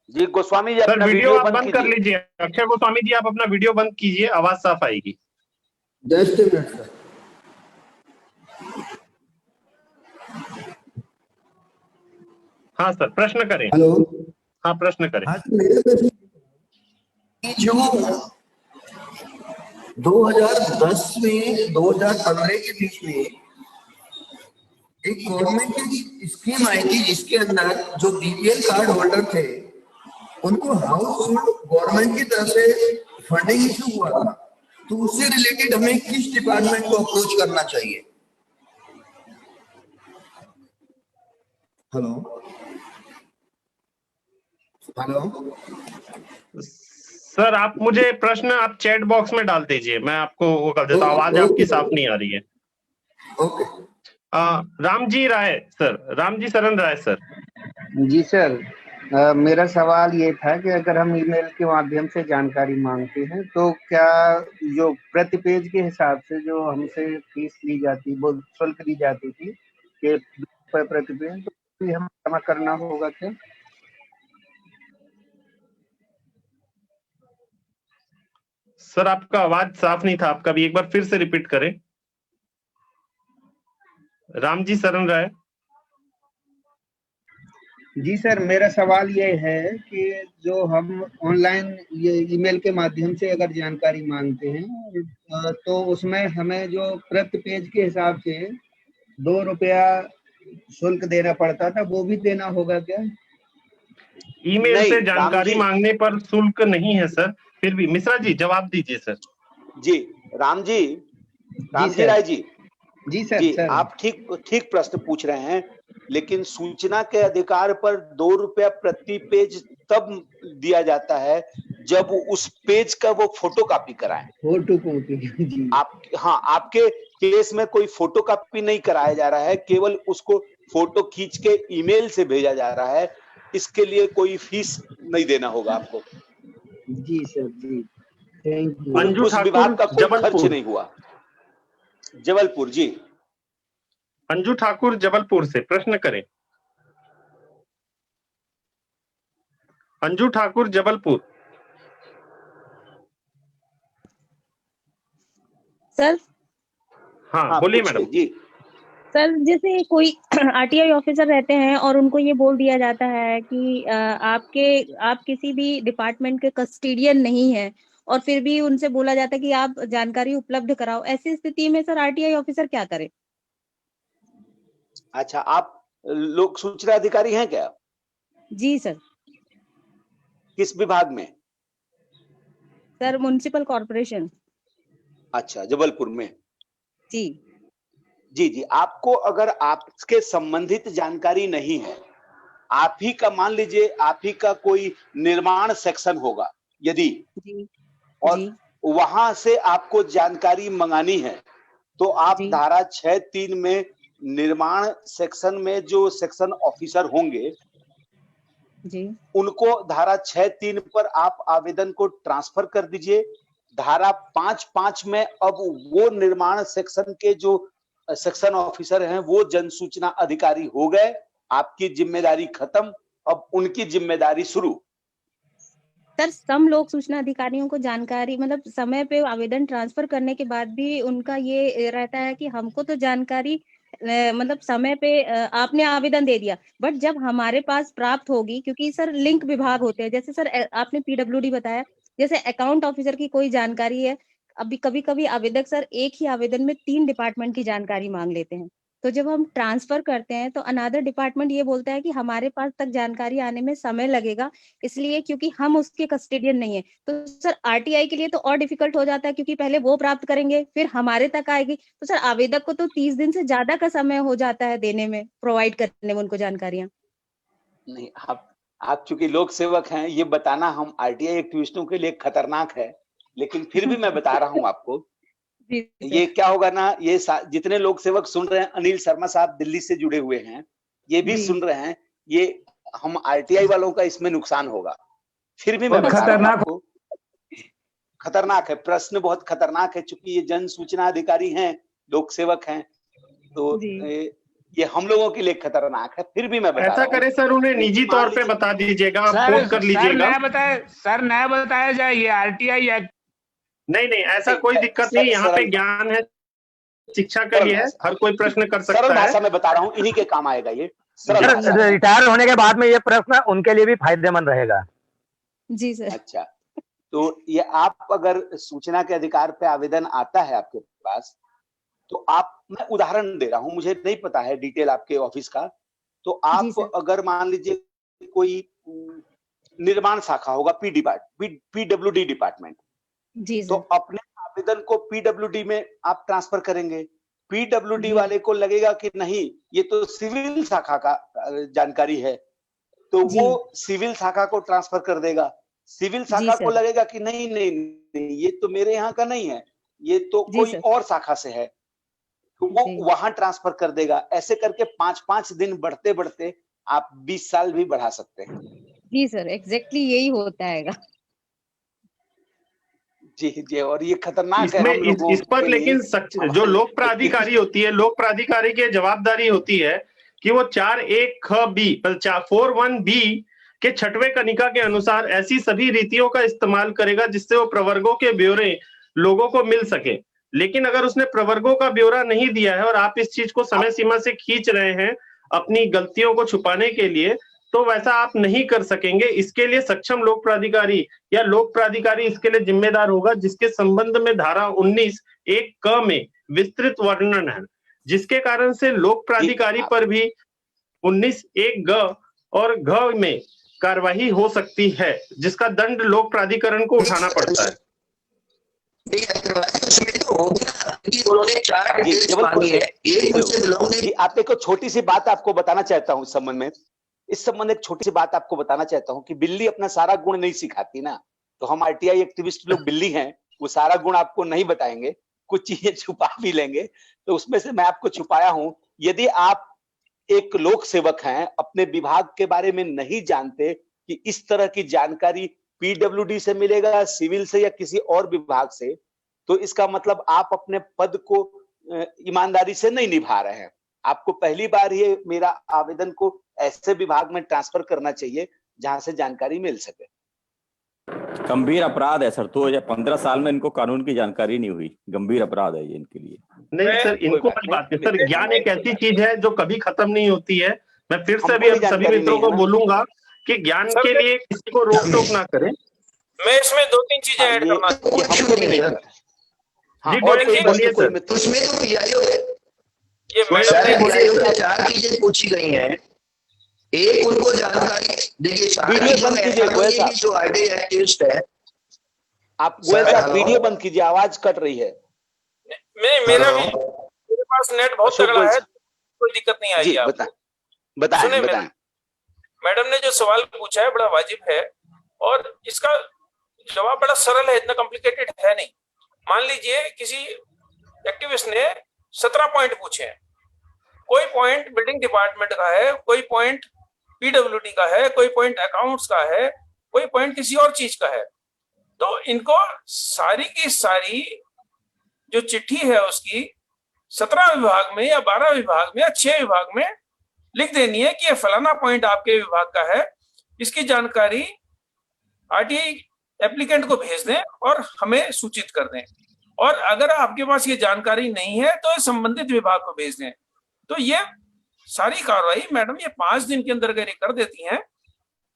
जी गोस्वामी जी, सर वीडियो आप बंद कर लीजिए। अक्षय गोस्वामी जी, आप अपना वीडियो बंद कीजिए, आवाज साफ आएगी। Just minute sir. हाँ सर, प्रश्न करें। हेलो। हाँ प्रश्न करें। हाँ मेरे प्रश्न, जो 2010 में 2015 के बीच में एक गवर्नमेंट की स्कीम आई थी जिसके अंदर जो BPL कार्ड होल्डर थे उनको हाउस होल्ड गवर्नमेंट की तरफ से फंडिंग इशू हुआ था, तो उससे रिलेटेड हमें किस डिपार्टमेंट को अप्रोच करना चाहिए? हेलो सर, आप मुझे प्रश्न आप चैट बॉक्स में डाल दीजिए, मैं आपको वो कर देता हूँ। आवाज आपकी साफ नहीं आ रही है। ओके। रामजी राय सर, रामजी शरण राय सर। जी सर। मेरा सवाल ये था कि अगर हम ईमेल के माध्यम से जानकारी मांगते हैं तो क्या जो प्रति पेज के हिसाब से जो हमसे फीस ली जाती, वो शुल्क दी जाती थी कि प्रति पेज, तो भी हमें जमा करना होगा क्या? सर आपका आवाज साफ नहीं था, आप कभी एक बार फिर से रिपीट करें। राम जी शरण राय। जी सर, मेरा सवाल ये है कि जो हम ऑनलाइन ये ईमेल के माध्यम से अगर जानकारी मांगते हैं तो उसमें हमें जो प्रति पेज के हिसाब से 2 रुपया शुल्क देना पड़ता था, वो भी देना होगा क्या? ईमेल से जानकारी मांगने पर शुल्क नहीं है सर, फिर भी मिश्रा जी जवाब दीजिए सर। जी राम जी राय जी। जी सर, जी सर। आप ठीक प्रश्न पूछ रहे हैं, लेकिन सूचना के अधिकार पर 2 रुपया प्रति पेज तब दिया जाता है जब उस पेज का वो फोटो कॉपी कराएं। फोटो कॉपी जी। आपके केस में कोई फोटो कॉपी नहीं कराया जा रहा है, केवल उसको फोटो खींच के ईमेल से भेजा जा रहा है। इसके लिए कोई फीस नहीं देना होगा आपको। जी सर, जी थैंक यू। अंजू उस विभाग का ठाकुर कोई खर्च नहीं हुआ। जबलपुर जी। अंजू ठाकुर जबलपुर से प्रश्न करें। अंजू ठाकुर जबलपुर। सर। हाँ बोलिए मैडम जी। सर जैसे कोई आरटीआई ऑफिसर रहते हैं और उनको ये बोल दिया जाता है कि आप किसी भी डिपार्टमेंट के कस्टोडियन नहीं है, और फिर भी उनसे बोला जाता है कि आप जानकारी उपलब्ध कराओ, ऐसी स्थिति में सर आरटीआई ऑफिसर क्या करे? अच्छा, आप लोक सूचना अधिकारी हैं क्या? जी सर। किस विभाग में? Sir municipal corporation. अच्छा, जबलपुर में। जी जी। आपको अगर आपके संबंधित जानकारी नहीं है, आप ही का मान लीजिए आप ही का कोई निर्माण सेक्शन होगा यदि, और वहां से आपको जानकारी मंगानी है तो आप धारा 6(3) में निर्माण सेक्शन में जो सेक्शन ऑफिसर होंगे उनको धारा 6(3) पर आप आवेदन को ट्रांसफर कर दीजिए। धारा 5(5) में अब वो निर्माण सेक्शन के जो सेक्शन ऑफिसर हैं वो जन सूचना अधिकारी हो गए। आपकी जिम्मेदारी खत्म, अब उनकी जिम्मेदारी शुरू। सर सम लोक सूचना अधिकारियों को जानकारी मतलब समय पे आवेदन ट्रांसफर करने के बाद भी उनका ये रहता है कि हमको तो जानकारी मतलब समय पे आपने आवेदन दे दिया, बट जब हमारे पास प्राप्त होगी, क्योंकि सर लिंक विभाग होते हैं, जैसे सर आपने पीडब्ल्यूडी बताया, जैसे अकाउंट ऑफिसर की कोई जानकारी है, अभी कभी कभी आवेदक सर एक ही आवेदन में 3 डिपार्टमेंट की जानकारी मांग लेते हैं, तो जब हम ट्रांसफर करते हैं तो अनदर डिपार्टमेंट ये बोलता है कि हमारे पास तक जानकारी आने में समय लगेगा, इसलिए क्योंकि हम उसके कस्टोडियन नहीं है। तो सर आरटीआई के लिए तो और डिफिकल्ट हो जाता है, क्योंकि पहले वो प्राप्त करेंगे फिर हमारे तक आएगी, तो सर आवेदक को तो 30 दिन से ज्यादा का समय हो जाता है देने में, प्रोवाइड करने में उनको जानकारियां। नहीं, आप चूंकि लोक सेवक हैं, ये बताना हम आरटीआई एक्टिविस्टों के लिए खतरनाक है, लेकिन फिर भी मैं बता रहा हूं आपको। ये क्या होगा ना, ये जितने लोक सेवक सुन रहे हैं, अनिल शर्मा साहब दिल्ली से जुड़े हुए हैं, ये भी सुन रहे हैं, ये हम आरटीआई वालों का इसमें नुकसान होगा। फिर भी मैं बता रहा हूं आपको, खतरनाक है, प्रश्न बहुत खतरनाक है, चूंकि ये जन सूचना अधिकारी हैं, लोक सेवक हैं, तो ये हम लोगों के लिए खतरनाक है। फिर भी मैं बता ऐसा करें सर, उन्हें निजी तौर पे बता दीजिएगा, आप फोन कर लीजिएगा। सर नया बताया जाए ये आरटीआई एक्ट। नहीं ऐसा कोई दिक्कत नहीं, यहाँ पे ज्ञान है, शिक्षा के लिए है, हर कोई प्रश्न कर सकता है। सरल भाषा में बता रहा हूँ, इन्हीं के काम आएगा ये। रिटायर होने के बाद में ये प्रश्न उनके लिए भी फायदेमंद रहेगा। जी सर। अच्छा, तो ये आप अगर सूचना के अधिकार पे आवेदन आता है आपके पास, तो मैं उदाहरण दे रहा हूँ, मुझे नहीं पता है डिटेल आपके ऑफिस का, तो आप अगर मान लीजिए कोई निर्माण शाखा होगा, पीडब्ल्यूडी डिपार्टमेंट, तो अपने आवेदन को पीडब्ल्यूडी में आप ट्रांसफर करेंगे। पीडब्ल्यूडी वाले को लगेगा कि नहीं, ये तो सिविल शाखा का जानकारी है, तो वो सिविल शाखा को ट्रांसफर कर देगा। सिविल शाखा को लगेगा कि नहीं, ये तो मेरे यहाँ का नहीं है, ये तो कोई और शाखा से है, तो वो वहां ट्रांसफर कर देगा। ऐसे करके 5-5 दिन बढ़ते बढ़ते आप 20 साल भी बढ़ा सकते हैं। जी सर, एग्जैक्टली यही होता है। जी जी, और ये खतरनाक है इसमें हम लोगों इस पर के लिए। लेकिन जो लोक प्राधिकारी होती है, लोक प्राधिकारी की जवाबदारी होती है कि वो 4(1)(ख)(b) 4(1)(b) के 6वें कनिका के अनुसार ऐसी सभी रीतियों का इस्तेमाल करेगा जिससे वो प्रवर्गों के ब्यौरे लोगों को मिल सके। लेकिन अगर उसने प्रवर्गों का ब्यौरा नहीं दिया है और आप इस चीज को समय सीमा से खींच रहे हैं अपनी गलतियों को छुपाने के लिए, तो वैसा आप नहीं कर सकेंगे। इसके लिए सक्षम लोक प्राधिकारी या लोक प्राधिकारी इसके लिए जिम्मेदार होगा, जिसके संबंध में धारा 19(1)(क) में विस्तृत वर्णन है, जिसके कारण से लोक प्राधिकारी पर भी 19(1)(ग) और घ में कार्यवाही हो सकती है, जिसका दंड लोक प्राधिकरण को उठाना पड़ता है। आप एक छोटी सी बात आपको बताना चाहता हूँ इस संबंध में। इस संबंध में एक छोटी सी बात आपको बताना चाहता हूँ कि बिल्ली अपना सारा गुण नहीं सिखाती ना, तो हम आरटीआई एक्टिविस्ट लोग बिल्ली हैं, वो सारा गुण आपको नहीं बताएंगे, कुछ चीजें छुपा भी लेंगे। तो उसमें से मैं आपको छुपाया हूं। यदि आप एक लोक सेवक हैं, अपने विभाग के बारे में नहीं जानते कि इस तरह की जानकारी पीडब्ल्यूडी से मिलेगा, सिविल से या किसी और विभाग से, तो इसका मतलब आप अपने पद को ईमानदारी से नहीं निभा रहे हैं। आपको पहली बार ये मेरा आवेदन को ऐसे विभाग में ट्रांसफर करना चाहिए जहां से जानकारी मिल सके। गंभीर अपराध है सर, 2015 साल में इनको कानून की जानकारी नहीं हुई, गंभीर अपराध है ये इनके लिए। नहीं सर, इनको कोई बात नहीं सर, ज्ञान एक ऐसी चीज है जो कभी खत्म नहीं होती है। मैं फिर से भी सभी मित्रों को बोलूंगा कि ज्ञान के लिए किसी को रोक टोक ना करें। मैं इसमें 2-3 चीजें ऐड करना जी बोलिए सर। उसमें तो ये मैडम 4 चीजें पूछी गई हैं। एक, उनको जानकारी देखिए, जो आरटीआई एक्टिविस्ट है, आप वीडियो बंद कीजिए, आवाज कट रही है। मेरे पास नेट बहुत तगड़ा है, कोई दिक्कत नहीं आएगी। आप बताएं। मैडम ने जो सवाल पूछा है बड़ा वाजिब है और इसका जवाब बड़ा सरल है, इतना कॉम्प्लिकेटेड है नहीं। मान लीजिए किसी एक्टिविस्ट ने 17 पॉइंट पूछे हैं, कोई पॉइंट बिल्डिंग डिपार्टमेंट का है, कोई पॉइंट पीडब्ल्यूडी का है, कोई पॉइंट अकाउंट्स का है, कोई पॉइंट किसी और चीज का है। तो इनको सारी की सारी जो चिट्ठी है उसकी 17 विभाग में या 12 विभाग में या 6 विभाग में लिख देनी है कि ये फलाना पॉइंट आपके विभाग का है, इसकी जानकारी आरटीआई एप्लीकेंट को भेज दें और हमें सूचित कर दें। और अगर आपके पास ये जानकारी नहीं है तो संबंधित विभाग को भेज दें। तो ये सारी कार्रवाई मैडम ये 5 दिन के अंदर अगर ये कर देती हैं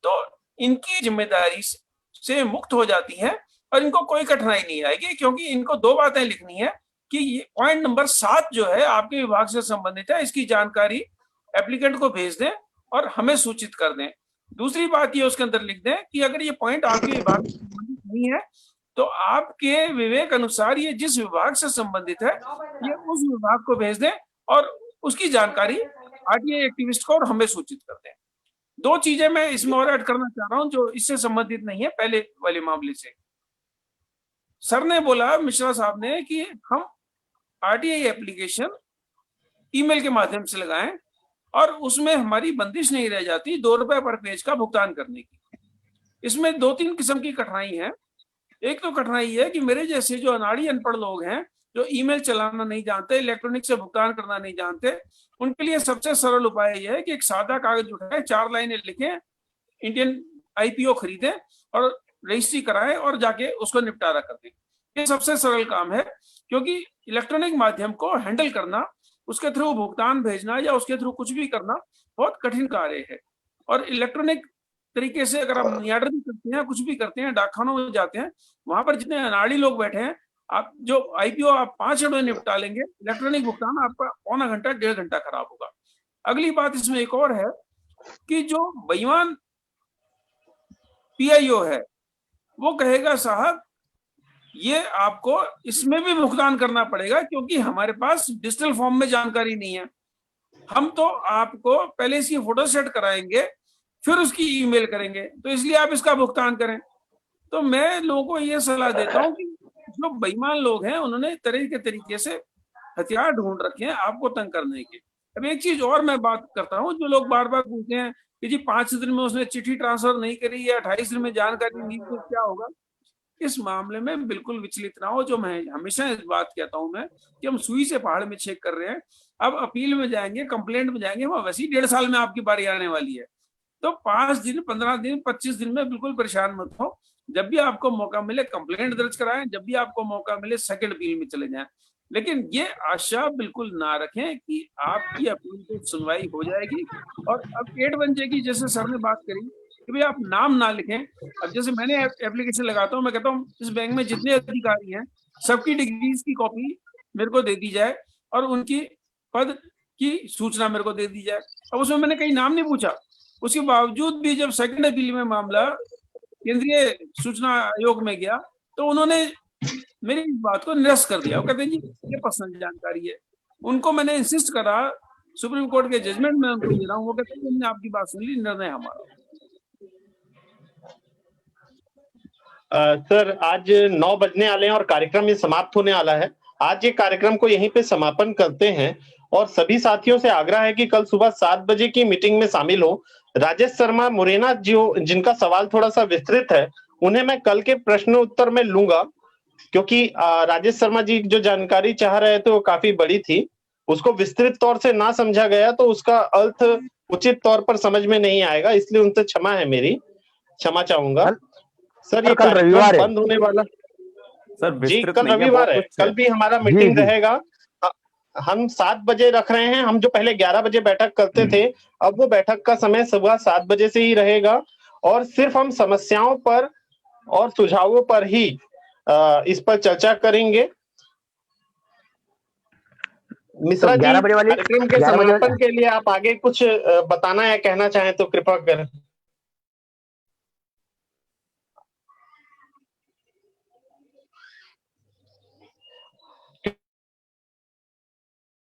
तो इनकी जिम्मेदारी से मुक्त हो जाती हैं और इनको कोई कठिनाई नहीं आएगी, क्योंकि इनको 2 बातें लिखनी है कि ये पॉइंट नंबर 7 जो है आपके विभाग से संबंधित है, इसकी जानकारी एप्लीकेंट को भेज दें और हमें सूचित कर दें। दूसरी बात ये उसके अंदर लिख दें कि अगर ये पॉइंट आपके विभाग से संबंधित नहीं है तो आपके विवेक अनुसार ये जिस विभाग से संबंधित है ये उस विभाग को भेज दें और उसकी जानकारी आरटीआई एक्टिविस्ट को और हमें सूचित कर दें। 2 चीजें मैं इसमें और ऐड करना चाह रहा हूं जो इससे संबंधित नहीं है पहले वाले मामले से। सर ने बोला, मिश्रा साहब ने, कि हम आरटीआई एप्लीकेशन ईमेल के माध्यम से लगाएं और उसमें हमारी बंदिश नहीं रह जाती 2 रुपए पर पेज का भुगतान करने की। इसमें 2-3 किस्म की कठिनाई है। एक तो कठिनाई है कि मेरे जैसे जो अनाड़ी अनपढ़ लोग हैं, जो ईमेल चलाना नहीं जानते, इलेक्ट्रॉनिक से भुगतान करना नहीं जानते, उनके लिए सबसे सरल उपाय यह है कि एक सादा कागज उठाएं, 4 लाइनें लिखें, इंडियन आईपीओ खरीदें और रजिस्ट्री कराएं और जाके उसको निपटारा कर दें। ये सबसे सरल काम है, क्योंकि इलेक्ट्रॉनिक माध्यम को हैंडल करना, उसके थ्रू भुगतान भेजना या उसके थ्रू कुछ भी करना बहुत कठिन कार्य है। और इलेक्ट्रॉनिक तरीके से अगर आप मनी ऑर्डर भी करते हैं, कुछ भी करते हैं, डाकखानों में जाते हैं, वहां पर जितने अनाड़ी लोग बैठे हैं, आप जो आईपीओ आप 5 मिनट में निपटा लेंगे, इलेक्ट्रॉनिक भुगतान आपका पौना घंटा 1.5 घंटा खराब होगा। अगली बात इसमें एक और है कि जो बेईमान पीआईओ है वो कहेगा साहब ये आपको इसमें भी भुगतान करना पड़ेगा क्योंकि हमारे पास डिजिटल फॉर्म में जानकारी नहीं है। हम तो आपको पहले इसकी फोटो सेट कराएंगे फिर उसकी ईमेल करेंगे, तो इसलिए आप इसका भुगतान करें। तो मैं लोगों को ये सलाह देता हूं कि जो बेईमान लोग हैं उन्होंने तरह के तरीके से हथियार ढूंढ रखे हैं आपको तंग करने के। अब एक चीज और मैं बात करता हूँ, जो लोग बार बार पूछते हैं कि जी 5 दिन में उसने चिट्ठी ट्रांसफर नहीं करी या 28 दिन में जानकारी नहीं, तो क्या होगा। इस मामले में बिल्कुल विचलित ना हो। जो मैं हमेशा इस बात कहता हूं मैं कि हम सुई से पहाड़ में छेद कर रहे हैं। अब अपील में जाएंगे, कंप्लेंट में जाएंगे, वहां वैसे ही 1.5 साल में आपकी बारी आने वाली है। तो 5 दिन, 15 दिन, 25 दिन में बिल्कुल परेशान मत हो। जब भी आपको मौका मिले कंप्लेंट दर्ज कराएं, जब भी आपको मौका मिले सेकंड अपील में चले जाएं। लेकिन ये आशा बिल्कुल ना रखें कि आपकी अपील की सुनवाई हो जाएगी और अब एड बन जाएगी। जैसे सर ने बात करी कि भाई आप नाम ना लिखें। अब जैसे मैंने एप्लीकेशन लगाता हूँ, मैं कहता हूँ इस बैंक में जितने अधिकारी हैं सबकी डिग्रीज की कॉपी मेरे को दे दी जाए और उनकी पद की सूचना मेरे को दे दी जाए। अब उसमें मैंने कहीं नाम नहीं पूछा। उसके बावजूद भी जब सेकंड अपील में मामला केंद्रीय सूचना आयोग में गया तो उन्होंने मेरी इस बात को निरस्त कर दिया। वो कहते हैं जी ये पर्सनल जानकारी है। उनको मैंने इंसिस्ट करा, सुप्रीम कोर्ट के जजमेंट में उनको दे रहा हूँ, वो कहते हैं हमने आपकी बात सुन ली, निर्णय हमारा। सर आज 9 बजने वाले हैं और कार्यक्रम ये समाप्त होने वाला है। आज ये कार्यक्रम को यहीं पे समापन करते हैं और सभी साथियों से आग्रह है कि कल सुबह 7 बजे की मीटिंग में शामिल हो। राजेश शर्मा मुरैना जो जिनका सवाल थोड़ा सा विस्तृत है, उन्हें मैं कल के प्रश्न उत्तर में लूंगा, क्योंकि राजेश शर्मा जी जो जानकारी चाह रहे थे वो काफी बड़ी थी, उसको विस्तृत तौर से ना समझा गया तो उसका अर्थ उचित तौर पर समझ में नहीं आएगा, इसलिए उनसे क्षमा है, मेरी क्षमा चाहूंगा। सर ये कल रविवार बंद होने वाला सर जी, कल रविवार है, कल भी हमारा मीटिंग रहेगा। हम 7 बजे रख रहे हैं। हम जो पहले 11 बजे बैठक करते थे, अब वो बैठक का समय सुबह 7 बजे से ही रहेगा और सिर्फ हम समस्याओं पर और सुझावों पर ही इस पर चर्चा करेंगे। मिश्रा जी, कार्यक्रम के समापन के लिए आप आगे कुछ बताना या कहना चाहें तो कृपा करें।